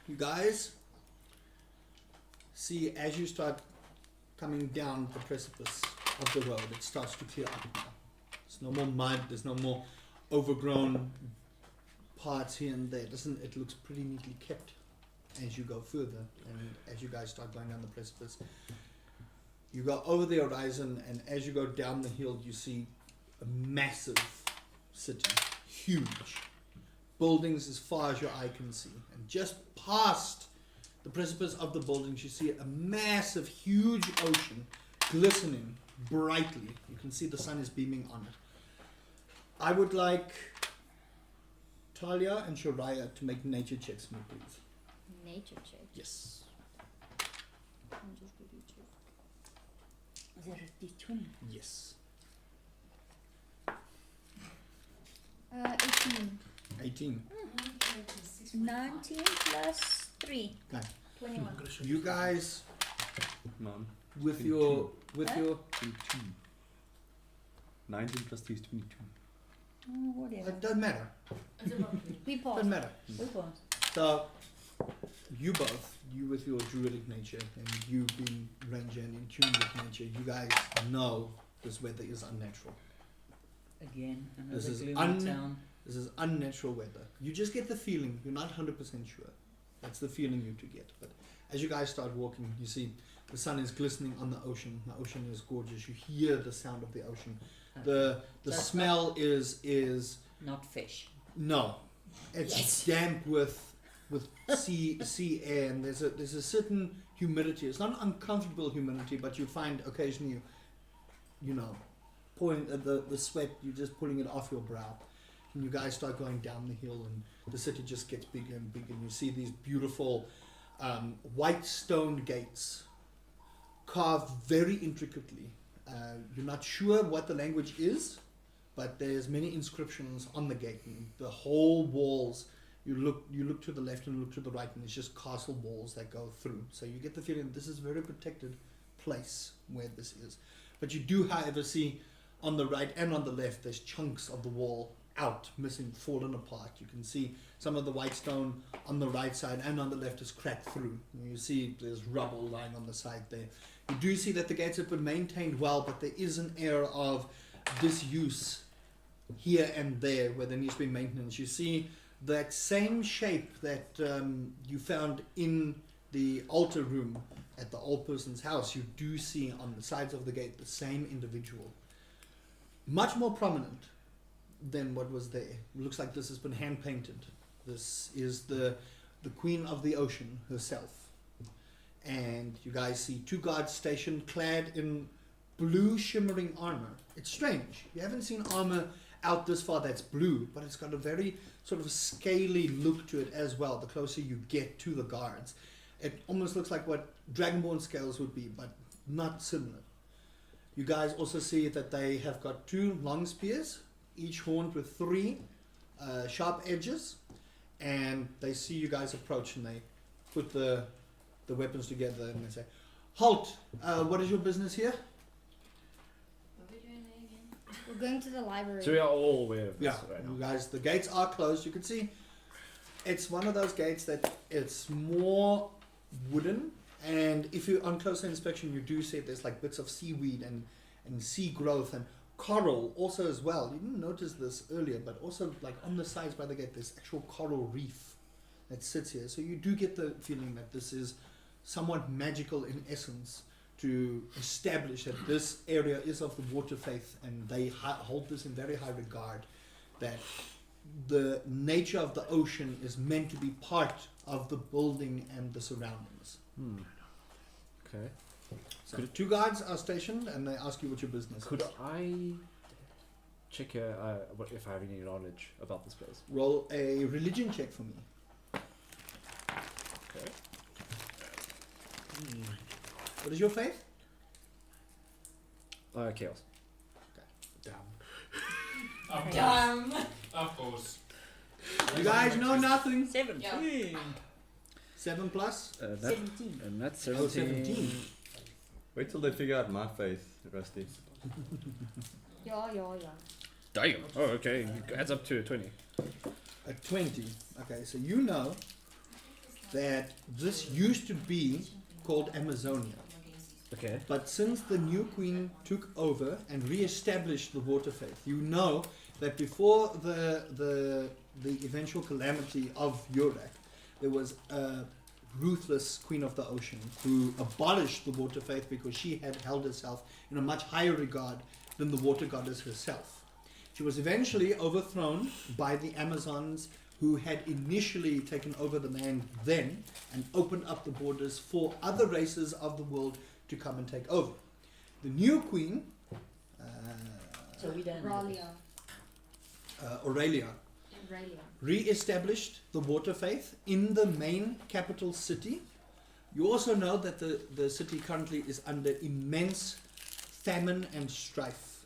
you guys see as you start coming down the precipice of the road, it starts to clear up now. There's no more mud, there's no more overgrown parts here and there. It looks pretty neatly kept as you go further, and as you guys start going down the precipice. You go over the horizon, and as you go down the hill, you see a massive city, huge. Buildings as far as your eye can see. And just past the precipice of the buildings, you see a massive, huge ocean glistening brightly. You can see the sun is beaming on it. I would like Talia and Shariah to make nature checks for me, please. Nature check. Yes. I'm just gonna check. Is that a D20? Yes. 18. 18. 19 plus 3. 21. I'm gonna show You guys, Mom, with 22. your 22. 19 plus 3 is 22. Oh, whatever. it doesn't matter. We Doesn't passed. matter. We passed. So, you both, you with your druidic nature and you being ranger and in tune with nature, you guys know this weather is unnatural. Again, This another is gloomy town. This is unnatural weather. You just get the feeling, you're not 100% sure. That's the feeling you two get. But as you guys start walking, you see the sun is glistening on the ocean. The ocean is gorgeous. You hear the sound of the ocean. The So it's smell is Not fish. no. It's Yes. damp with sea air, and there's a certain humidity. It's not uncomfortable humidity, but you find occasionally you know pouring the sweat, you're just pulling it off your brow. And you guys start going down the hill, and the city just gets bigger and bigger, and you see these beautiful white stone gates carved very intricately. You're not sure what the language is, but there's many inscriptions on the gate, and the whole walls, you look to the left and look to the right, and it's just castle walls that go through. So you get the feeling this is a very protected place where this is. But you do, however, see on the right and on the left, there's chunks of the wall out, missing, fallen apart. You can see some of the white stone on the right side and on the left is cracked through. And you see there's rubble lying on the side there. You do see that the gates have been maintained well, but there is an air of disuse here and there where there needs to be maintenance. You see that same shape that you found in the altar room at the old person's house. You do see on the sides of the gate the same individual, much more prominent than what was there. It looks like this has been hand painted. This is the Queen of the Ocean herself. And you guys see 2 guards stationed, clad in blue shimmering armor. It's strange. You haven't seen armor out this far that's blue, but it's got a very sort of scaly look to it as well the closer you get to the guards. It almost looks like what Dragonborn scales would be, but not similar. You guys also see that they have got 2 long spears, each horned with 3 sharp edges, and they see you guys approach and they put the weapons together and they say, "Halt! What is your business here?" What are we doing there again? We're going to the library. So we are all aware of this Yeah, right you now. guys, the gates are closed. You can see it's one of those gates that it's more wooden, and if you on closer inspection, you do see there's like bits of seaweed and sea growth and coral also as well. You didn't notice this earlier, but also like on the sides by the gate, there's actual coral reef that sits here. So you do get the feeling that this is somewhat magical in essence to establish that this area is of the water faith, and they hold this in very high regard, that the nature of the ocean is meant to be part of the building and the surroundings. Okay. So 2 guards are stationed and they ask you what your business Could is. I check what if I have any knowledge about this place? Roll a religion check for me. Okay. What is your faith? Chaos. Damn. Of course. Of course. You guys know nothing. 17. 7 plus? 17. And that's Oh, 17. 17. Wait till they figure out my faith, Rusty. Yeah. Damn. Oh, okay. It adds up to 20. A 20. Okay, so you know that this used to be called Amazonia. Okay. But since the new queen took over and re-established the water faith, you know that before the eventual calamity of Urak, there was a ruthless queen of the ocean who abolished the water faith because she had held herself in a much higher regard than the water goddess herself. She was eventually overthrown by the Amazons, who had initially taken over the land then and opened up the borders for other races of the world to come and take over. The new queen, So we don't. Ralia. Aurelia, re-established the water faith in the main capital city. You also know that the city currently is under immense famine and strife,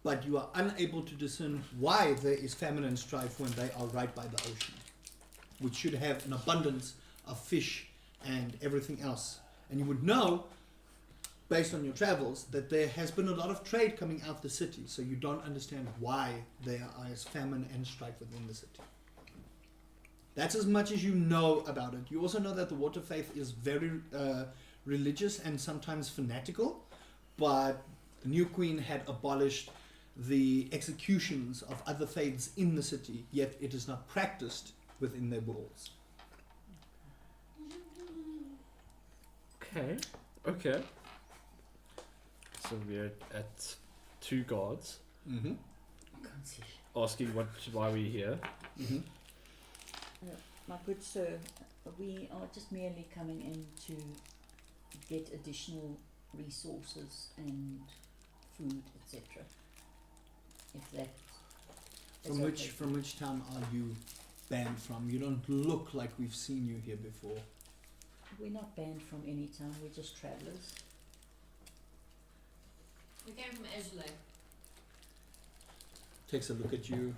but you are unable to discern why there is famine and strife when they are right by the ocean, which should have an abundance of fish and everything else. And you would know, based on your travels, that there has been a lot of trade coming out the city, so you don't understand why there is famine and strife within the city. That's as much as you know about it. You also know that the water faith is very religious and sometimes fanatical, but the new queen had abolished the executions of other faiths in the city, yet it is not practiced within their walls. Okay. So we're at 2 guards Mm-hmm. asking why we're here. Mm-hmm. My good sir, we are just merely coming in to get additional resources and food, etc. If that is okay. From which town are you banned from? You don't look like we've seen you here before. We're not banned from any town, we're just travellers. We came from Edgeley. Takes a look at you.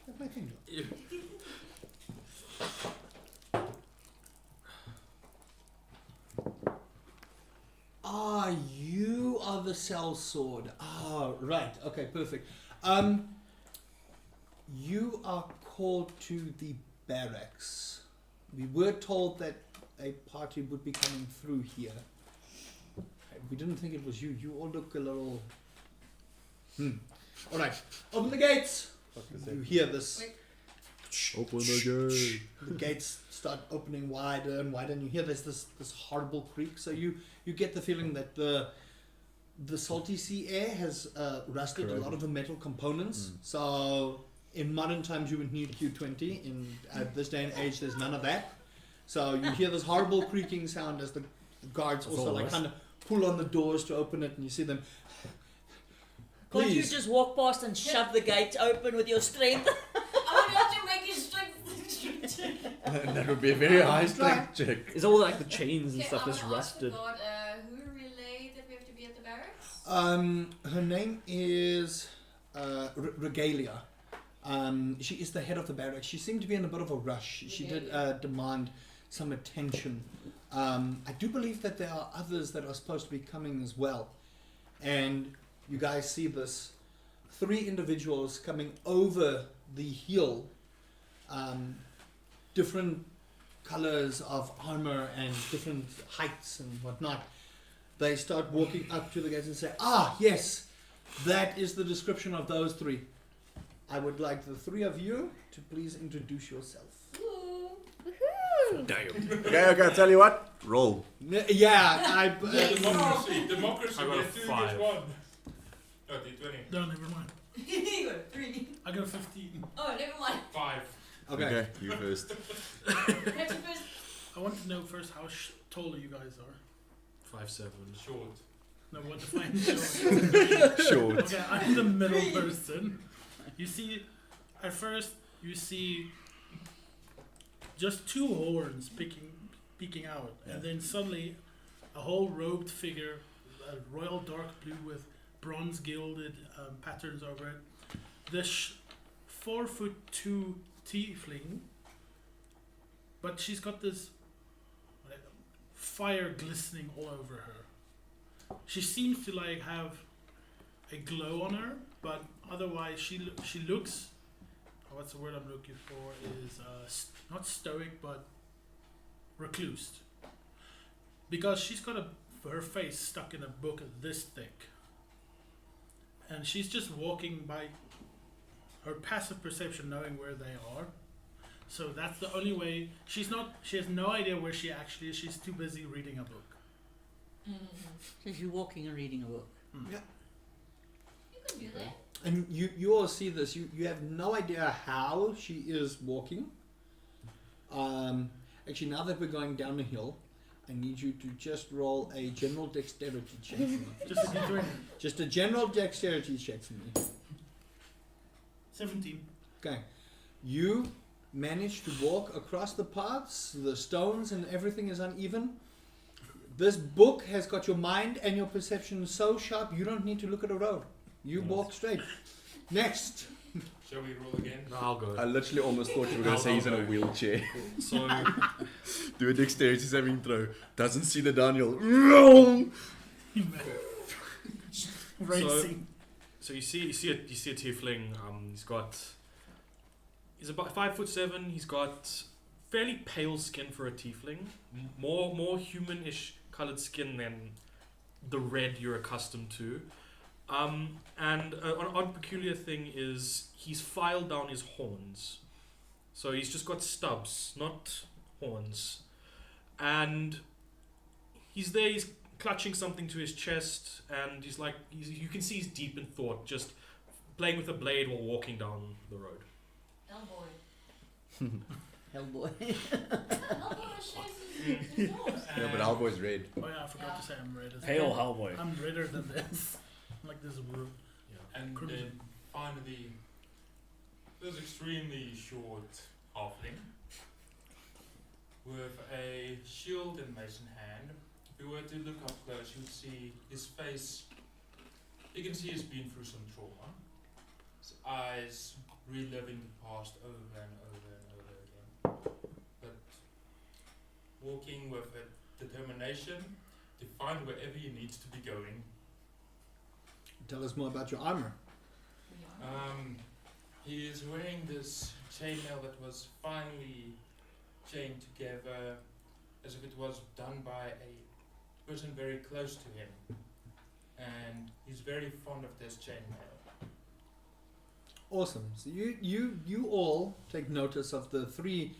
Let my thing go. the cell sword. Ah, right. Okay, perfect. You are called to the barracks. We were told that a party would be coming through here. We didn't think it was you. You all look a little... All right. Open the gates. You hear this. Open the gate. The gates start opening wider and wider, and you hear this horrible creak. So you get the feeling that the salty sea air has rusted a lot of the metal components. So in modern times you would need Q20. At this day and age, there's none of that. So you hear this horrible creaking sound as the guards also like kind of pull on the doors to open it, and you see them. Can't you Please. just walk past and shove the gate open with your strength? I want you to make his strength check. And that would be a very high strength check. Is all like the chains and Okay, stuff I just wanna ask the rusted? God, who relayed that we have to be at the barracks? Her name is Regalia. She is the head of the barracks. She seemed to be in a bit of a rush. She did demand some attention. I do believe that there are others that are supposed to be coming as well. And you guys see this. 3 individuals coming over the hill. Different colors of armor and different heights and whatnot. They start walking up to the gates and say, "Ah, yes, that is the description of those 3. I would like the 3 of you to please introduce yourself." Okay, I tell you what. Roll. Yeah, Democracy. I got a We have to get 5. one. Oh, D20. No, never mind. You got 3. I got 15. Oh, never mind. 5. Okay. You first. We have to first. I want to know first how tall you guys are. 5'7". Short. No, what defines short? Short. Okay, I'm the middle person. You see, at first, you see just 2 horns peeking out, and then suddenly a whole robed figure, a royal dark blue with bronze gilded patterns over it. This 4'2" tiefling, but she's got this fire glistening all over her. She seems to like have a glow on her, but otherwise she looks. What's the word I'm looking for? Is not stoic, but recluse. Because she's got her face stuck in a book this thick, and she's just walking by her passive perception, knowing where they are. So that's the only way. She has no idea where she actually is. She's too busy reading a book. So you're walking and reading a book. Yeah. You can do that. And you all see this. You have no idea how she is walking. Actually, now that we're going down the hill, I need you to just roll a general dexterity check for me. Just a D20. Just a general dexterity check for me. 17. Okay. You manage to walk across the paths, the stones and everything is uneven. This book has got your mind and your perception so sharp you don't need to look at a road. You walk straight. Next. Shall we roll again? No, I'll go. I literally almost thought you were going to say he's in a wheelchair. So, Do a dexterity saving throw. Doesn't see the downhill. Racing. so you see a tiefling. He's about 5'7". He's got fairly pale skin for a tiefling. More humanish colored skin than the red you're accustomed to. And an odd peculiar thing is he's filed down his horns. So he's just got stubs, not horns. And he's there, he's clutching something to his chest, and you can see he's deep in thought, just playing with a blade while walking down the road. Hellboy. Hellboy. Hellboy shaves his nose. Yeah, but Hellboy's red. Oh yeah, I forgot to say I'm red as Pale well. Hellboy. I'm redder than this. Like this blue. And Crimson. then finally, this extremely short halfling with a shield and mace in hand. If you were to look up close, you'd see his face. You can see he's been through some trauma. His eyes reliving the past over and over and over again. But walking with a determination to find wherever he needs to be going Tell us more about your armor. He is wearing this chainmail that was finely chained together as if it was done by a person very close to him. And he's very fond of this chainmail. Awesome. So you all take notice of the three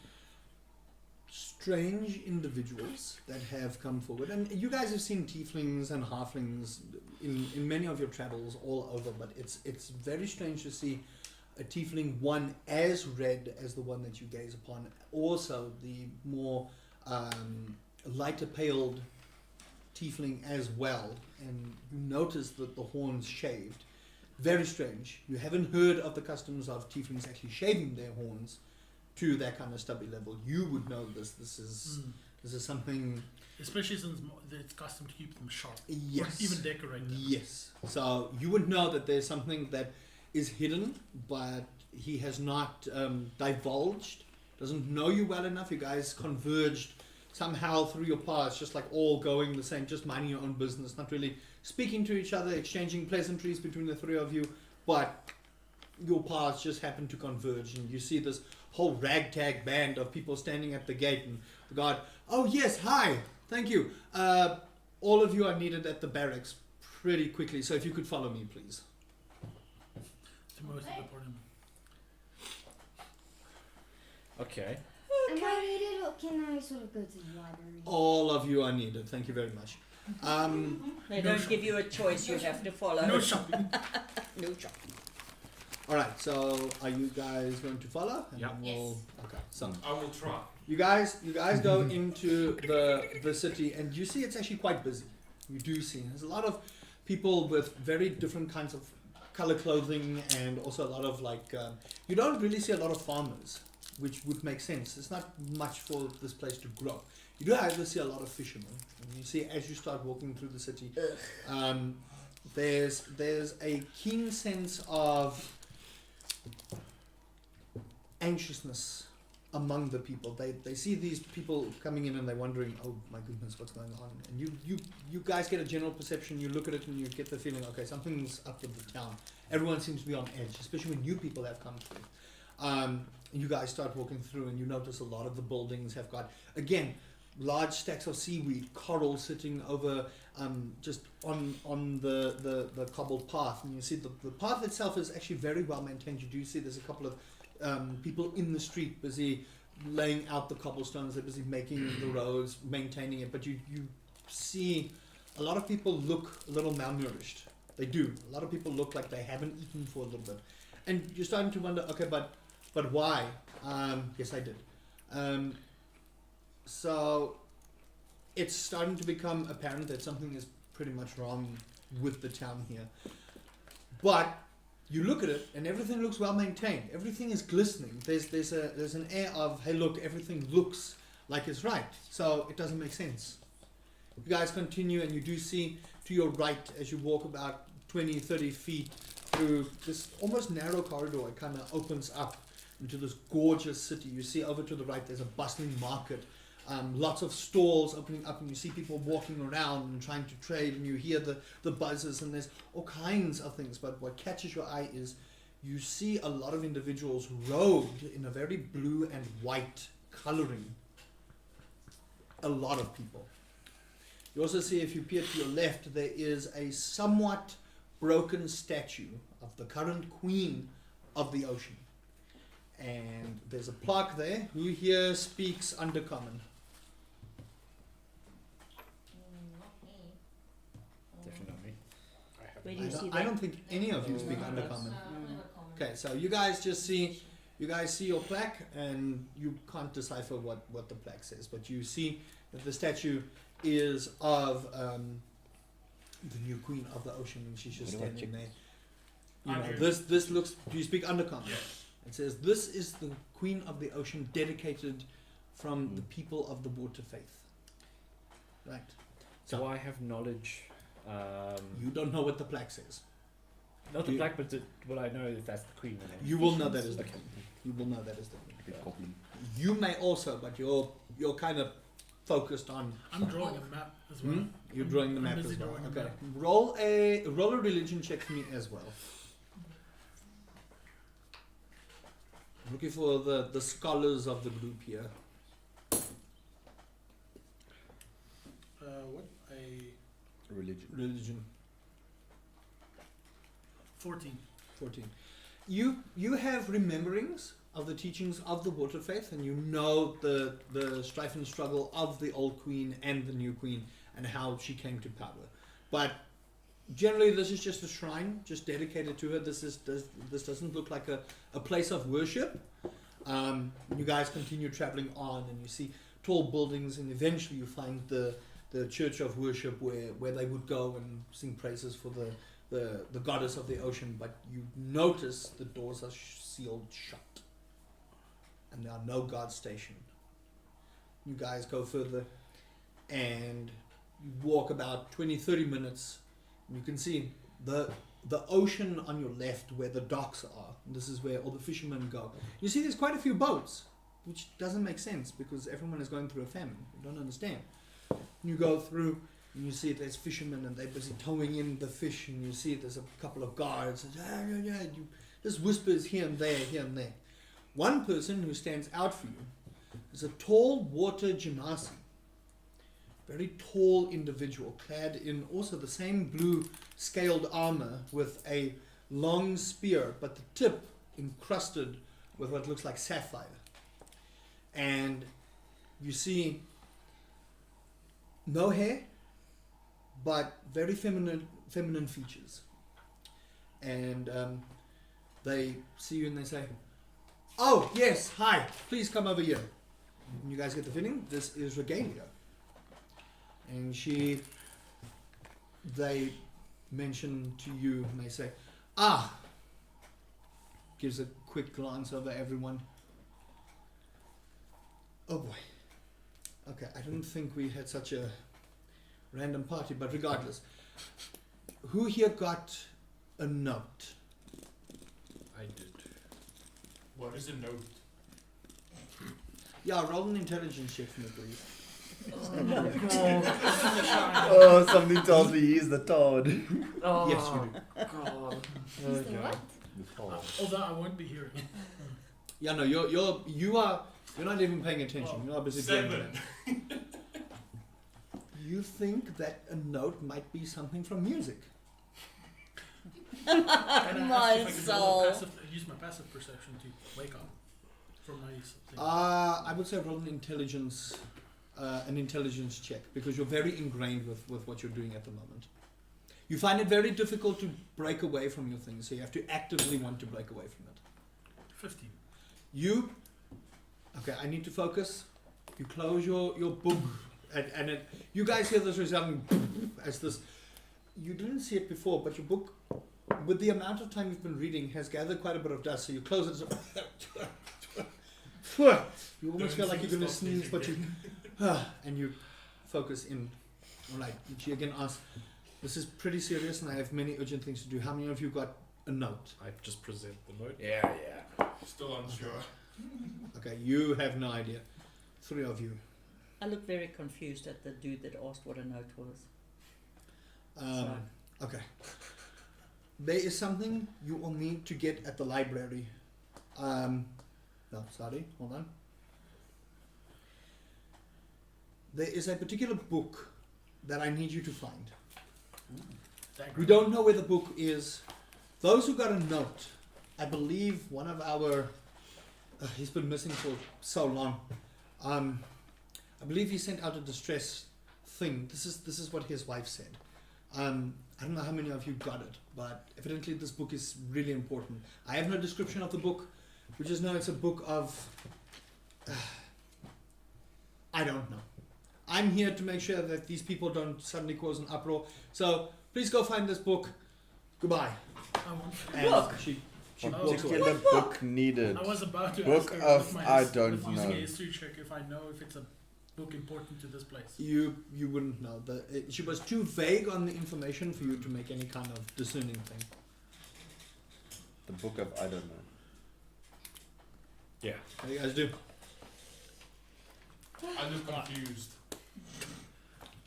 strange individuals that have come forward, and you guys have seen tieflings and halflings in many of your travels all over, but it's very strange to see a tiefling, one as red as the one that you gaze upon, also the more lighter paled tiefling as well, and you notice that the horns shaved. Very strange. You haven't heard of the customs of tieflings actually shaving their horns to that kind of stubby level. You would know this. This is something. Especially since it's custom to keep them sharp. Yes. Or even decorate them. Yes. So you would know that there's something that is hidden, but he has not divulged. Doesn't know you well enough. You guys converged somehow through your paths, just like all going the same, just minding your own business, not really speaking to each other, exchanging pleasantries between the three of you, but your paths just happen to converge, and you see this whole ragtag band of people standing at the gate, and the guard, oh yes, hi, thank you. All of you are needed at the barracks pretty quickly, so if you could follow me, please. To most of the party. Okay. Am I needed or can I sort of go to the library? All of you are needed, thank you very much. They don't give you a choice, you have to follow. No shopping. No shopping. Alright, so are you guys going to follow? And Yep. then we'll, okay, so I will try. you guys go into the city, and you see it's actually quite busy. You do see there's a lot of people with very different kinds of color clothing, and also a lot of you don't really see a lot of farmers, which would make sense. There's not much for this place to grow. You do however see a lot of fishermen, and you see as you start walking through the city, there's a keen sense of anxiousness among the people. They see these people coming in and they're wondering, oh my goodness, what's going on? And you guys get a general perception, you look at it and you get the feeling, okay, something's up with the town. Everyone seems to be on edge, especially when new people have come through. And you guys start walking through and you notice a lot of the buildings have got, again, large stacks of seaweed, coral sitting over just on the cobbled path. And you see the path itself is actually very well maintained. You do see there's a couple of people in the street busy laying out the cobblestones. They're busy making the roads, maintaining it. But you see a lot of people look a little malnourished. They do. A lot of people look like they haven't eaten for a little bit. And you're starting to wonder, okay, but why? Yes, I did. So it's starting to become apparent that something is pretty much wrong with the town here. But you look at it and everything looks well maintained. Everything is glistening. There's an air of, hey look, everything looks like it's right. So it doesn't make sense. You guys continue and you do see to your right as you walk about 20, 30 feet through this almost narrow corridor. It kind of opens up into this gorgeous city. You see over to the right there's a bustling market. Lots of stalls opening up, and you see people walking around and trying to trade, and you hear the buzzes, and there's all kinds of things. But what catches your eye is you see a lot of individuals robed in a very blue and white coloring. A lot of people. You also see, if you peer to your left, there is a somewhat broken statue of the current queen of the ocean. And there's a plaque there. Who here speaks Undercommon? Definitely not me. Where do you see I that? don't think any of you speak Undercommon. Okay, so you guys just see, your plaque, and you can't decipher what the plaque says, but you see that the statue is of the new queen of the ocean, and she's just What do I standing check? there. You I know, do. this looks. Do you speak Undercommon? Yes. It says, "This is the queen of the ocean, dedicated from the people of the water faith." Right. Do So I have knowledge? you don't know what the plaque says. Not the you- black, but will I know if that's the queen? And then- You will know that is the Okay. queen. You will know that is the queen. Big goblin. You may also, but you're kind of focused on. I'm drawing a map as well. You're drawing the I'm map busy as well. drawing a Okay. map. Roll a religion check for me as well. I'm looking for the scholars of the group here. What? A Religion. 14. 14. You have rememberings of the teachings of the water faith, and you know the strife and struggle of the old queen and the new queen and how she came to power. But generally this is just a shrine just dedicated to her. This doesn't look like a place of worship. You guys continue traveling on, and you see tall buildings, and eventually you find the church of worship where they would go and sing praises for the goddess of the ocean. But you notice the doors are sealed shut, and there are no guards stationed. You guys go further, and you walk about 20-30 minutes, and you can see the ocean on your left where the docks are. And this is where all the fishermen go. You see there's quite a few boats, which doesn't make sense because everyone is going through a famine. You don't understand. You go through and you see there's fishermen, and they're busy towing in the fish, and you see there's a couple of guards. And, you just whispers here and there, here and there. One person who stands out for you is a tall water genasi. Very tall individual, clad in also the same blue scaled armor with a long spear, but the tip encrusted with what looks like sapphire. And you see no hair, but very feminine features. And they see you and they say, "Oh, yes, hi, please come over here." And you guys get the feeling this is Regalia. And they mention to you, and they say, gives a quick glance over everyone. Oh boy. Okay, I didn't think we had such a random party, but regardless. Who here got a note? I did. What is a note? Yeah, roll an intelligence check for me, please. Oh, something tells me he's the Todd. Oh, Yes, you do. God. Is the what? Although I won't be here. Yeah, no, you're not even paying attention. You're not busy doing 7. that. You think that a note might be something from music. And I My asked if I could soul. use my passive perception to wake up from my thing. I would say roll an intelligence check, because you're very ingrained with what you're doing at the moment. You find it very difficult to break away from your things, so you have to actively want to break away from it. 15. Okay, I need to focus. You close your book, and you guys hear this resounding as this. You didn't see it before, but your book, with the amount of time you've been reading, has gathered quite a bit of dust. So you close it. You almost feel like you're going to sneeze, but you and you focus in. All right. She again asks, "This is pretty serious, and I have many urgent things to do. How many of you got a note?" I just present the note. Yeah. Still unsure. Okay, you have no idea. 3 of you. I look very confused at the dude that asked what a note was. Okay. There is something you will need to get at the library. No, sorry, hold on. There is a particular book that I need you to find. We don't know where the book is. Those who got a note, I believe one of our, he's been missing for so long. I believe he sent out a distress thing. This is what his wife said. I don't know how many of you got it, but evidently this book is really important. I have no description of the book. We just know it's a book of, I don't know. I'm here to make sure that these people don't suddenly cause an uproar. So please go find this book. Goodbye. I want And Look. she What walks away. Particular book needed. I was about to Book ask her of with my I his- don't with using know. a history check if I know if it's a book important to this place. You wouldn't know. She was too vague on the information for you to make any kind of discerning thing. The book of I don't know. Yeah. How do you guys do? I look confused.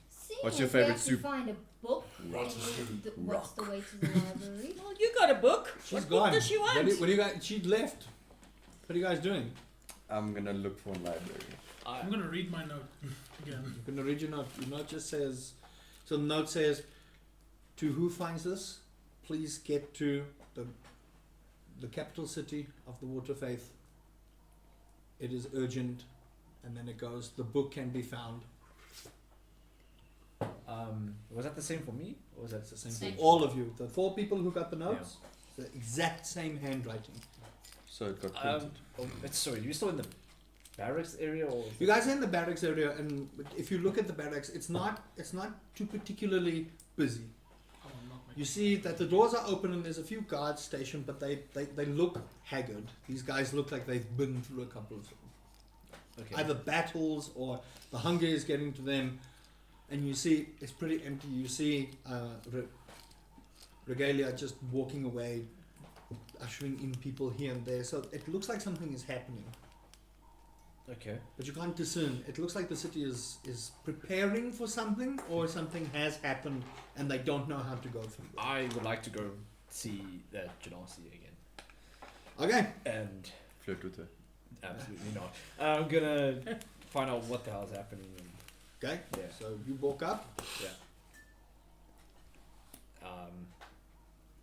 Seeing What's your as we favourite have to soup? find a book. Rotten then soup. what's the way to the library? Well, you got a book. She's What gone. book does she want? What do you guys? She left. What are you guys doing? I'm gonna look for a library. I'm gonna read my note again. I'm gonna read your note. Your note just says. So the note says, "To who finds this, please get to the capital city of the Water Faith. It is urgent." And then it goes, "The book can be found." Was that the same for me, or was that the same? Same. For All of you, the 4 people who got the notes, the exact same handwriting. So it got printed. Sorry, you still in the barracks area, or? You guys are in the barracks area, and if you look at the barracks, it's not too particularly busy. Oh, I'm not making You see that the doors are open and there's a few guards stationed, but they look haggard. These guys look like they've been through a couple of either battles or the hunger is getting to them. And you see it's pretty empty. You see Regalia just walking away, ushering in people here and there. So it looks like something is happening. Okay. But you can't discern. It looks like the city is preparing for something, or something has happened and they don't know how to go through it. I would like to go see that Janasi again. Okay. And Flirt with her. absolutely not. I'm gonna find out what the hell is happening. And, Okay. yeah. So you walk up.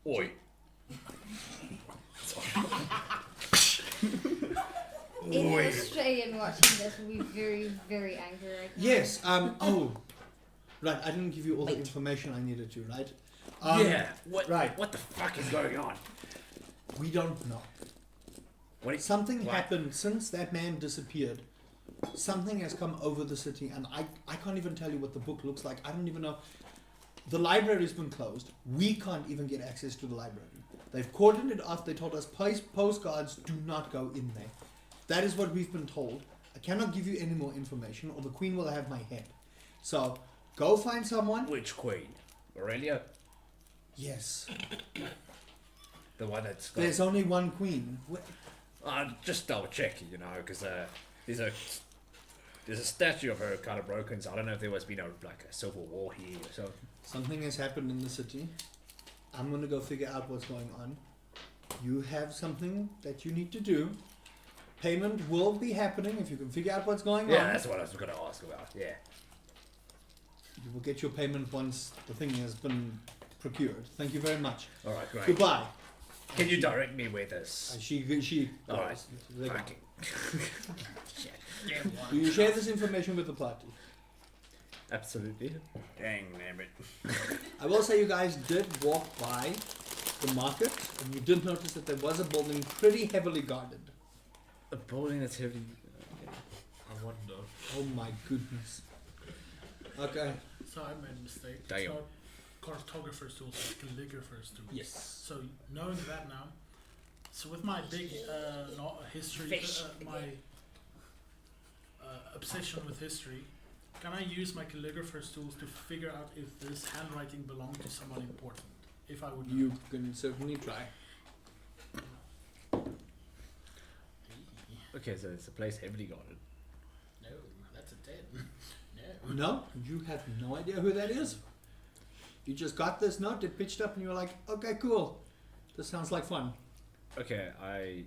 Oi. Any Australian watching this will be very, very angry right now. Yes. Right. I didn't give you all the information I needed to. Right. What? Right. What the fuck is going on? We don't know. Something happened since that man disappeared. Something has come over the city, and I can't even tell you what the book looks like. I don't even know. The library's been closed. We can't even get access to the library. They've cordoned it off. They told us postcards do not go in there. That is what we've been told. I cannot give you any more information, or the Queen will have my head. So go find someone. Which queen? Aurelia? Yes. The one that's got... There's only one Queen. just double checking, because there's a statue of her kind of broken, so I don't know if there was been a civil war here or so. Something has happened in the city. I'm gonna go figure out what's going on. You have something that you need to do. Payment will be happening if you can figure out what's going Yeah, on. that's what I was going to ask about. Yeah. You will get your payment once the thing has been procured. Thank you very much. All right, great. Goodbye. Can you direct me where this? She. All right. They go. Fucking. Do you share this information with the party? Absolutely. Dang, damn it. I will say you guys did walk by the market, and you did notice that there was a building pretty heavily guarded. A building that's heavy. I wonder. Oh my goodness. Okay. So I made a mistake. Damn. It's not cartographer's tools, it's calligrapher's tools. Yes. So knowing that now, so with my big history, my obsession with history, can I use my calligrapher's tools to figure out if this handwriting belonged to someone important? If I would know. You can certainly try. Okay, so it's a place heavily guarded. No, that's a 10. No. No, you have no idea who that is. You just got this note, it pitched up, and you were like, okay, cool. This sounds like fun. Okay, I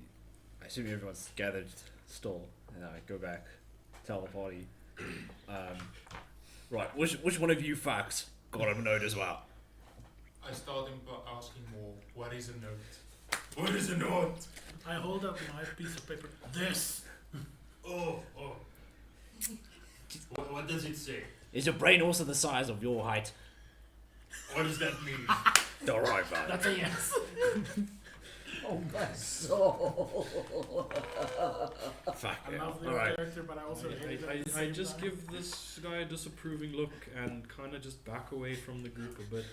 assume everyone's gathered still, and I go back, tell the party. Right, which one of you fucks got a note as well? I start him by asking more, what is a note? What is a note? I hold up my piece of paper. This. Oh. What does it say? Is your brain also the size of your height? What does that mean? All right, man. That's a yes. Oh my soul. Fuck I yeah. love the All right. character, but I also hate it. At the I same just time. give this guy a disapproving look and kind of just back away from the group a bit.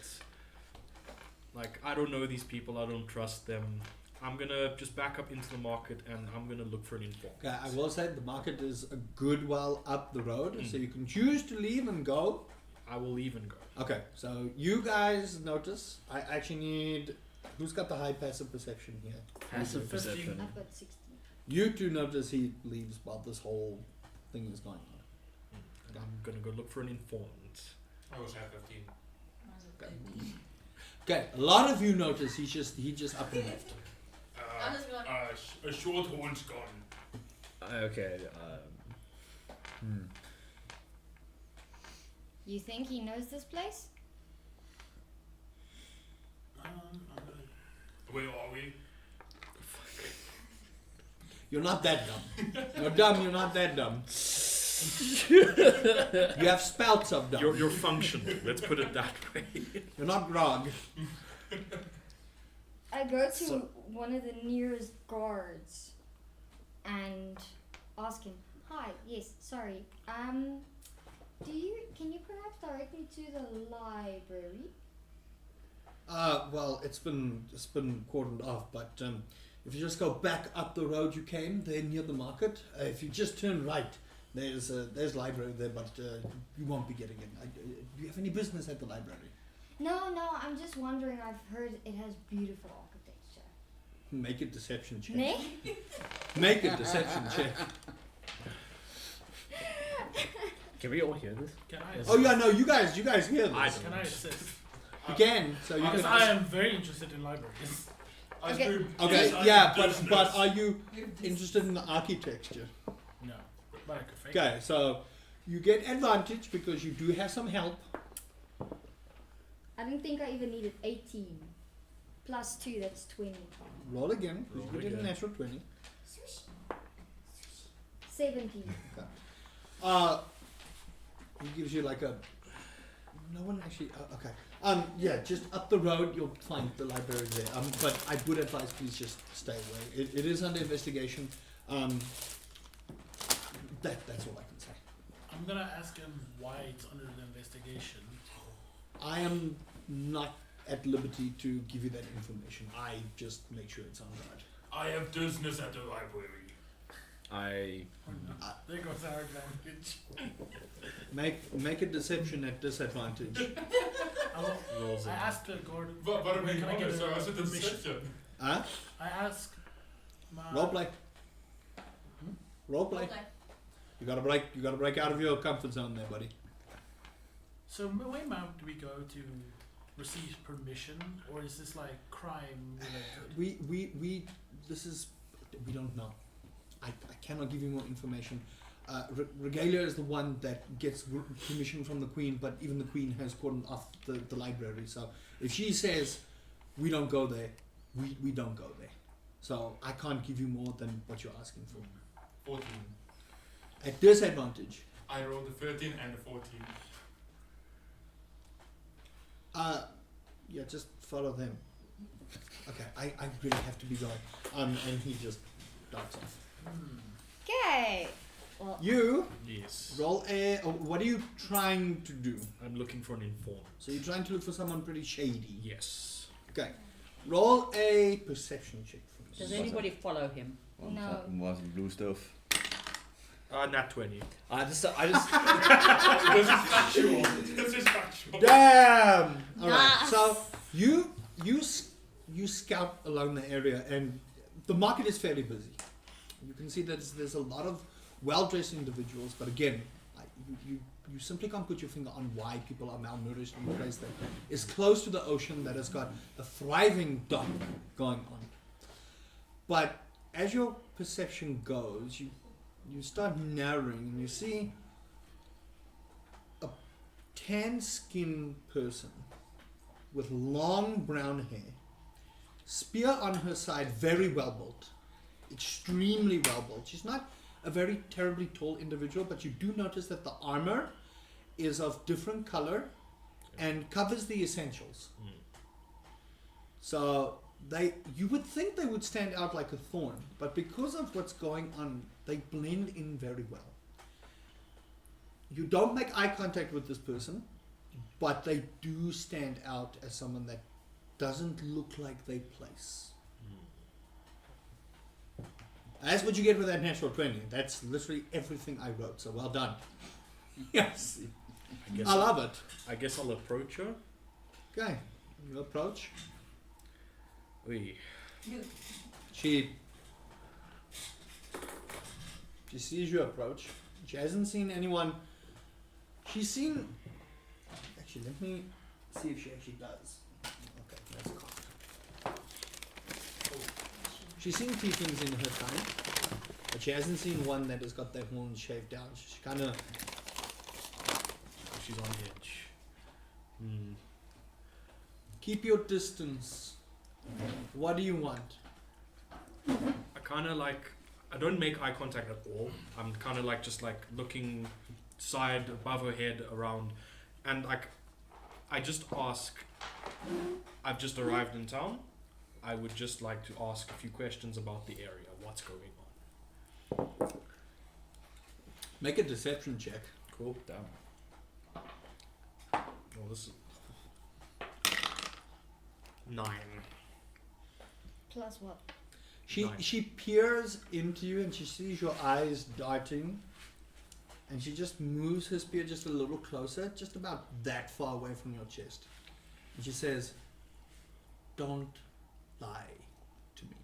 Like, I don't know these people, I don't trust them. I'm gonna just back up into the market and I'm gonna look for an informant. Okay, I will say the market is a good while up the road, so you can choose to leave and go. I will leave and go. Okay, so you guys notice. I actually need. Who's got the high passive perception here? Passive perception. I've got 16. You two notice he leaves while this whole thing is going on. I'm gonna go look for an informant. I also have 15. Mine's a 13. Okay, a lot of you notice he just up and left. I'm just gonna A short horn's gone. Okay. You think he knows this place? I'm gonna. Where are we? You're not that dumb. You're dumb. You're not that dumb. You have spouts of dumb. You're functional. Let's put it that way. You're not grog. I go to So- one of the nearest guards and ask him, "Hi, yes, sorry. Can you perhaps direct me to the library?" Well, it's been cordoned off, but if you just go back up the road you came, there near the market. If you just turn right, there's library there, but you won't be getting in. Do you have any business at the library? No, I'm just wondering. I've heard it has beautiful architecture. Make a deception check. Ne? Make a deception check. Can we all hear this? Can I? Yes. Oh yeah, no, you guys hear this. I Can I assist? You can. So you Because can. I am very interested in libraries. Okay. Okay, Yes, yeah, business. but are you interested in the architecture? No, but I could fake. Okay, so you get advantage because you do have some help. I didn't think I even needed 18. Plus 2, that's 20. Roll again. Roll You did a again. natural 20. 17. He gives you like a. No one actually. Okay. Yeah, just up the road you'll find the library there. But I would advise please just stay away. It is under investigation. That's all I can say. I'm gonna ask him why it's under the investigation. I am not at liberty to give you that information. I just make sure it's on guard. I have business at the library. There goes our advantage. Make a deception at disadvantage. Rolls I in. asked the guard. But I'm being Can I get honest, so I a said permission? deception. Huh? I asked my. Roleplay. Roleplay. Okay. You gotta break out of your comfort zone there, buddy. So where mount do we go to receive permission, or is this like crime related? We don't know. I cannot give you more information. Regalia is the one that gets permission from the Queen, but even the Queen has cordoned off the library. So if she says we don't go there, we don't go there. So I can't give you more than what you're asking for. 14. At disadvantage. I rolled a 13 and a 14. Yeah, just follow them. Okay, I really have to be going. And he just darts off. Okay. Well, You Yes. roll a. What are you trying to do? I'm looking for an informant. So you're trying to look for someone pretty shady. Yes. Okay. Roll a perception check for me. Does anybody follow him? No. Was blue stuff. Nat 20. I just This is factual. This is factual. Damn. All right. Nice. So you scout along the area, and the market is fairly busy. You can see that there's a lot of well-dressed individuals, but again, you simply can't put your finger on why people are malnourished in a place that is close to the ocean, that has got a thriving dock going on. But as your perception goes, you start narrowing, and you see a tan-skinned person with long brown hair, spear on her side, very well built, extremely well built. She's not a very terribly tall individual, but you do notice that the armor is of different color and covers the essentials. So you would think they would stand out like a thorn, but because of what's going on, they blend in very well. You don't make eye contact with this person, but they do stand out as someone that doesn't look like they place. That's what you get with that natural 20. That's literally everything I wrote, so well done. Yes. I love it. I guess I'll approach her. Okay, you approach. Wee. She sees you approach. She hasn't seen anyone She's seen. Actually, let me see if she actually does. Okay, that's cocked. She's seen tieflings in her time, but she hasn't seen one that has got their horns shaved down. She kind of. She's on edge. Keep your distance. What do you want? I kind of like. I don't make eye contact at all. I'm kind of like just like looking side above her head around, and like I just ask. I've just arrived in town. I would just like to ask a few questions about the area. What's going on? Make a deception check. Cool. Damn. Oh, this is 9. Plus what? Nice. She peers into you and she sees your eyes darting, and she just moves her spear just a little closer, just about that far away from your chest. And she says, "Don't lie to me.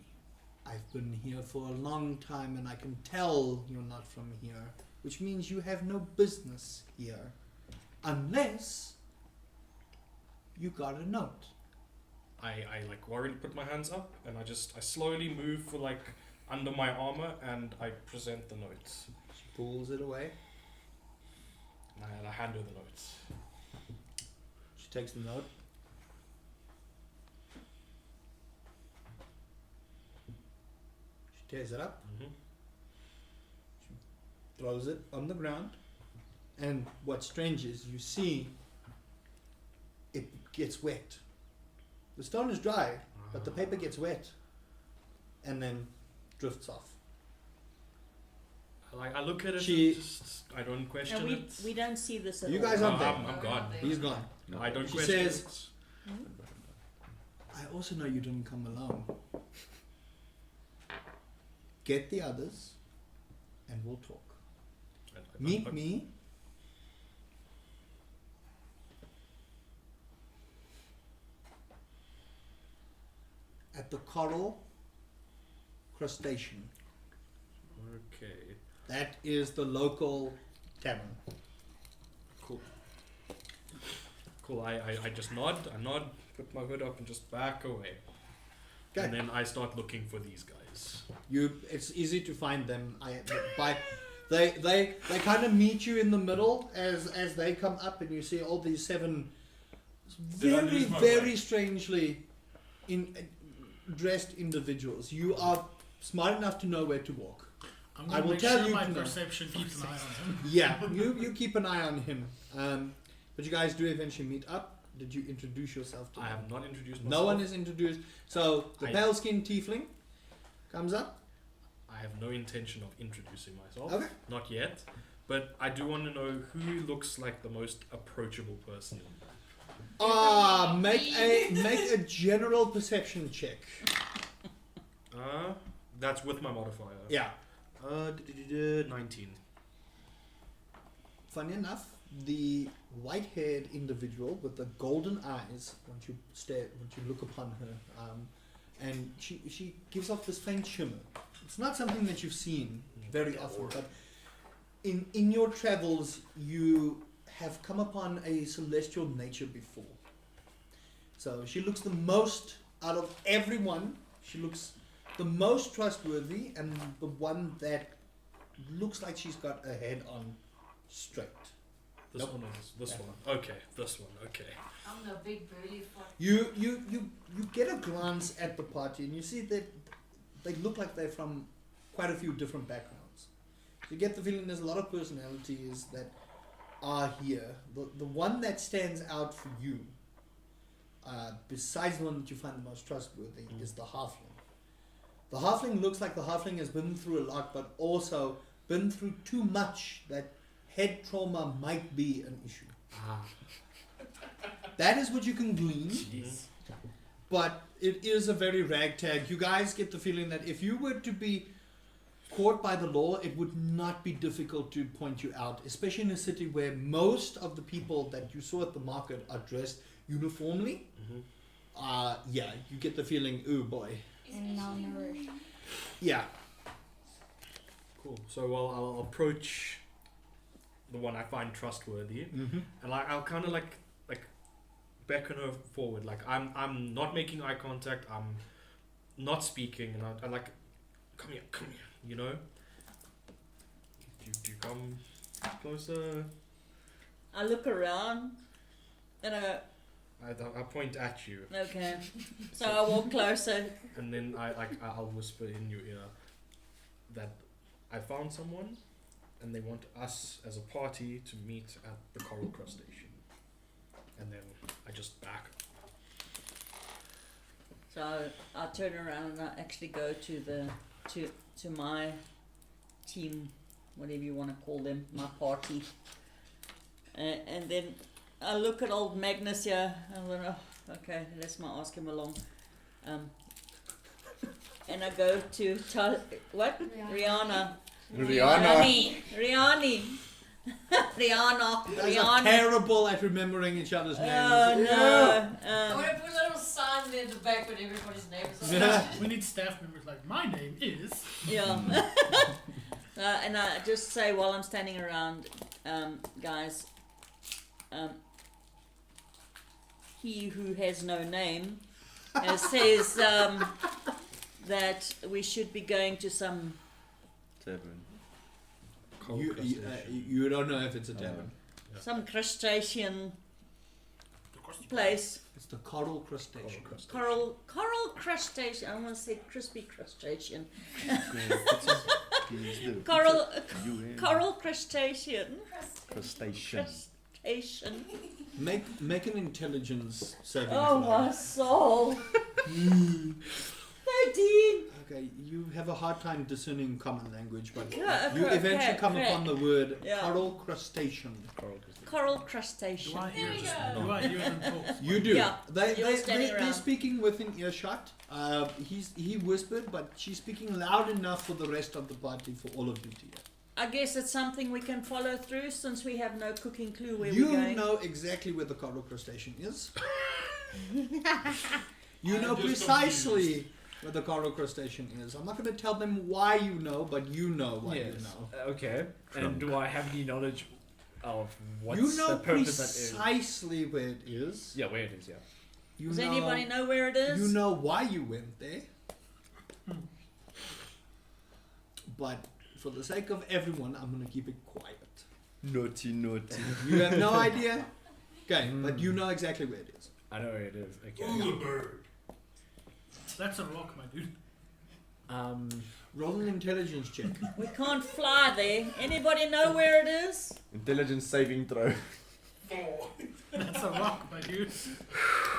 I've been here for a long time and I can tell you're not from here, which means you have no business here, unless you got a note." I like worriedly put my hands up and I slowly move for like under my armor and I present the notes. She pulls it away. And I hand her the notes. She takes the note. She tears it up, throws it on the ground, and what's strange is you see it gets wet. The stone is dry, but the paper gets wet and then drifts off. I look at it She- and just, I don't question And it. we don't see this at You all. guys No, aren't there. I'm gone. He's gone. No, I don't She question says- it. I also know you didn't come alone. Get the others and we'll talk. Meet me at the Coral Crustacean. Okay. That is the local tavern. Cool. Cool. I just nod. I nod, put my hood up, and just back away. Okay. And then I start looking for these guys. It's easy to find them. They kind of meet you in the middle as they come up, and you see all these 7 Did I very lose my very way? strangely dressed individuals. You are smart enough to know where to walk. I'm I gonna will make tell sure you my to know. perception keeps an eye on him. Yeah, you keep an eye on him. But you guys do eventually meet up. Did you introduce yourself to I them? have not introduced myself. No one is introduced. So the I- pale skinned tiefling comes up. I have no intention of introducing myself. Okay. Not yet. But I do want to know who looks like the most approachable person. Make a general perception check. That's with my modifier. Yeah. 19. Funny enough, the white-haired individual with the golden eyes, once you look upon her, and she gives off this faint shimmer. It's not something that you've seen very often, but in your travels you have come upon a celestial nature before. So she looks the most out of everyone. She looks the most trustworthy and the one that looks like she's got her head on straight. This Nope. one is this That one. Okay, this one. Okay. I'm the big burly fuck. You get a glance at the party and you see that they look like they're from quite a few different backgrounds. You get the feeling there's a lot of personalities that are here. The one that stands out for you, besides the one that you find the most trustworthy, is the halfling. The halfling looks like the halfling has been through a lot, but also been through too much that head trauma might be an issue. That is what you can glean. Jeez. But it is a very ragtag. You guys get the feeling that if you were to be caught by the law, it would not be difficult to point you out, especially in a city where most of the people that you saw at the market are dressed uniformly. Yeah, you get the feeling, ooh boy. And malnourished. Yeah. Cool. So I'll approach the one I find trustworthy, Mm-hmm. and like I'll kind of like beckon her forward. Like I'm not making eye contact. I'm not speaking, and I like come here, you know. Do you come closer? I look around and I go, I point at you, okay. So I walk closer. and then I'll whisper in your ear that I found someone, and they want us as a party to meet at the Coral Crustacean. And then I just back. So I turn around and I actually go to my team, whatever you want to call them, my party. And then I look at old Magnus here, and I'm like, oh, okay, let's not ask him along. And I go to what? Rihanna. Rihanna. Rihanna. Rihanna. You guys are Rihanna. terrible at remembering each other's names. Oh no. I'm gonna put a little sign there in the back with everybody's names on Yeah. it. We need staff members like, my name is. Yeah. And I just say while I'm standing around, guys, he who has no name says that we should be going to some Tavern. You don't know if it's a tavern. some crustacean place. It's the coral crustacean. Coral crustacean. I want to say crispy crustacean. Coral crustacean. Crustacean. Crustacean. Make an intelligence saving Oh throw. my soul. 13. Okay, you have a hard time discerning common language, but Yeah, you okay, eventually come okay. upon the word Yeah. coral crustacean. Coral crustacean. Do I hear There we them? go. Do I hear them talk? You do. Yeah, They're standing around. speaking within earshot. He whispered, but she's speaking loud enough for the rest of the party for all of you to hear. I guess it's something we can follow through since we have no cooking clue where You we're going. know exactly where the coral crustacean is. You I'm know just precisely where the coral crustacean is. I'm not going to tell them why you know, but you know why you know. Okay. And do I have any knowledge of what's You know the purpose that is? precisely where it is. Yeah, where it is. Yeah. You Does know, anybody know where it is? You know why you went there. But for the sake of everyone, I'm going to keep it quiet. Naughty. You have no idea? Okay, but you know exactly where it is. I know where it is. Okay. Ooh, the bird. That's a rock, my dude. Roll an intelligence check. We can't fly there. Anybody know where it is? Intelligence saving throw. That's a rock, my dude.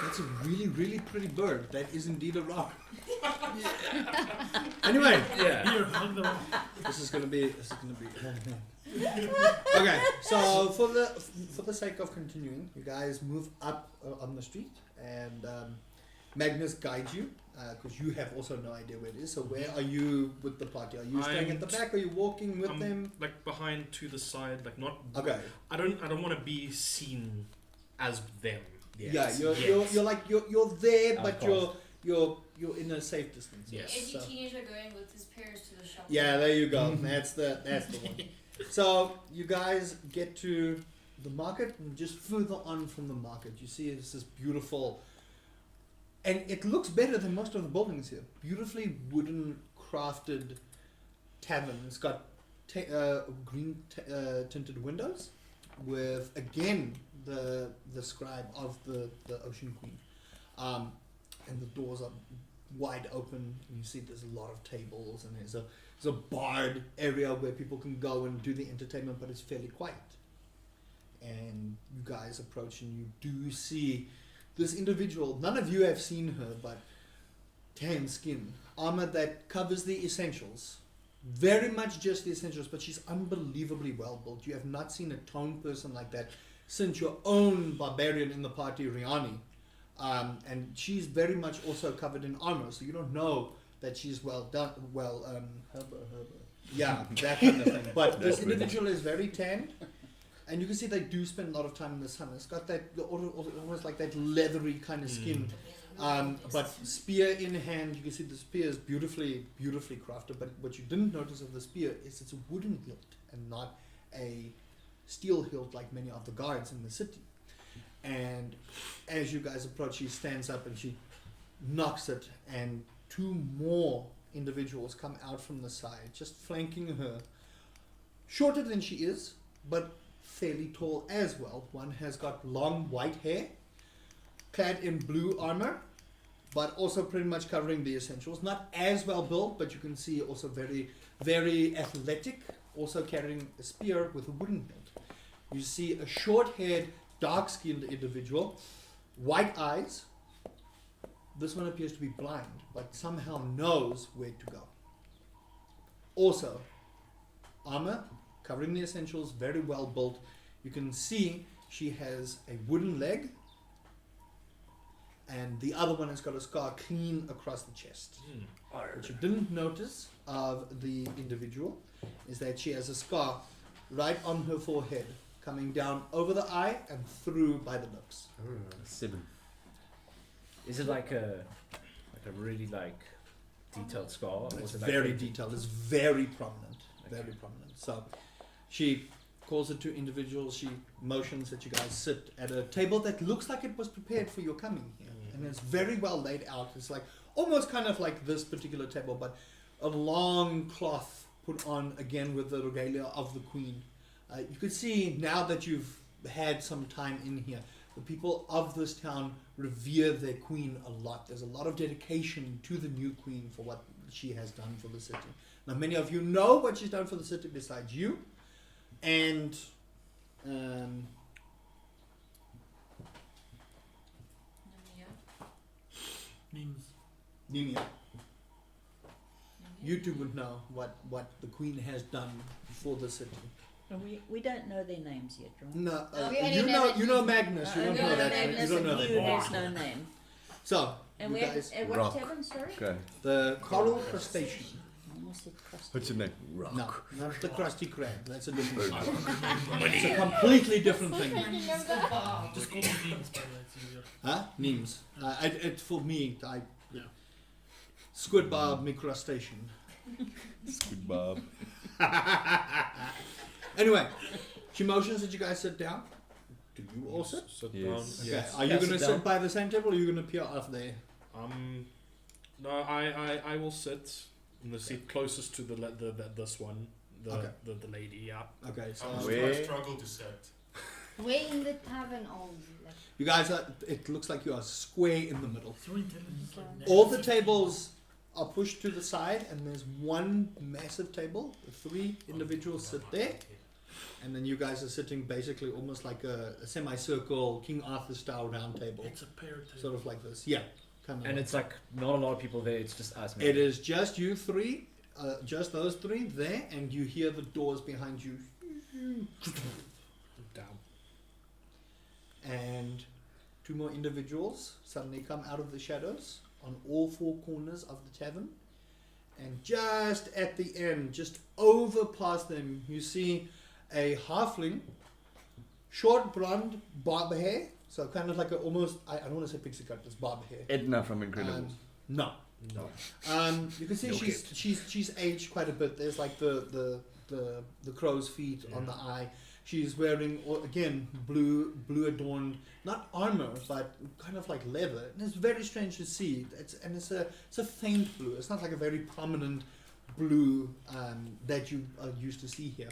That's a really, really pretty bird. That is indeed a rock. Anyway, Yeah. Here, hug the rock. this is gonna be. Okay, so for the sake of continuing, you guys move up on the street, and Magnus guides you because you have also no idea where it is. So where are you with the party? Are you staying at the back? Are you walking with I'm them? like behind to the side, like not. Okay. I don't want to be seen as them. Yet. Yeah, you're there, but you're in a safe distance. Yes. Edgy So- teenager going with his parents to the shop. Yeah, there you go. That's the one. So you guys get to the market, and just further on from the market, you see it's this beautiful, and it looks better than most of the buildings here. Beautifully wooden, crafted tavern. It's got green tinted windows, with again the scribe of the Ocean Queen, and the doors are wide open, and you see there's a lot of tables, and there's a barred area where people can go and do the entertainment, but it's fairly quiet. And you guys approach, and you do see this individual. None of you have seen her, but tan skin, armor that covers the essentials, very much just the essentials, but she's unbelievably well built. You have not seen a toned person like that since your own barbarian in the party, Riani. And she's very much also covered in armor, so you don't know that she's well done, yeah, that kind of thing. But this individual is very tanned, and you can see they do spend a lot of time in the sun. It's got that almost like that leathery kind of skin. But spear in hand, you can see the spear is beautifully crafted. But what you didn't notice of the spear is it's a wooden hilt and not a steel-heeled like many of the guards in the city. And as you guys approach, she stands up and she knocks it, and two more individuals come out from the side, just flanking her. Shorter than she is, but fairly tall as well. One has got long white hair, clad in blue armor, but also pretty much covering the essentials. Not as well built, but you can see also very, very athletic, also carrying a spear with a wooden hilt. You see a short-haired, dark-skinned individual, white eyes. This one appears to be blind, but somehow knows where to go. Also, armor, covering the essentials, very well built. You can see she has a wooden leg, and the other one has got a scar clean across the chest. What you didn't notice of the individual is that she has a scar right on her forehead, coming down over the eye and through by the lips. 7. Is it like a really like detailed scar? Or It's is it like very painted? detailed. It's very prominent. Okay. Very prominent. So she calls it to individuals. She motions that you guys sit at a table that looks like it was prepared for your coming here. And it's very well laid out. It's like almost kind of like this particular table, but a long cloth put on again with the regalia of the queen. You could see now that you've had some time in here, the people of this town revere their queen a lot. There's a lot of dedication to the new queen for what she has done for the city. Now, many of you know what she's done for the city besides you. And Names. Nina, you two would know what the queen has done for the city. We don't know their names yet, right? No, We only you know that you know Magnus. You don't no, know that. Magnus You don't know and you, that. there's no name. So, And you where? guys, At what Rock. tavern? Sorry. Okay. the coral crustacean. I almost said crusty. What's your name? Rock. No, not the crusty crab. That's a different thing. It's a completely different thing. Just call them names, by the way, it's easier. Huh? Names. It for me. Yeah. Squid barb micrustation. Squid Bob. Anyway, she motions that you guys sit down. Do you all sit? Sit Yes. down. Okay. Yes. Are you Yeah, going to sit sit down. by the same table, or are you going to appear off there? No, I will sit in the seat closest to this one, Okay. the lady. Yeah. Okay. So I Where- struggle to set. Where in the tavern are we? Like, you guys are. It looks like you are square in the middle. It's your intelligence like All the negative. tables are pushed to the side, and there's one massive table. The 3 individuals sit there, and then you guys are sitting basically almost like a semicircle King Arthur style round table, It's a pair table. sort of like this. Yeah, kind of. And like it's like not a lot of people there. It's just us. it is just you 3, just those 3 there, and you hear the doors behind you, Down. and 2 more individuals suddenly come out of the shadows on all 4 corners of the tavern. And just at the end, just over past them, you see a halfling, short blonde barb hair, so kind of like a almost, I don't want to say pixie cut, it's barb hair. Edna from Incredibles. No. No. You can see No she's aged quite a bit. There's like the crow's feet on the eye. She's wearing again blue adorned, not armor, but kind of like leather. And it's very strange to see. It's a faint blue. It's not like a very prominent blue that you are used to see here.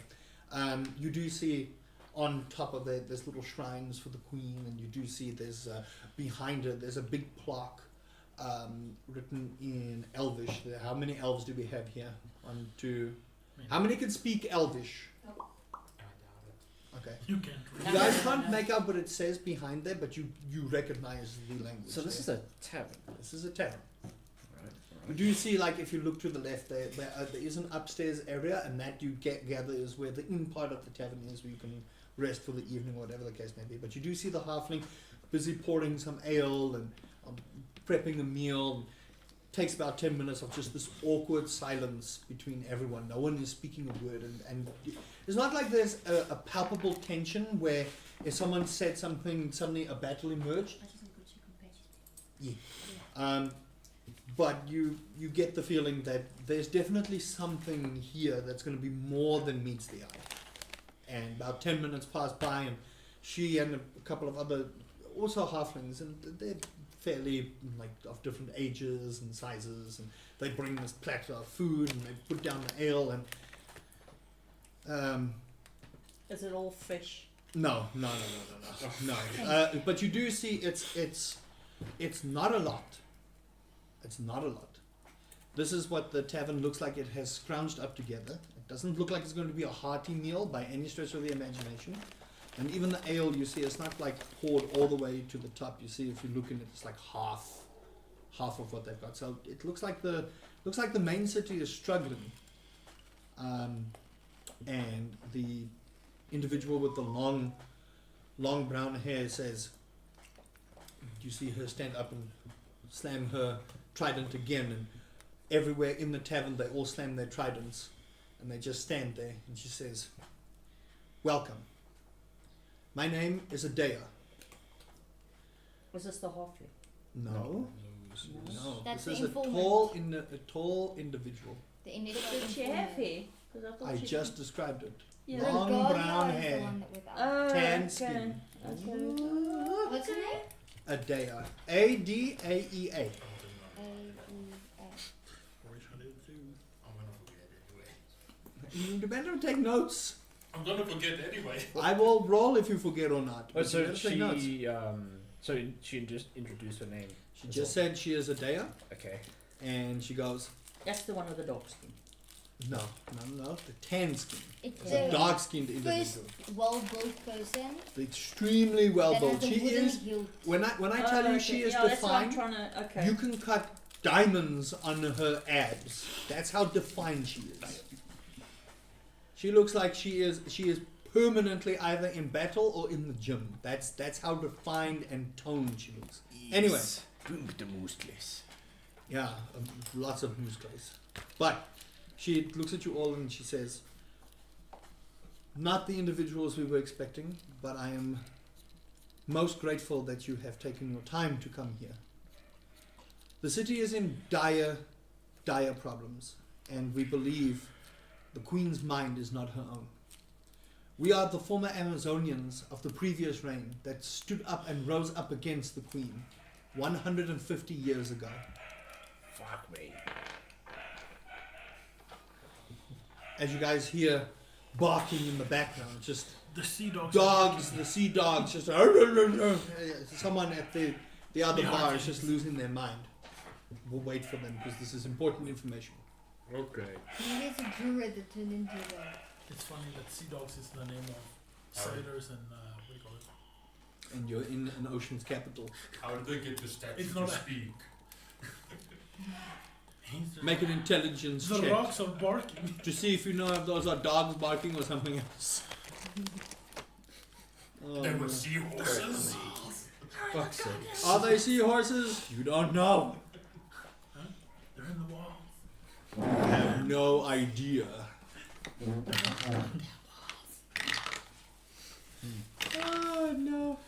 You do see on top of it there's little shrines for the queen, and you do see there's behind her there's a big plaque written in Elvish. How many elves do we have here? 1, 2. How many can speak Elvish? Okay. You can't You guys can't make out what it says behind there, but you recognize the language. So this is a tavern. This is a tavern. Right. You do see, like, if you look to the left, there is an upstairs area, and that you gather is where the in part of the tavern is, where you can rest for the evening, or whatever the case may be. But you do see the halfling busy pouring some ale and prepping a meal. Takes about 10 minutes of just this awkward silence between everyone. No one is speaking a word, and it's not like there's a palpable tension where if someone said something, suddenly a battle emerged. Yeah. But you get the feeling that there's definitely something here that's going to be more than meets the eye. And about 10 minutes pass by, and she and a couple of other, also halflings, and they're fairly like of different ages and sizes, and they bring this platter of food, and they put down the ale, and Is it all fish? no. But you do see it's not a lot. It's not a lot. This is what the tavern looks like. It has scrounged up together. It doesn't look like it's going to be a hearty meal by any stretch of the imagination. And even the ale, you see, it's not like poured all the way to the top. You see, if you look in it, it's like half of what they've got. So it looks like the main city is struggling. And the individual with the long brown hair says, you see her stand up and slam her trident again, and everywhere in the tavern they all slam their tridents, and they just stand there, and she says, "Welcome. My name is Adea." Was this the halfling? No. That's This the is informant. a tall individual. The initial Did she have informant. hair? 'Cause I thought I she just described it. Yeah. The Long guardian brown is the hair. one that without. Oh, Tan okay. skin. Okay. What's her name? Adea. Adaea. A-E-A. I'm gonna forget anyway. You better take notes. I'm gonna forget anyway. I will roll if you forget or not. Oh, but you so better take notes. she just introduced her name. She just said she is Adea, Okay. and she goes, That's the one with the dog skin. no, the tan skin. It's It's a the dark-skinned first individual. well-built person. The extremely well that built. has a She wooden is. hilt. When I tell you she is yeah, that's what I'm defined, trying to. Okay. you can cut diamonds on her abs. That's how defined she is. She looks like she is permanently either in battle or in the gym. That's how defined and toned she looks. Anyway. Drink the moostless. Yeah, lots of muscles. But she looks at you all and she says, "Not the individuals we were expecting, but I am most grateful that you have taken your time to come here. The city is in dire problems, and we believe the Queen's mind is not her own. We are the former Amazonians of the previous reign that stood up and rose up against the Queen 150 years ago. Fuck me. As you guys hear barking in the background, just The sea dogs. dogs, the sea dogs, just someone at the other Yeah. bar is just losing their mind. We'll wait for them because this is important information. Okay. Maybe it's a druid that turned into the. It's funny that sea dogs is the name of sailors and what do you call it? And you're in an ocean's capital. How did they get the statue It's to not a- speak? Make an intelligence The check rocks are barking. to see if you know if those are dogs barking or something else. There were seahorses. Fuck's sake. Are they seahorses? You don't know. They're in the wall. I have no idea. Oh no.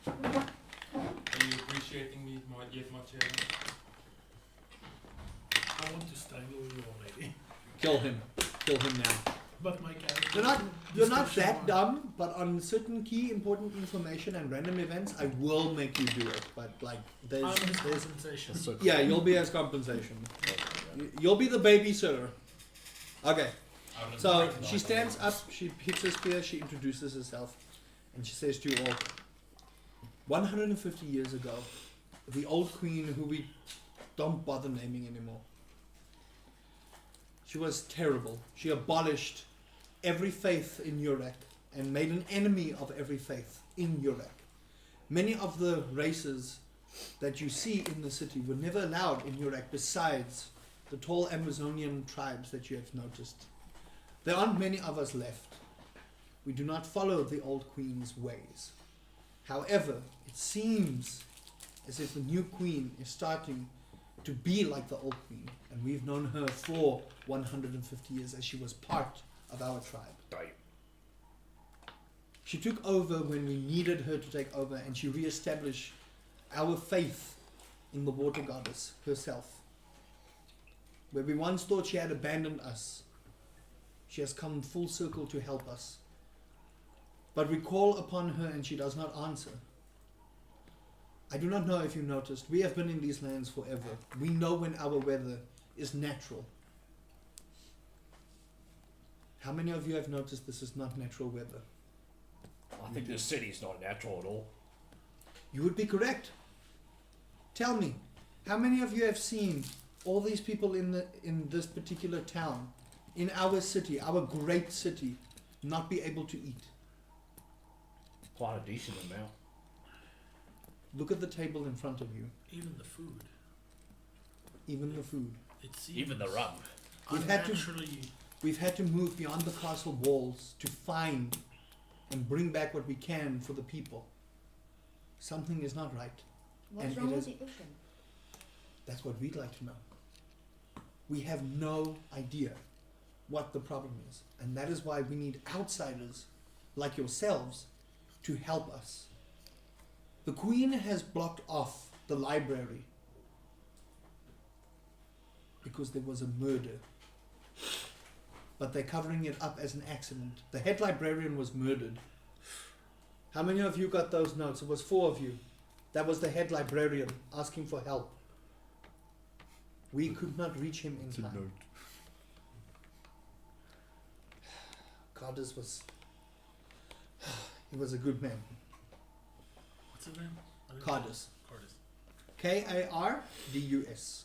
Are you appreciating me yet much? I want to strangle you already. Kill him now. But my character. You're not description that one. dumb, but on certain key important information and random events, I will make you do it. But like, I'm his there's compensation. yeah, you'll be as compensation. You'll be the babysitter. Okay. So she stands up, she hits her spear, she introduces herself, and she says to you all, 150 years ago, the old queen who we don't bother naming anymore, she was terrible. She abolished every faith in Urak and made an enemy of every faith in Urak. Many of the races that you see in the city were never allowed in Urak besides the tall Amazonian tribes that you have noticed. There aren't many of us left. We do not follow the old queen's ways. However, it seems as if the new queen is starting to be like the old queen, and we've known her for 150 years as she was part of our tribe. She took over when we needed her to take over, and she re-established our faith in the water goddess herself. Where we once thought she had abandoned us, she has come full circle to help us. But we call upon her and she does not answer. I do not know if you noticed, we have been in these lands forever. We know when our weather is natural. How many of you have noticed this is not natural weather? I think this city's not natural at all. You would be correct. Tell me, how many of you have seen all these people in this particular town, in our city, our great city, not be able to eat? Quite a decent amount. Look at the table in front of you. Even the food. Even the food. It seems Even the rum. We've had to move beyond the castle walls to find and bring back what we can for the people. Something is not right. What's And wrong it with is- the ocean? That's what we'd like to know. We have no idea what the problem is. And that is why we need outsiders like yourselves to help us. The Queen has blocked off the library because there was a murder. But they're covering it up as an accident. The head librarian was murdered. How many of you got those notes? It was 4 of you. That was the head librarian asking for help. We could not reach him in time. Cardus was... he was a good man. What's his name? Cardus. Cardus. K-A-R-D-U-S.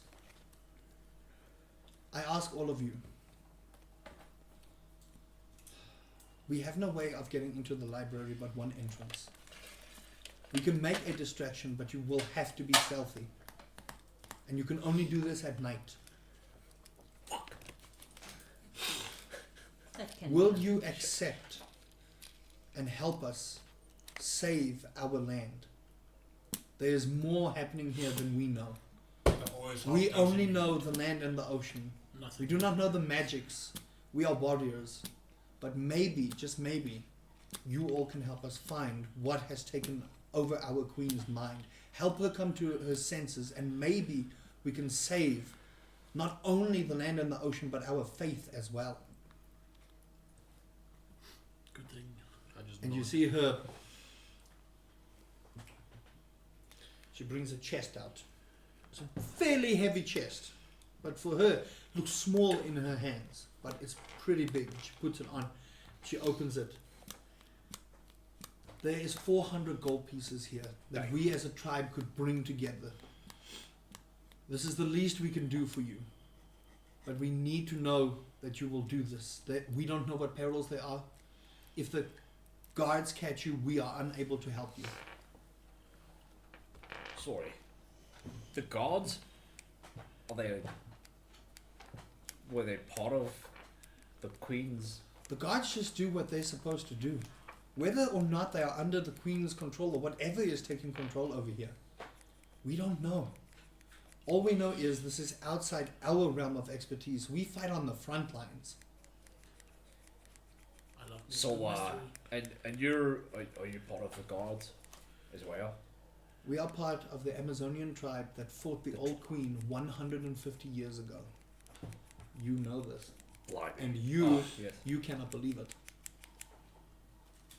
I ask all of you. We have no way of getting into the library but one entrance. We can make a distraction, but you will have to be stealthy. And you can only do this at night. That can Will be you accept and help us save our land? There is more happening here than we know. We only know the land and the ocean. We Nothing. do not know the magics. We are warriors. But maybe, just maybe, you all can help us find what has taken over our queen's mind. Help her come to her senses, and maybe we can save not only the land and the ocean, but our faith as well. Good thing. I just And you nod. see her. She brings a chest out. It's a fairly heavy chest, but for her, it looks small in her hands, but it's pretty big. She puts it on. She opens it. There is 400 gold pieces here that we as a tribe could bring together. This is the least we can do for you. But we need to know that you will do this. That we don't know what perils there are. If the guards catch you, we are unable to help you. Sorry. The guards? Were they part of the Queen's? The guards just do what they're supposed to do. Whether or not they are under the Queen's control or whatever is taking control over here, we don't know. All we know is this is outside our realm of expertise. We fight on the front lines. I love me So, some mystery. and you're, are you part of the guards as well? We are part of the Amazonian tribe that fought the old queen 150 years ago. You know this. Like, And you yes. you cannot believe it.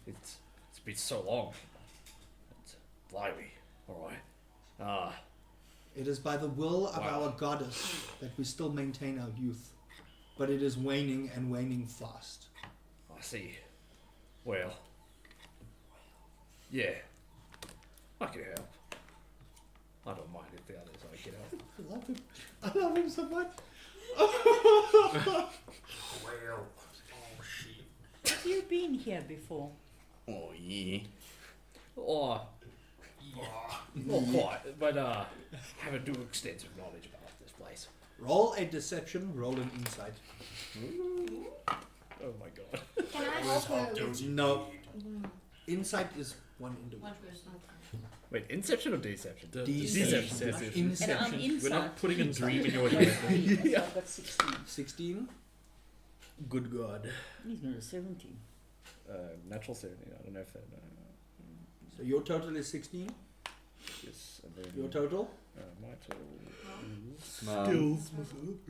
It's been so long. It's blimey. Alright. It is by the will of Wow. our goddess that we still maintain our youth. But it is waning and waning fast. I see. Well. Yeah. I can help. I don't mind if the others I can help. I love him. I love him so much. Well. Oh shit. Have you been here before? Oh yeah. Or not quite, but haven't too extensive knowledge about this place. Roll a deception, roll an insight. Oh my god. Can I help her with... No. Insight is one individual. One person. Wait, inception or deception? Deception. Deception. And I'm Inception. We're inside. not putting a Inside. dream in your head. So I've got 16. 16. Good God. He's not a 17. Natural 70. I don't know if that. So your total is 16. Yes. And then Your total? my total is No,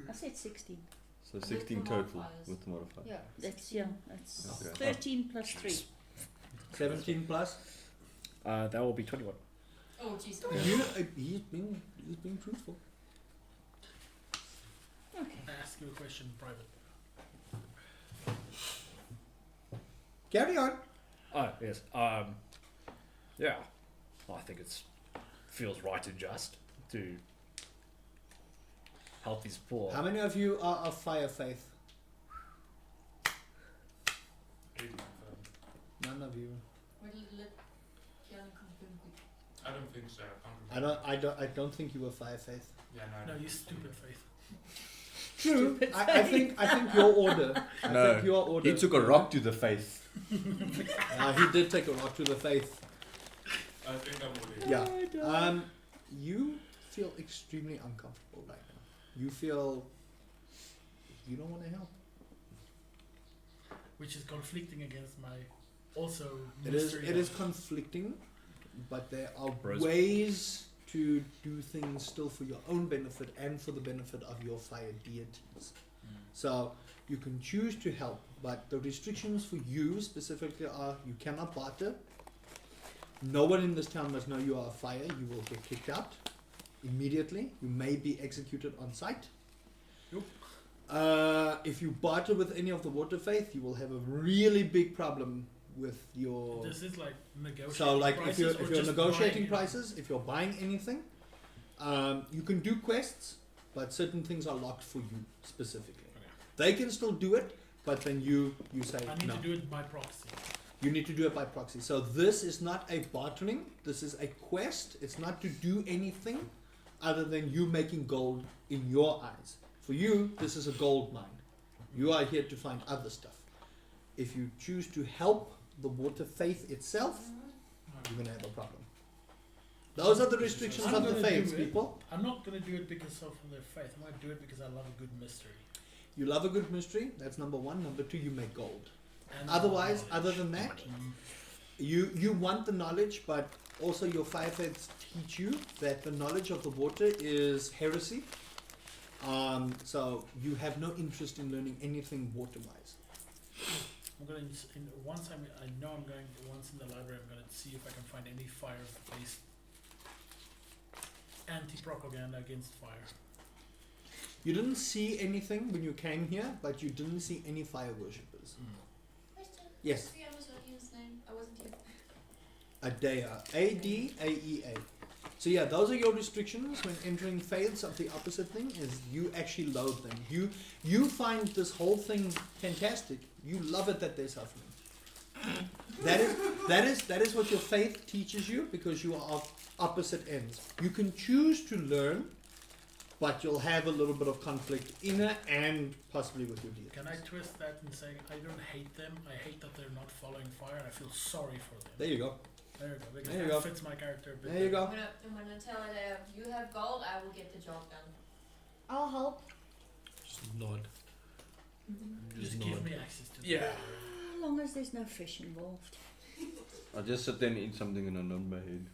I said 16. so With 16 the total modifiers. with the modifier. Yeah. That's Okay. 13 plus 3. 17 plus. that will be 21. Oh, jeez. He's being truthful. Okay. I ask you a question in private. Carry on. Oh yes. Yeah. I think it's feels right and just to help these poor. How many of you are of fire faith? None of you. Let Kiana confirm quick. I don't think so. I can't remember. I don't think you were fire faith. Yeah, no. No, you stupid faith. True. I think your order. I No, think your order. He took a rock to the face. He did take a rock to the faith. I think I'm already. Yeah. You feel extremely uncomfortable right now. You feel you don't want to help. Which is conflicting against my also It is mystery. conflicting, but there are Bros. ways to do things still for your own benefit and for the benefit of your fire deities. So you can choose to help, but the restrictions for you specifically are you cannot barter. No one in this town must know you are a fire. You will get kicked out immediately. You may be executed on sight. If you barter with any of the water faith, you will have a really big problem with your. This is like negotiating. So, like, prices if or you're just negotiating buying prices, if you're buying anything, you can do quests, but certain things are locked for you specifically. Okay. They can still do it, but then you say I need no. to do it by proxy. You need to do it by proxy. So this is not a bartering. This is a quest. It's not to do anything other than you making gold in your eyes. For you, this is a gold mine. You are here to find other stuff. If you choose to help the water faith itself, you're going to have a problem. Those are the restrictions I'm of the gonna faiths, do it. people. I'm not going to do it because of their faith. I'm going to do it because I love a good mystery. You love a good mystery. That's number one. Number two, you make gold. And Otherwise, knowledge. other than that, you want the knowledge, but also your fire faiths teach you that the knowledge of the water is heresy. So you have no interest in learning anything water-wise. I'm going to, once I know I'm going, once in the library, I'm going to see if I can find any fire-based anti-propaganda against fire. You didn't see anything when you came here, but you didn't see any fire worshippers. Question. Yes. I was learning his name. I wasn't here. Adea. A-D-A-E-A. So yeah, those are your restrictions when entering faiths of the opposite thing, is you actually loathe them. You find this whole thing fantastic. You love it that they're suffering. That is what your faith teaches you, because you are of opposite ends. You can choose to learn, but you'll have a little bit of conflict inner and possibly with your deity. Can I twist that and say I don't hate them? I hate that they're not following fire. I feel sorry for them. There you go. There you go. Because There you that go. fits my character a bit. There you better. go. I'm gonna tell her that if you have gold, I will get the job done. I'll help. Just nod. Just give me access to Yeah. As long as there's no fish involved. I'll just sit there and eat something in a number head.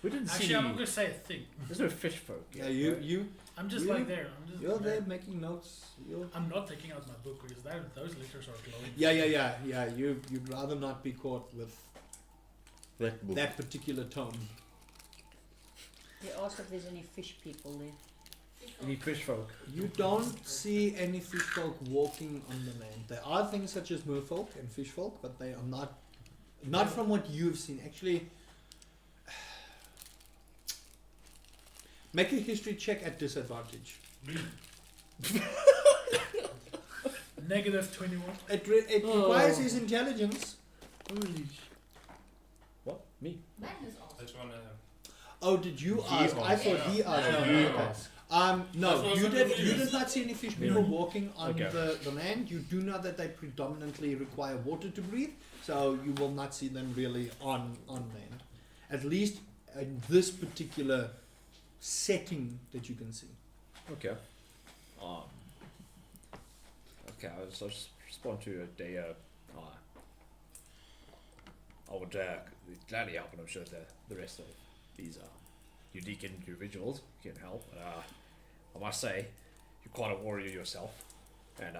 We didn't see. Actually, I'm not gonna say a thing. There's no fish folk. Yeah, you I'm just You- like there. I'm just. you're there making notes. I'm not taking out my book because those letters are glowing. Yeah. You'd rather not be caught with That book. that particular tone. They asked if there's any fish people there. Any fish folk? You don't see any fish folk walking on the land. There are things such as merfolk and fish folk, but they are not from what you've seen. Actually, make a history check at disadvantage. Negative 21. It requires his intelligence. What? Me? Magnus asked. I just wanna. Oh, did you He ask? I asked. thought he asked. Yeah, you yeah, okay. asked. No, That's what you I'm did. confused. You did not see any fish people Yeah. walking on Okay. the land. You do know that they predominantly require water to breathe, so you will not see them really on land. At least in this particular setting that you can see. Okay. Okay, I'll just respond to a day. I would gladly help, and I'm sure the rest of these unique individuals can help. I must say, you're quite a warrior yourself, and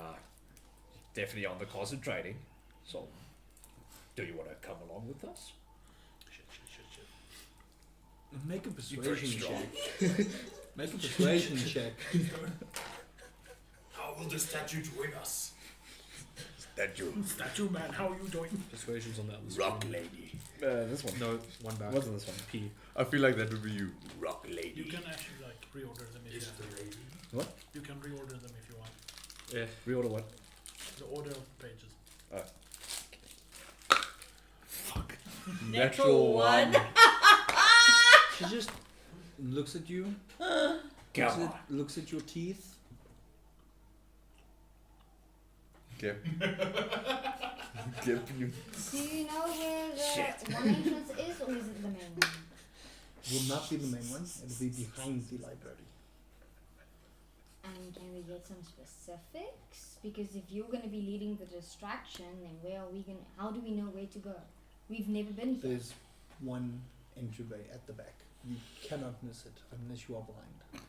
definitely on the concentrating. So, do you want to come along with us? Make a You're very persuasion strong. check. Make a persuasion check. How will the statue join us? Statue man, how are you doing? Persuasion's on that one. Rock lady. This one. No, one back. Wasn't this one? P. I feel like that would be you. Rock lady. You can actually like reorder them if you Is want. the lady? What? You can reorder them if you want. Yeah. Reorder what? The order of pages. Natural one. She just looks at you. Come on. Looks at your teeth. Okay. Give you. Do you know where the one entrance is, or is it the main one? Will not be the main one. It'll be behind the library. And can we get some specifics? Because if you're going to be leading the distraction, then where are we going? How do we know where to go? We've never been here. There's one entryway at the back. You cannot miss it unless you are blind.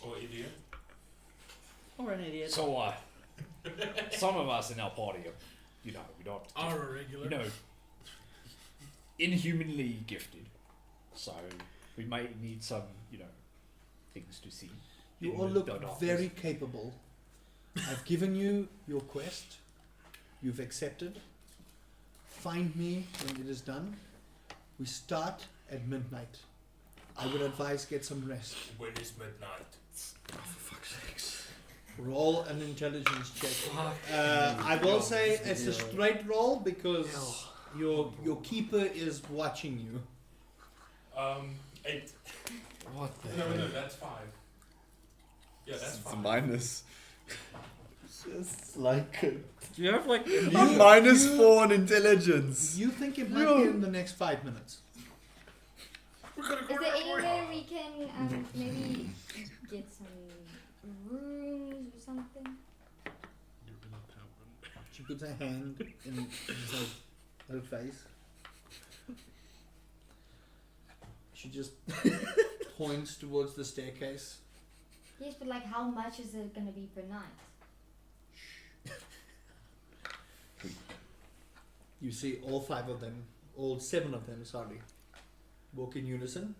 Or idiot? Or an idiot. So, some of us in our party are, we're not, Are a regular. inhumanly gifted. So, we may need some, things to see. You in all the look darkness. very capable. I've given you your quest. You've accepted. Find me when it is done. We start at midnight. I would advise get some rest. When is midnight? Oh, for fuck's sakes. Roll an intelligence check. I will say it's a straight roll because your keeper is watching you. 8. What the No, that's 5. Yeah, that's It's a 5. minus. Just like Do you have like... minus 4 on intelligence. You think it might be in the next 5 minutes. We're gonna go Is there that way. anywhere we can maybe get some rooms or something? She puts her hand in her face. She just points towards the staircase. Yes, but like how much is it going to be per night? You see all 7 of them, sorry, walk in unison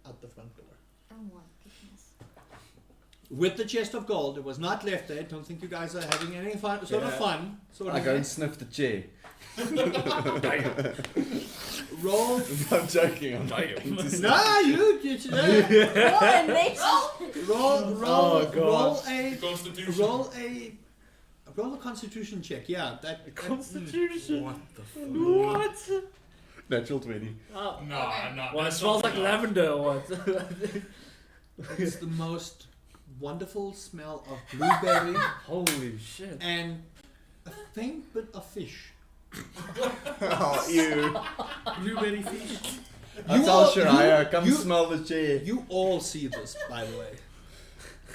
out the front door. Oh my goodness. With the chest of gold, it was not left there. Don't think you guys are having any fun, sort of fun. Sort I of go and sniff the chair. roll. I'm joking. I'm Damn. Nah, you just Roll and next. Oh, God. Roll a constitution check. Yeah, that Constitution. What the fuck? What? Natural 20. No, I'm not. Well, it that's smells not like enough. lavender or what? it's the most wonderful smell of blueberry Holy shit. and a faint bit of fish. Oh, ew. Blueberry fish. I tell Shariah, come smell the chair. You all see this, by the way.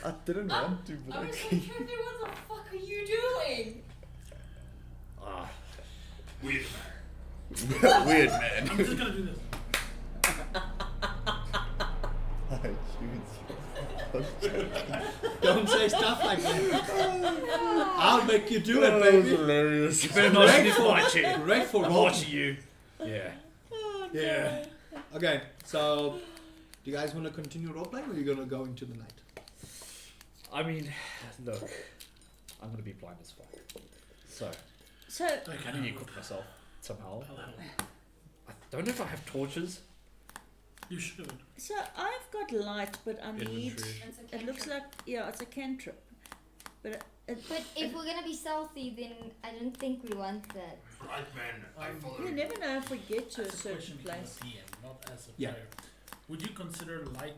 I didn't want to, I but was like, Henry, what the fuck are you doing? Ah. Weird weird I'm man. just gonna do this. Don't say stuff like that. I'll make you do it, That was baby. hilarious. You better not sniff my chair. Great for I'm roll. watching you. Yeah. Yeah. Okay, so do you guys want to continue roleplaying or are you going to go into the night? I mean, look. I'm gonna be blind as fuck. So, So, I need to equip myself somehow. I don't know if I have torches. You should. so I've got light, but I need. Inventory. It's a It looks cantrip. like it's a cantrip, but But if we're going to be stealthy, then I don't think we want that. Right, man. I follow you never know if we get to a That's a certain question place. from a DM, not as a Yeah. player. Would you consider light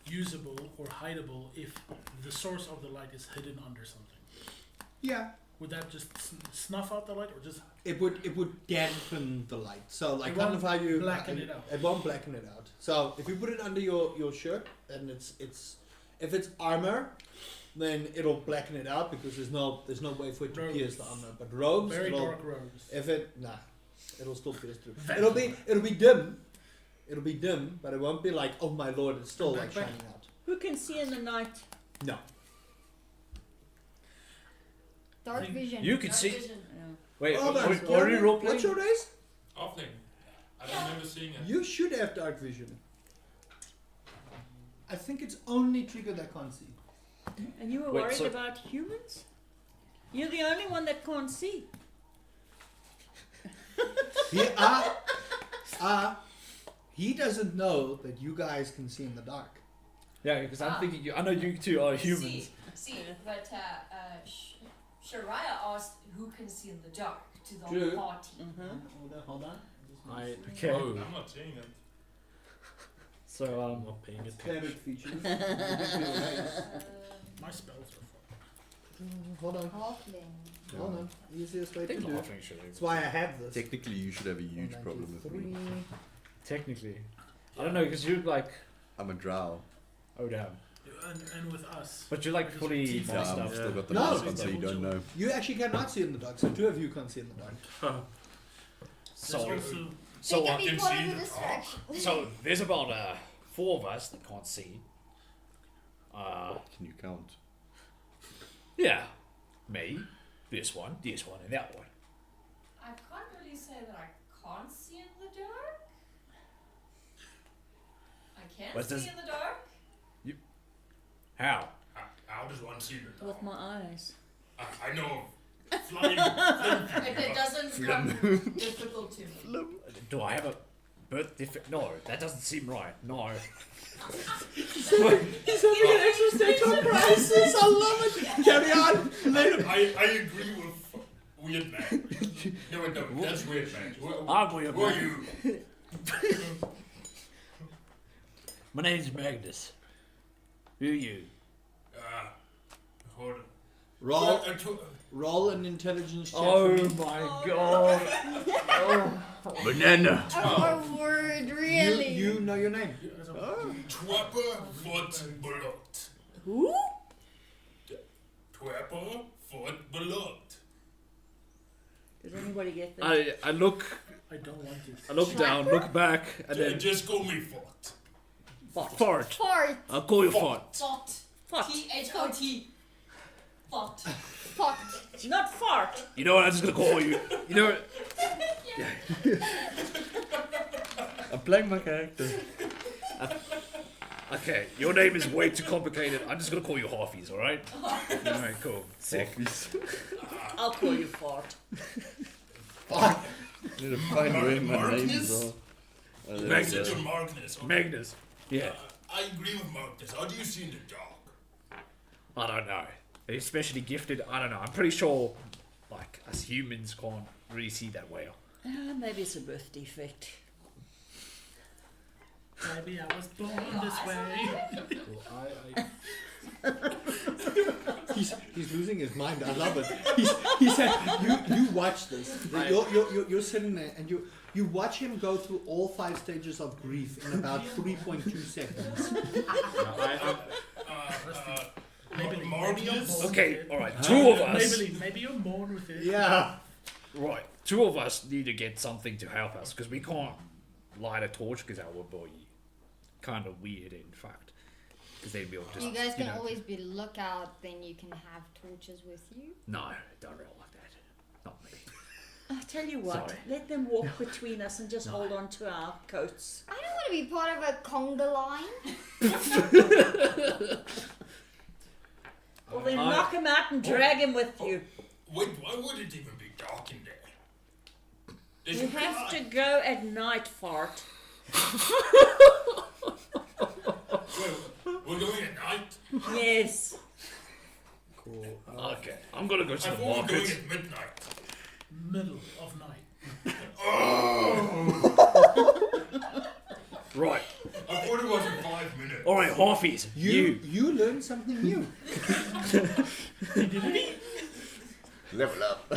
usable or hideable if the source of the light is hidden under something? Yeah. Would that just snuff out the light, or just It would dampen the light. So like It kind of how you blacken it out. It won't blacken it out. So if you put it under your shirt and it's if it's armor, then it'll blacken it out because there's no way for it to pierce the armor. But robes, very it'll, dark robes? if it it'll still pierce through. Very It'll be dim, It'll be dim, but it won't be like, oh my lord, it's still like shining out. Who can see in the night? No. Dark vision. You can Dark see. vision. Wait, Hold on, what are you role what's your playing? race? Halfling. I don't remember seeing it. You should have dark vision. I think it's only Trigger that can't see. And you were Wait, worried so- about humans? You're the only one that can't see. He doesn't know that you guys can see in the dark. Yeah, because I'm thinking. I know you two are humans. See, but Shariah asked who can see in the dark to the True. whole party. Hold on. Okay. Oh, I'm not seeing it. So I'm not paying attention. Favorite features. My spells are Hold on. Halfling. Hold on. Easiest way I to think do it. laughing should. That's why I have this. Technically, you should have a huge problem with me. 193. Technically, I don't know because you're like, I'm a drow. oh damn, and with us. but you're like fully Yeah, Yeah, masked I've up. still got the No. mask on, so you don't know. You actually cannot see in the dark, so two of you can't see in the dark. So, There's also so, They uh, can be can part see of the the distraction. so there's about 4 of us that can't see. Can you count? Yeah, me, this one, and that one. I can't really say that I can't see in the dark. I can But see does- in the dark. How? How does one see the dark? With my eyes. I know of flying. It doesn't come difficult to me. Do I have a birth defect? No, that doesn't seem right. No. He's having an existential crisis. I love it. Carry on. Let him. I agree with Weird Man. No, that's Weird Man. I'm weird. Who are you? My name's Magnus. Who are you? Hold on. Roll, Uh, roll an intelligence check. Oh for me. my god. Banana! Oh, word, really? You know your name. Twapper Foot Blood. Who? Twapper Foot Blood. Did anybody get that? I look I don't want to. I look down, look back, and then Just call me Foot. fart. Fart. I'll call you fart. Thought. Fart. Thot. Thought. Fart. Not fart. You know what? I'm just gonna call you. You know what? I'm playing my character. Okay, your name is way too complicated. I'm just gonna call you Harfies, alright? Alright, cool. Sick. I'll call you fart. I need to find where my Magnus? name is. Oh, there we Magnus. go. Such a Magnus. Okay. Magnus. Yeah. I agree with Magnus. How do you see in the dark? I don't know. Especially gifted, I don't know. I'm pretty sure, like, us humans can't really see that well. Maybe it's a birth defect. Maybe I was born this way. He's losing his mind. I love it. He said, you watch this. You're sitting there and you watch him go through all 5 stages of grief in about 3.2 seconds. Maybe Magnus? you're born Okay, with it. alright. 2 of us. Maybe you're born with it. Yeah. Right. 2 of us need to get something to help us because we can't light a torch because our body kind of weird in fact. Because they'd be all just. You guys can know, always be lookout, then you can have torches with you. No, don't roll like that. Not me. I'll tell you what, Sorry. let them walk between us and just No. hold on to our coats. I don't want to be part of a conga line. Or then knock him out and drag him with you. Wait, why would it even be dark in there? There's You no have light. to go at night, fart. Wait, we're going at night? Yes. Okay, I'm gonna go I to the thought we were going market. at midnight. Middle of night. Right. I thought it was in 5 minutes. Alright, Harfies. You learned something new. Level up.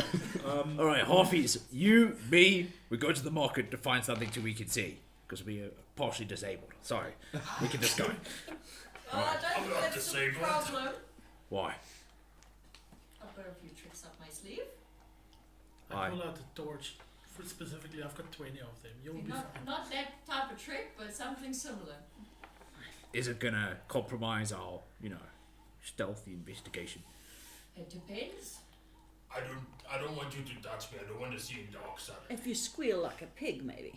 Alright, Harfies. You, me, we go to the market to find something so we can see. Because we are partially disabled. Sorry. We can just go. I don't I'm think not that's a disabled. problem. Why? I've got a few tricks up my sleeve. I pull out the torch specifically, I've got 20 of them. You'll be Not, fine. not that type of trick, but something similar. Is it gonna compromise our, stealthy investigation? It depends. I don't want you to touch me. I don't want to see in dark side. If you squeal like a pig, maybe.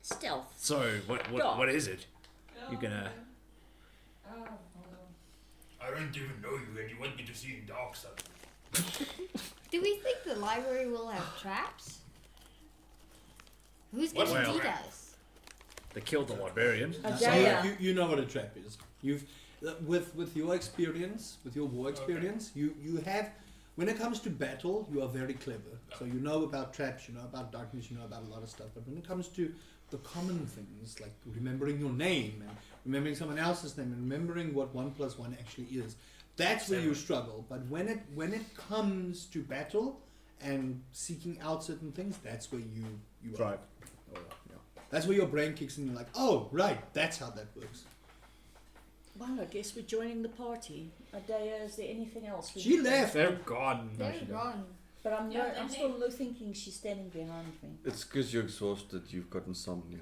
Stealth. So Dog. what is it? You're gonna- Oh, hold on. I don't even know you, and you want me to see in dark side. Do we think the library will have traps? Who's What's gonna well- lead us? They killed the librarian. So Ajaya. you know what a trap is. You've with your experience, with your war experience, you have. When it comes to battle, you are very clever. So you know about traps, you know about darkness, you know about a lot of stuff. But when it comes to the common things like remembering your name and remembering someone else's name and remembering what 1 + 1 actually is, that's where you struggle. But when it comes to battle and seeking out certain things, that's where you are. Right. Oh, yeah. That's where your brain kicks in. And you're like, oh right, that's how that works. Well, I guess we're joining the party. Adaya, is there anything else? we She need to- left. They're gone. No, They're she gone. But I'm, Yeah, I'm they- still thinking she's standing behind me. It's because you're exhausted. You've got insomnia.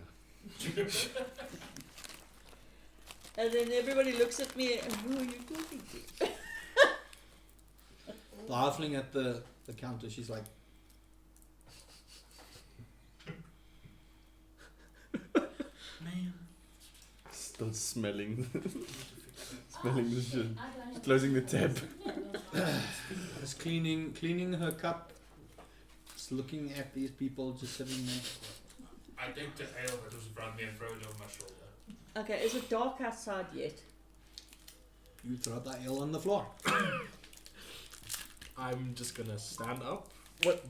And then everybody looks at me and who are you talking to? The halfling at the counter, she's like, Man. Still smelling, smelling the shit. I don't Closing the tab. just cleaning her cup, just looking at these people just sitting there. I take the ale that was in front of me and throw it over my shoulder. Okay, is it dark outside yet? You throw the ale on the floor. I'm just gonna stand up,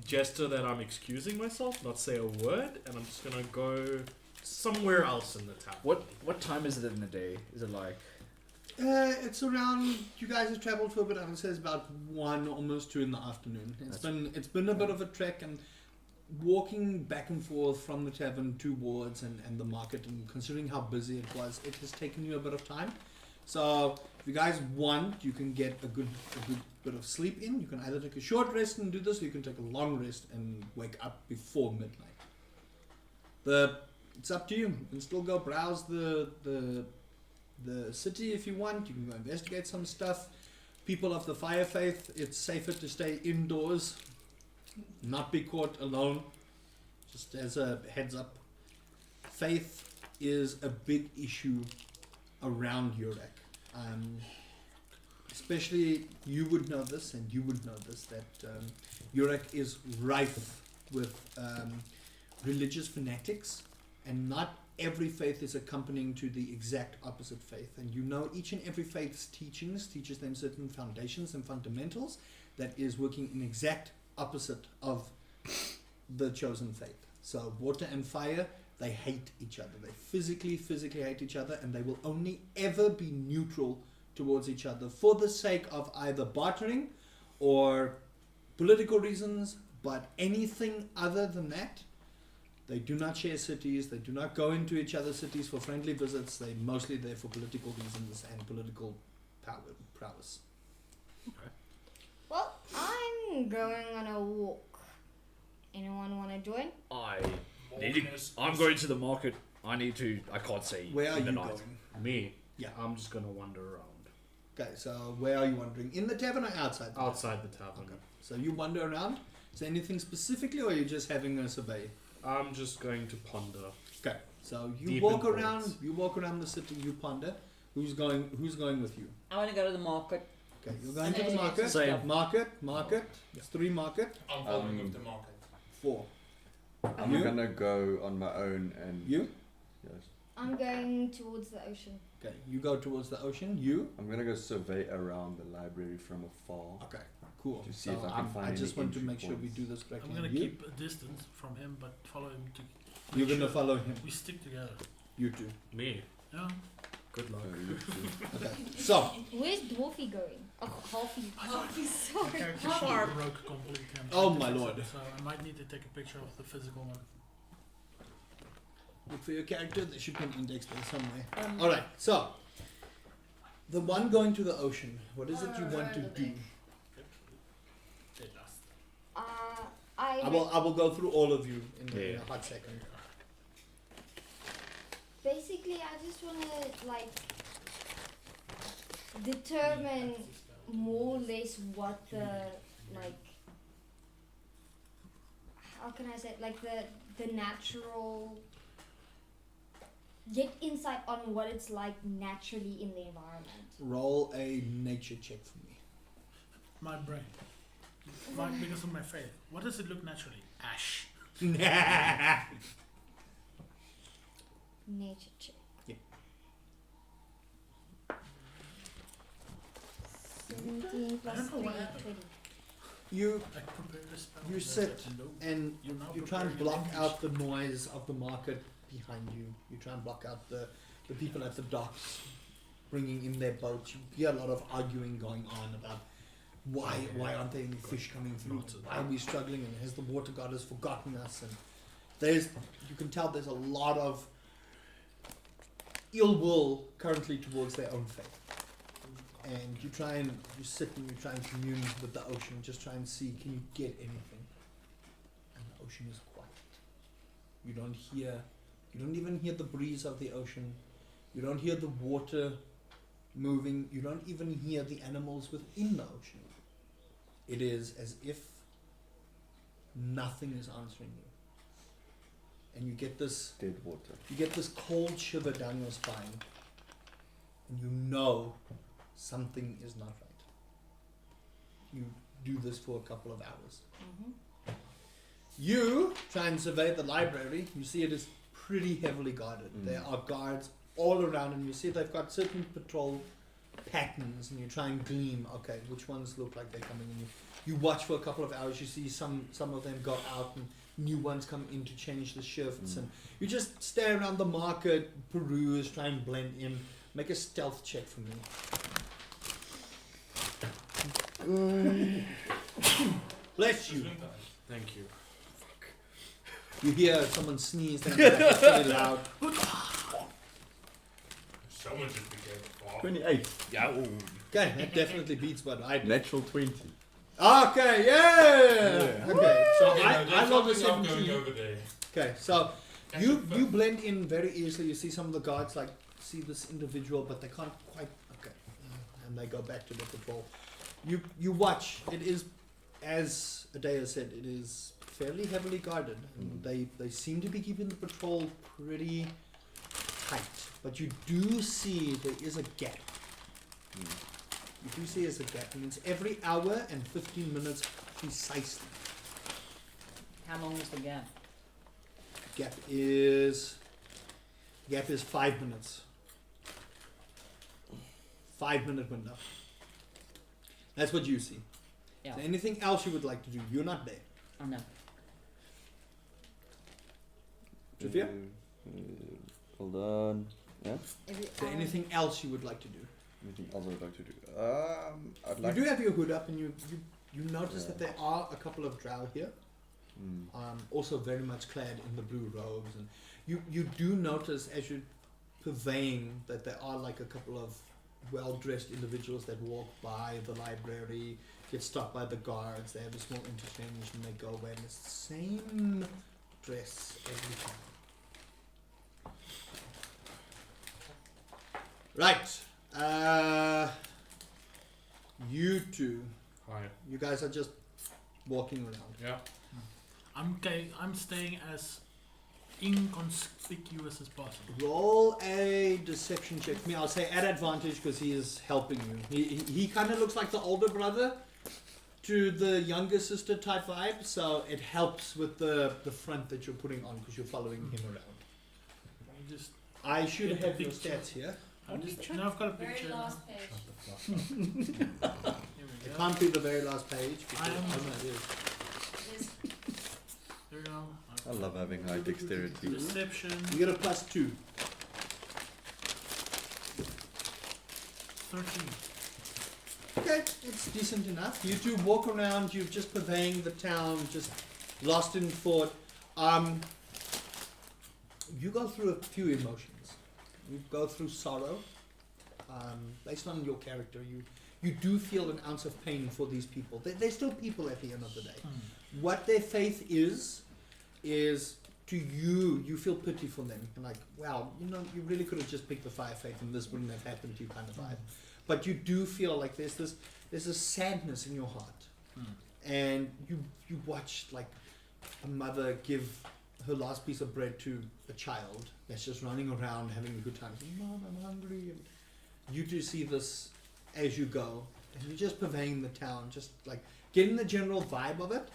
gesture that I'm excusing myself, not say a word, and I'm just gonna go somewhere else in the town. What time is it in the day? Is it like It's around. You guys have travelled for a bit. I would say it's about 1, almost 2 in the afternoon. It's been a bit of a trek, and walking back and forth from the tavern to wards and the market, and considering how busy it was, it has taken you a bit of time. So if you guys want, you can get a good bit of sleep in. You can either take a short rest and do this, or you can take a long rest and wake up before midnight. It's up to you. You can still go browse the city if you want. You can go investigate some stuff. People of the fire faith, it's safer to stay indoors, not be caught alone. Just as a heads up, faith is a big issue around Urak. Especially you would know this, and you would know this, that Urak is rife with religious fanatics, and not every faith is accompanying to the exact opposite faith. And you know each and every faith's teachings teaches them certain foundations and fundamentals that is working in exact opposite of the chosen faith. So water and fire, they hate each other. They physically hate each other, and they will only ever be neutral towards each other for the sake of either bartering or political reasons. But anything other than that, they do not share cities. They do not go into each other's cities for friendly visits. They're mostly there for political reasons and political prowess. Well, I'm going on a walk. Anyone want to join? I'm going to the market. I can't see Where are in the you night. going? Me? Yeah. I'm just gonna wander around. Okay, so where are you wandering? In the tavern or outside? Outside the tavern. Okay. So you wander around. Is there anything specifically, or are you just having a survey? I'm just going to ponder. Okay. So you Deep walk in around. thoughts. You walk around the city. You ponder. Who's going with you? I want to go to the market. Okay, you're going to the Okay. market. Same. Market. It's 3 market. I'm following with the market. 4. I'm You? gonna go on my own and You? yes. I'm going towards the ocean. Okay, you go towards the ocean. You? I'm gonna go survey around the library from afar. Okay, cool. To see if I can find I just any want to entry make sure we points. do this correctly. I'm gonna You? keep a distance from him, but follow him to. You're make gonna sure follow him. We stick together. You too. Me? Yeah. Good luck. You too. Okay. So Where's Dwarfy going? Oh, Halfy. Halfy, My sorry. character sheet broke completely. I'm Oh trying to my fix lord. it, so I might need to take a picture of the physical one. look for your character. There should be an index there somewhere. Um, All right. So the one going to the ocean. What is it you want to do? They lost. I I will go through all of you in Yeah. a hot second. Basically, I just want to like determine more or less what the like. How can I say it? Like the natural. Get insight on what it's like naturally in the environment. Roll a nature check for me. My brain. Because of my faith. What does it look naturally? Ash. Nature check. Yeah. 17 plus I don't know 3, what happened. 20. You I prepared a spell. You and sit said, "No, and you're now you try and preparing block an out the noise of the market behind you. You try and block out the people at the docks bringing in their boats. You hear a lot of arguing going on about why aren't there any fish coming through? Why are we struggling? And has the water goddess forgotten us? And you can tell there's a lot of ill will currently towards their own faith. And you sit and you try and commune with the ocean, just try and see, can you get anything? And the ocean is quiet. You don't even hear the breeze of the ocean. You don't hear the water moving. You don't even hear the animals within the ocean. It is as if nothing is answering you. And you get this Dead water. you get this cold shiver down your spine. And you know something is not right. You do this for a couple of hours. Mm-hmm. You try and survey the library. You see it is pretty heavily guarded. There are guards all around, and you see they've got certain patrol patterns, and you try and glean, okay, which ones look like they're coming in. You watch for a couple of hours. You see some of them go out, and new ones come in to change the shifts, and you just stay around the market, peruse, try and blend in. Make a stealth check for me. Bless you. Thank you. You hear someone sneeze down the back, it's really loud. Someone just became a farm. 28. Yeah. Okay, that definitely beats what I did. Natural 20. Okay, yeah! Okay, so Okay, I no, rolled a there's something up going 17. over there. Okay, so Catch you it first. you blend in very easily. You see some of the guards like see this individual, but they can't quite. Okay, and they go back to the patrol. You watch. It is, as Adea said, it is fairly heavily guarded, and they seem to be keeping the patrol pretty tight. But you do see there is a gap. You do see there's a gap, and it's every hour and 15 minutes precisely. How long is the gap? Gap is 5 minutes. 5 minute window. That's what you see. Yeah. Is there anything else you would like to do? You're not there. Oh no. Sophia? Hold on. Yeah? Every Is there hour. anything else you would like to do? Anything else I'd like to do? I'd like. You do have your hood up, and you notice Yeah. that there are a couple of drow here. Also very much clad in the blue robes, and you do notice as you're purveying that there are like a couple of well-dressed individuals that walk by the library, get stopped by the guards, they have a small interchange, and they go away in the same dress every time. Right, you two, Hi. you guys are just walking around. Yeah. I'm staying as inconspicuous as possible. Roll a deception check. I mean, I'll say at advantage because he is helping you. He kind of looks like the older brother to the younger sister type vibe, so it helps with the front that you're putting on because you're following him around. I should Get the have your picture. stats here. Now I've got a Very picture. last page. Here we It go. can't be the very last page. I am- because- oh, no, it is. It is. There we go. I love having high dexterity. Deception. You get a +2. 13. Okay, it's decent enough. You two walk around, you're just purveying the town, just lost in thought. You go through a few emotions. You go through sorrow. Based on your character, you do feel an ounce of pain for these people. They're still people at the end of the day. what their faith is to you, you feel pity for them. You're like, wow, you know, you really could have just picked the fire faith and this wouldn't have happened to you kind of vibe. But you do feel like there's this sadness in your heart. And you watch like a mother give her last piece of bread to a child that's just running around having a good time. Mom, I'm hungry. And you do see this as you go, and you're just pervading the town, just like getting the general vibe of it.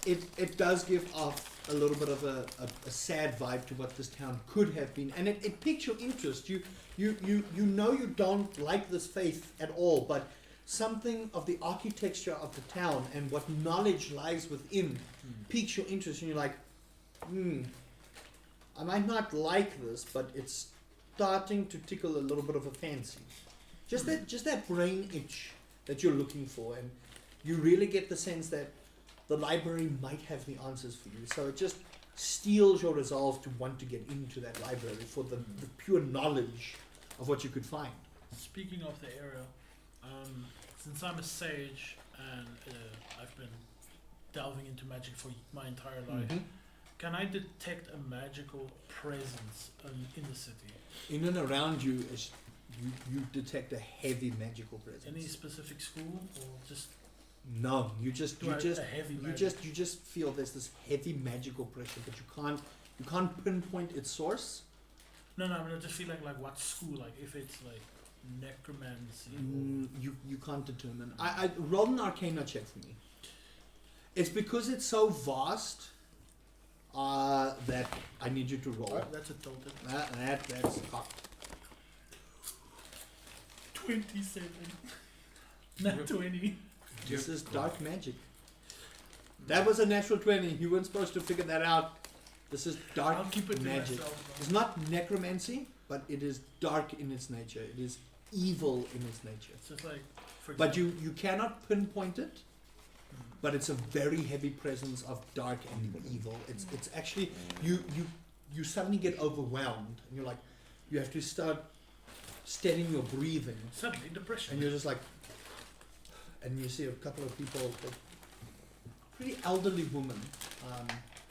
It does give off a little bit of a sad vibe to what this town could have been, and it piques your interest. You know you don't like this faith at all, but something of the architecture of the town and what knowledge lies within piques your interest, and you're like, I might not like this, but it's starting to tickle a little bit of a fancy. Just that brain itch that you're looking for, and you really get the sense that the library might have the answers for you. So it just steals your resolve to want to get into that library for the pure knowledge of what you could find. Speaking of the area, since I'm a sage and I've been delving into magic for my entire life, can I detect a magical presence in the city? In and around you, you detect a heavy magical presence. Any specific school or just? No, you just feel there's this heavy magical pressure, but you can't pinpoint its source. No, I mean, I just feel like what school, like if it's like necromancy. You can't determine. I roll an Arcana check for me. It's because it's so vast that I need you to roll. That's a total. That's cocked. 27. Not 20. This is dark magic. That was a natural 20. You weren't supposed to figure that out. This is dark I'll keep it to magic. myself, It's not necromancy, but it is dark in its nature. It is evil in its nature. It's just like, for But example, you cannot pinpoint it. But it's a very heavy presence of dark and evil. It's actually you suddenly get overwhelmed, and you're like, you have to start steadying your breathing, suddenly depression. and you're just like, and you see a couple of people, like, pretty elderly woman,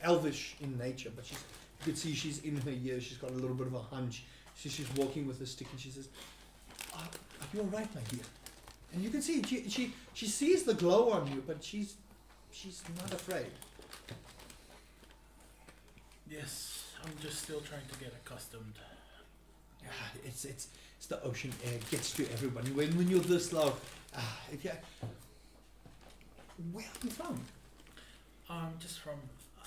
elvish in nature, but you could see she's in her years. She's got a little bit of a hunch. She's walking with a stick, and she says, "Are you all right, my dear?" And you can see she sees the glow on you, but she's not afraid. Yes, I'm just still trying to get accustomed. Yeah, it's the ocean air. It gets to everyone. When you're this low, where are you from? Just from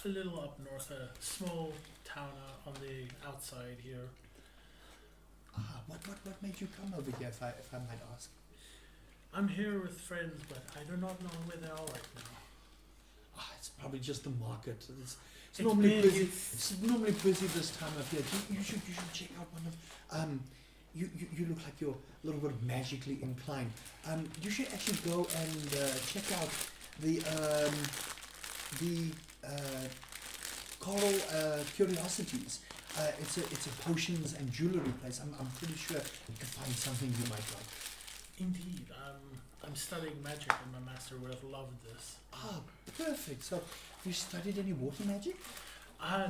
a little up north, a small town on the outside here. What made you come over here, if I might ask? I'm here with friends, but I do not know where they are right now. It's probably just the market. It's It's normally big, busy. it's- It's normally busy this time of year. You should check out one of you look like you're a little bit magically inclined. You should actually go and check out the Coral Curiosities. It's a potions and jewelry place. I'm pretty sure you can find something you might like. Indeed, I'm studying magic, and my master would have loved this. Perfect. So, you studied any water magic?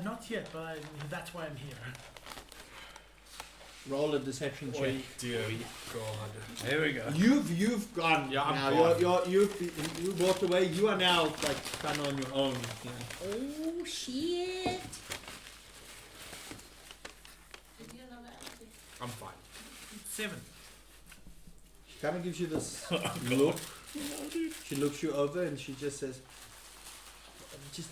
Not yet, but that's why I'm here. Roll a deception check. Oh dear God. Here we go. You've gone. Yeah, I'm now. gone. You walked away. You are now like kind of on your own. Yeah. Oh shit! Give me another empty. I'm fine. 7. She kind of gives you this look. She looks you over and she just says, "Just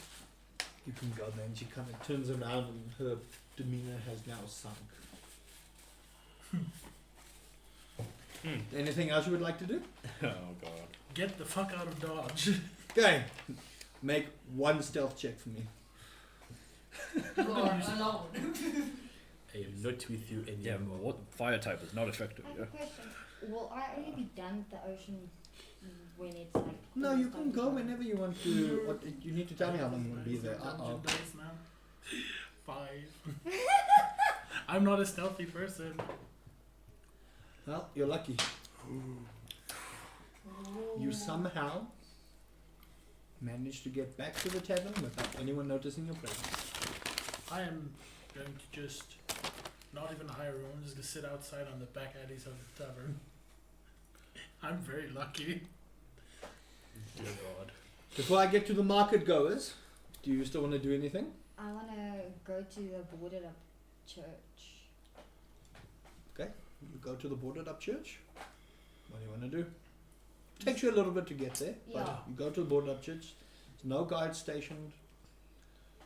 you can go." Then she kind of turns around and her demeanor has now sunk. Anything else you would like to do? Oh god. Get the fuck out of Dodge. Okay. Make one stealth check for me. You are alone. I am not with you Yeah, anymore. what fire type is not effective. I Yeah. have a question. Will I only be done with the ocean when it's like? No, almost you can time to go whenever you want to. What, you need to tell me how long you want to be there. Dungeon dice now. 5. I'm not a stealthy person. Well, you're lucky. You somehow manage to get back to the tavern without anyone noticing your presence. I am going to just not even hire a room. I'm just gonna sit outside on the back alleys of the tavern. I'm very lucky. Dear God. Before I get to the market goers, do you still want to do anything? I want to go to the boarded up church. You go to the boarded up church. What do you want to do? Takes you a little bit to get there, but Yeah. you go to the boarded up church. There's no guard stationed.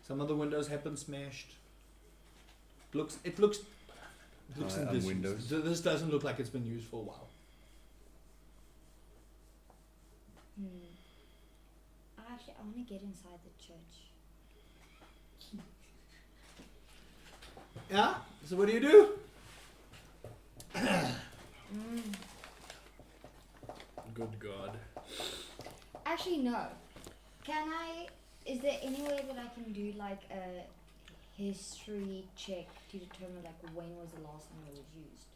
Some of the windows have been smashed. It looks in this. Windows. This doesn't look like it's been used for a while. Actually, I want to get inside the church. Yeah. So what do you do? Good God. Actually, no. Can I? Is there any way that I can do like a history check to determine like when was the last time it was used?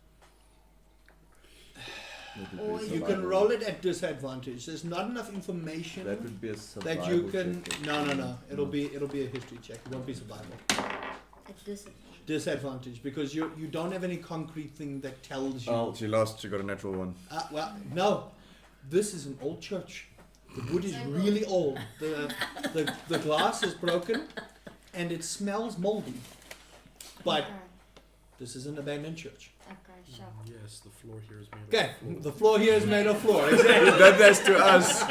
That Or would be you You survival. can roll it at disadvantage. There's not enough information That would be a survival that you can. check. No. It'll be a history check. It won't be survival. At disadvantage. Disadvantage because you don't have any concrete thing that tells you. Oh, she lost. She got a natural one. Well, no. This is an old church. The wood is really old. The glass is broken, and it smells moldy. But Okay. this is an abandoned church. Okay, sure. Yes, the floor here is made Okay, of floor. the floor here is made of floor. Exactly. That's to us.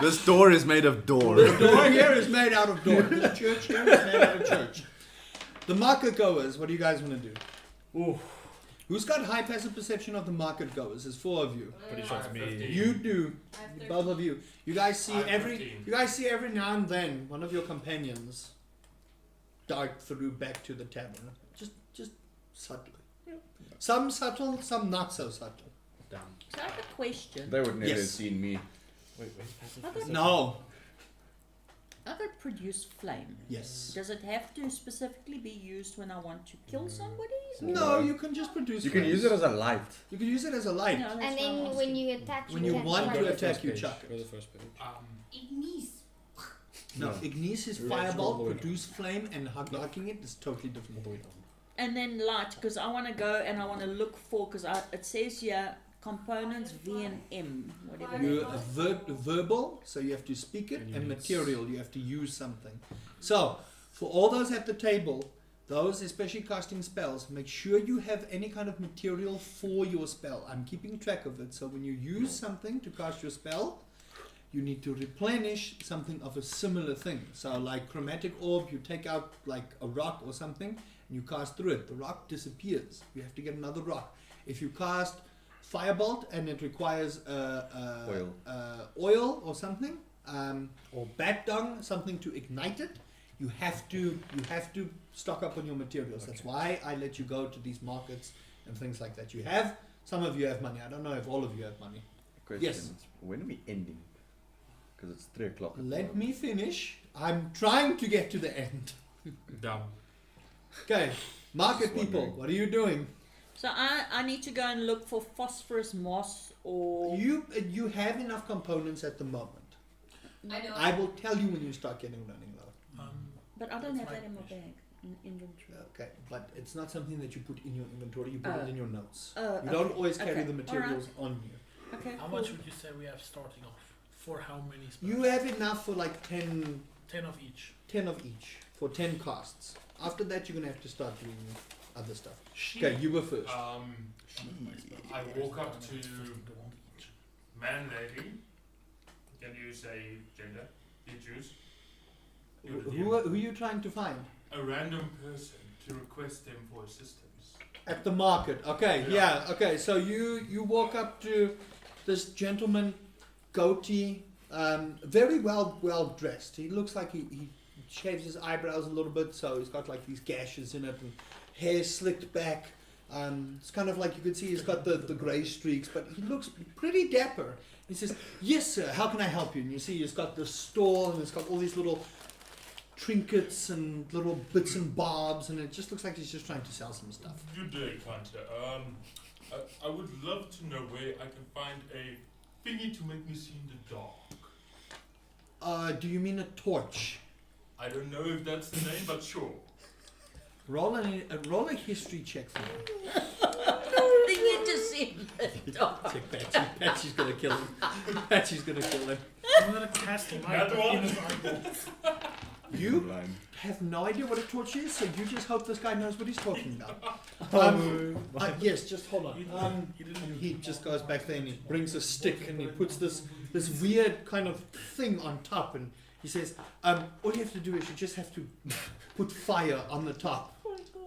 This door is made of door. The door here is made out of door. The church here is made out of church. The market goers, what do you guys want to do? Ooh. Who's got high passive perception of the market goes? There's 4 of you. Pretty sure it's me. 15. You do, I have 13. both of you. You guys see I have every 15. you guys see every now and then one of your companions dart through back to the tavern. Just subtly. Some subtle, some not so subtle. Damn. So I have a question. They would never Yes. have seen me. Wait, passive Okay. perception. No. Other produce flame. Yes. Does it have to specifically be used when I want to kill somebody? No, you can just produce. You can flames. use it as a light. You can use it as a light. No, that's And what I'm then when asking. you attack, When you you can want try to to- attack, you chuck Go to it. the first page. Ignis. No, No. Ignis is Yeah, it's all the fireball, way produce flame, and hugging it is totally different. All the way down. And then light, because I want to go and I want to look for, because it says here components V and M, whatever. You they are. verbal, so you have to speak it, And you and need material, you have to use something. So, for all those at the table, those especially casting spells, make sure you have any kind of material for your spell. I'm keeping track of it, so when you use something to cast your spell, you need to replenish something of a similar thing. So, like chromatic orb, you take out like a rock or something, and you cast through it. The rock disappears. You have to get another rock. If you cast firebolt and it requires Oil. oil or something, or bat dung, something to ignite it, you have to stock up on your materials. That's why I let you go to these markets and things like that. Some of you have money. I don't know if all of you have money. Question Yes. is, when are we ending? Because it's 3 o'clock. Let me finish. I'm trying to get to the end. Dumb. Okay, market Just people, wondering. what are you doing? So I need to go and look for phosphorus moss or... You have enough components at the moment. I know. I will tell you when you start getting running low. But I don't That's have that my in my question. bag, in inventory. Okay, but it's not something that you put in your inventory. You put Oh. it in your notes. Oh, You don't okay, always carry okay, the materials on you. Okay, How cool. much would you say we have starting off? For how many spells? You have enough for like 10 10 of each. of each for 10 casts. After that, you're gonna have to start doing other stuff. Okay, you go first. I walk up to man, lady. Can you say gender? You choose. You're the Who DM. are you trying to find? A random person to request them for assistance. At the market. Okay, Yeah. yeah. Okay, so you walk up to this gentleman, goatee, very well dressed. He looks like he shaves his eyebrows a little bit, so he's got like these gashes in it, and hair slicked back. It's kind of like you could see he's got the grey streaks, but he looks pretty dapper. He says, "Yes, sir. How can I help you?" And you see he's got the stall, and it's got all these little trinkets and little bits and bobs, and it just looks like he's just trying to sell some stuff. Good day, kind sir. I would love to know where I can find a thingy to make me see in the dark. Do you mean a torch? I don't know if that's the name, but sure. Roll a history check for me. Did you just see the dog? Patchy's gonna kill him. Patchy's gonna kill him. I'm gonna cast light That one. in his eyeballs. You Blind. have no idea what a torch is, so you just hope this guy knows what he's talking about. Yes, just hold on. He didn't And use he the just ball. goes back there and he brings a stick and he puts this weird kind of thing on top, and he says, all you have to do is you just have to put fire on the top,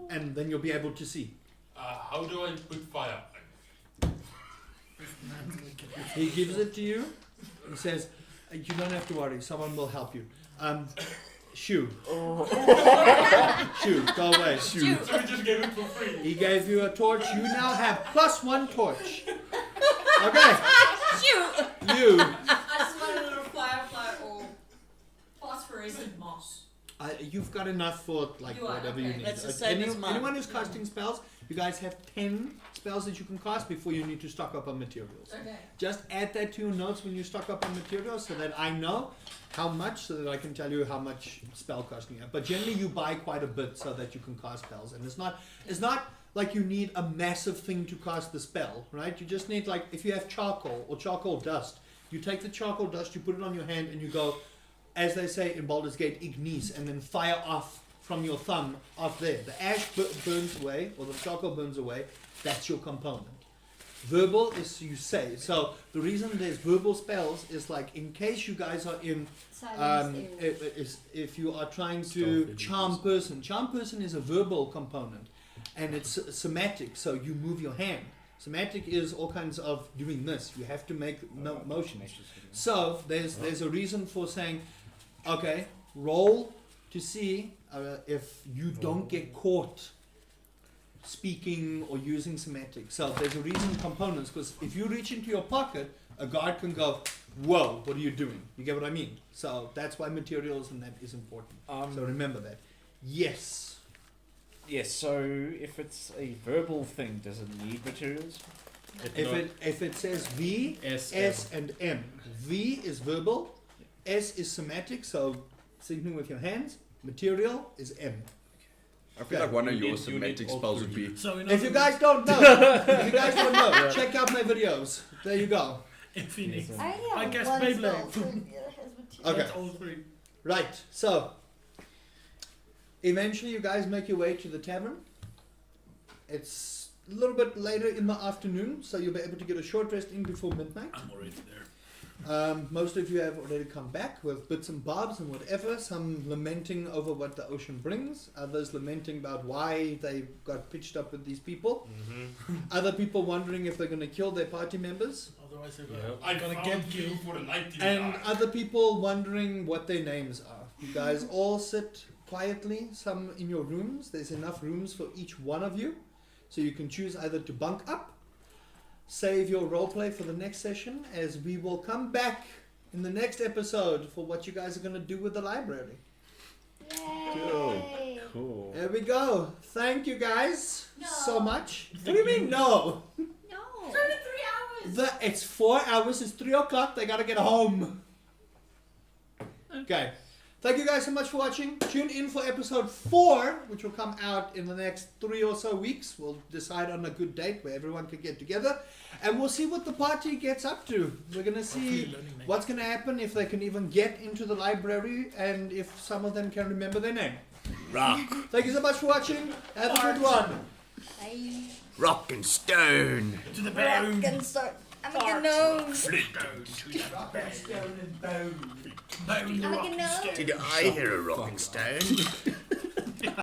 and then you'll be able to see. How do I put fire? This man's gonna get you. He gives it to you. He says, you don't have to worry, someone will help you. Shoo. Shoo, go away. Shoo. So we just gave it for free. He gave you a torch. You now have +1 torch. Okay. Shoot! You. I just want a little firefly or phosphorescent moss. You've got enough for like You are, whatever you okay. need. That's the same as mine. Anyone who's casting spells, you guys have 10 spells that you can cast before you need to stock up on materials. Okay. Just add that to your notes when you stock up on materials so that I know how much, so that I can tell you how much spell casting you have. But generally you buy quite a bit so that you can cast spells. And it's not like you need a massive thing to cast the spell, right? You just need, like, if you have charcoal or charcoal dust, you take the charcoal dust, you put it on your hand and you go, as they say in Baldur's Gate, ignis, and then fire off from your thumb off there. The ash burns away, or the charcoal burns away. That's your component. Verbal is you say. So the reason there's verbal spells is like in case you guys are in, Silence if you are trying to Stealth charm person. Charm person is a verbal component, and it's somatic. So you move your hand. Somatic is all kinds of doing this. You have to make motions. So there's a reason for saying, okay, roll to see if you don't get caught speaking or using somatic. So there's a reason components, because if you reach into your pocket, a guard can go, whoa, what are you doing? You get what I mean? So that's why materials and that is important. So remember that. Yes. Yes, so if it's a verbal thing, does it need materials? If it says V, S, S and M. V is verbal, S is somatic, so signaling with your hands. Material is M. I feel Yeah. like one of You your need- you need somatic all spells would three. be. So If you guys don't know, check out my videos. There you go. Infinity. Yes, I only I have guess one Beyblade. spell, so it has material. Okay. That's all three. Right, so eventually you guys make your way to the tavern. It's a little bit later in the afternoon, so you'll be able to get a short rest in before midnight. I'm already there. Most of you have already come back with bits and bobs and whatever, some lamenting over what the ocean brings, others lamenting about why they got pitched up with these people, other people wondering if they're going to kill their party members, Otherwise, they're Yep. I gonna found get you you. for the night. and other people wondering what their names are. You guys all sit quietly, some in your rooms. There's enough rooms for each one of you, so you can choose either to bunk up, save your roleplay for the next session, as we will come back in the next episode for what you guys are going to do with the library. Yay! Cool. There we go. Thank you guys so No. much. What do you mean no? No. It's only 3 hours. It's 4 hours. It's 3 o'clock. They gotta get home. Okay. Thank you guys so much for watching. Tune in for episode 4, which will come out in the next 3 or so weeks. We'll decide on a good date where everyone can get together, and we'll see what the party gets up to. We're gonna see what's gonna happen, if they can even get into the library, and if some of them can remember their name. Rock. Thank you so much for watching. Have a good one. Bye. Rock and stone. To the Rock bone. and start. I'm a gnome. Stone to the bone. I'm a gnome. Did I hear a rock and stone?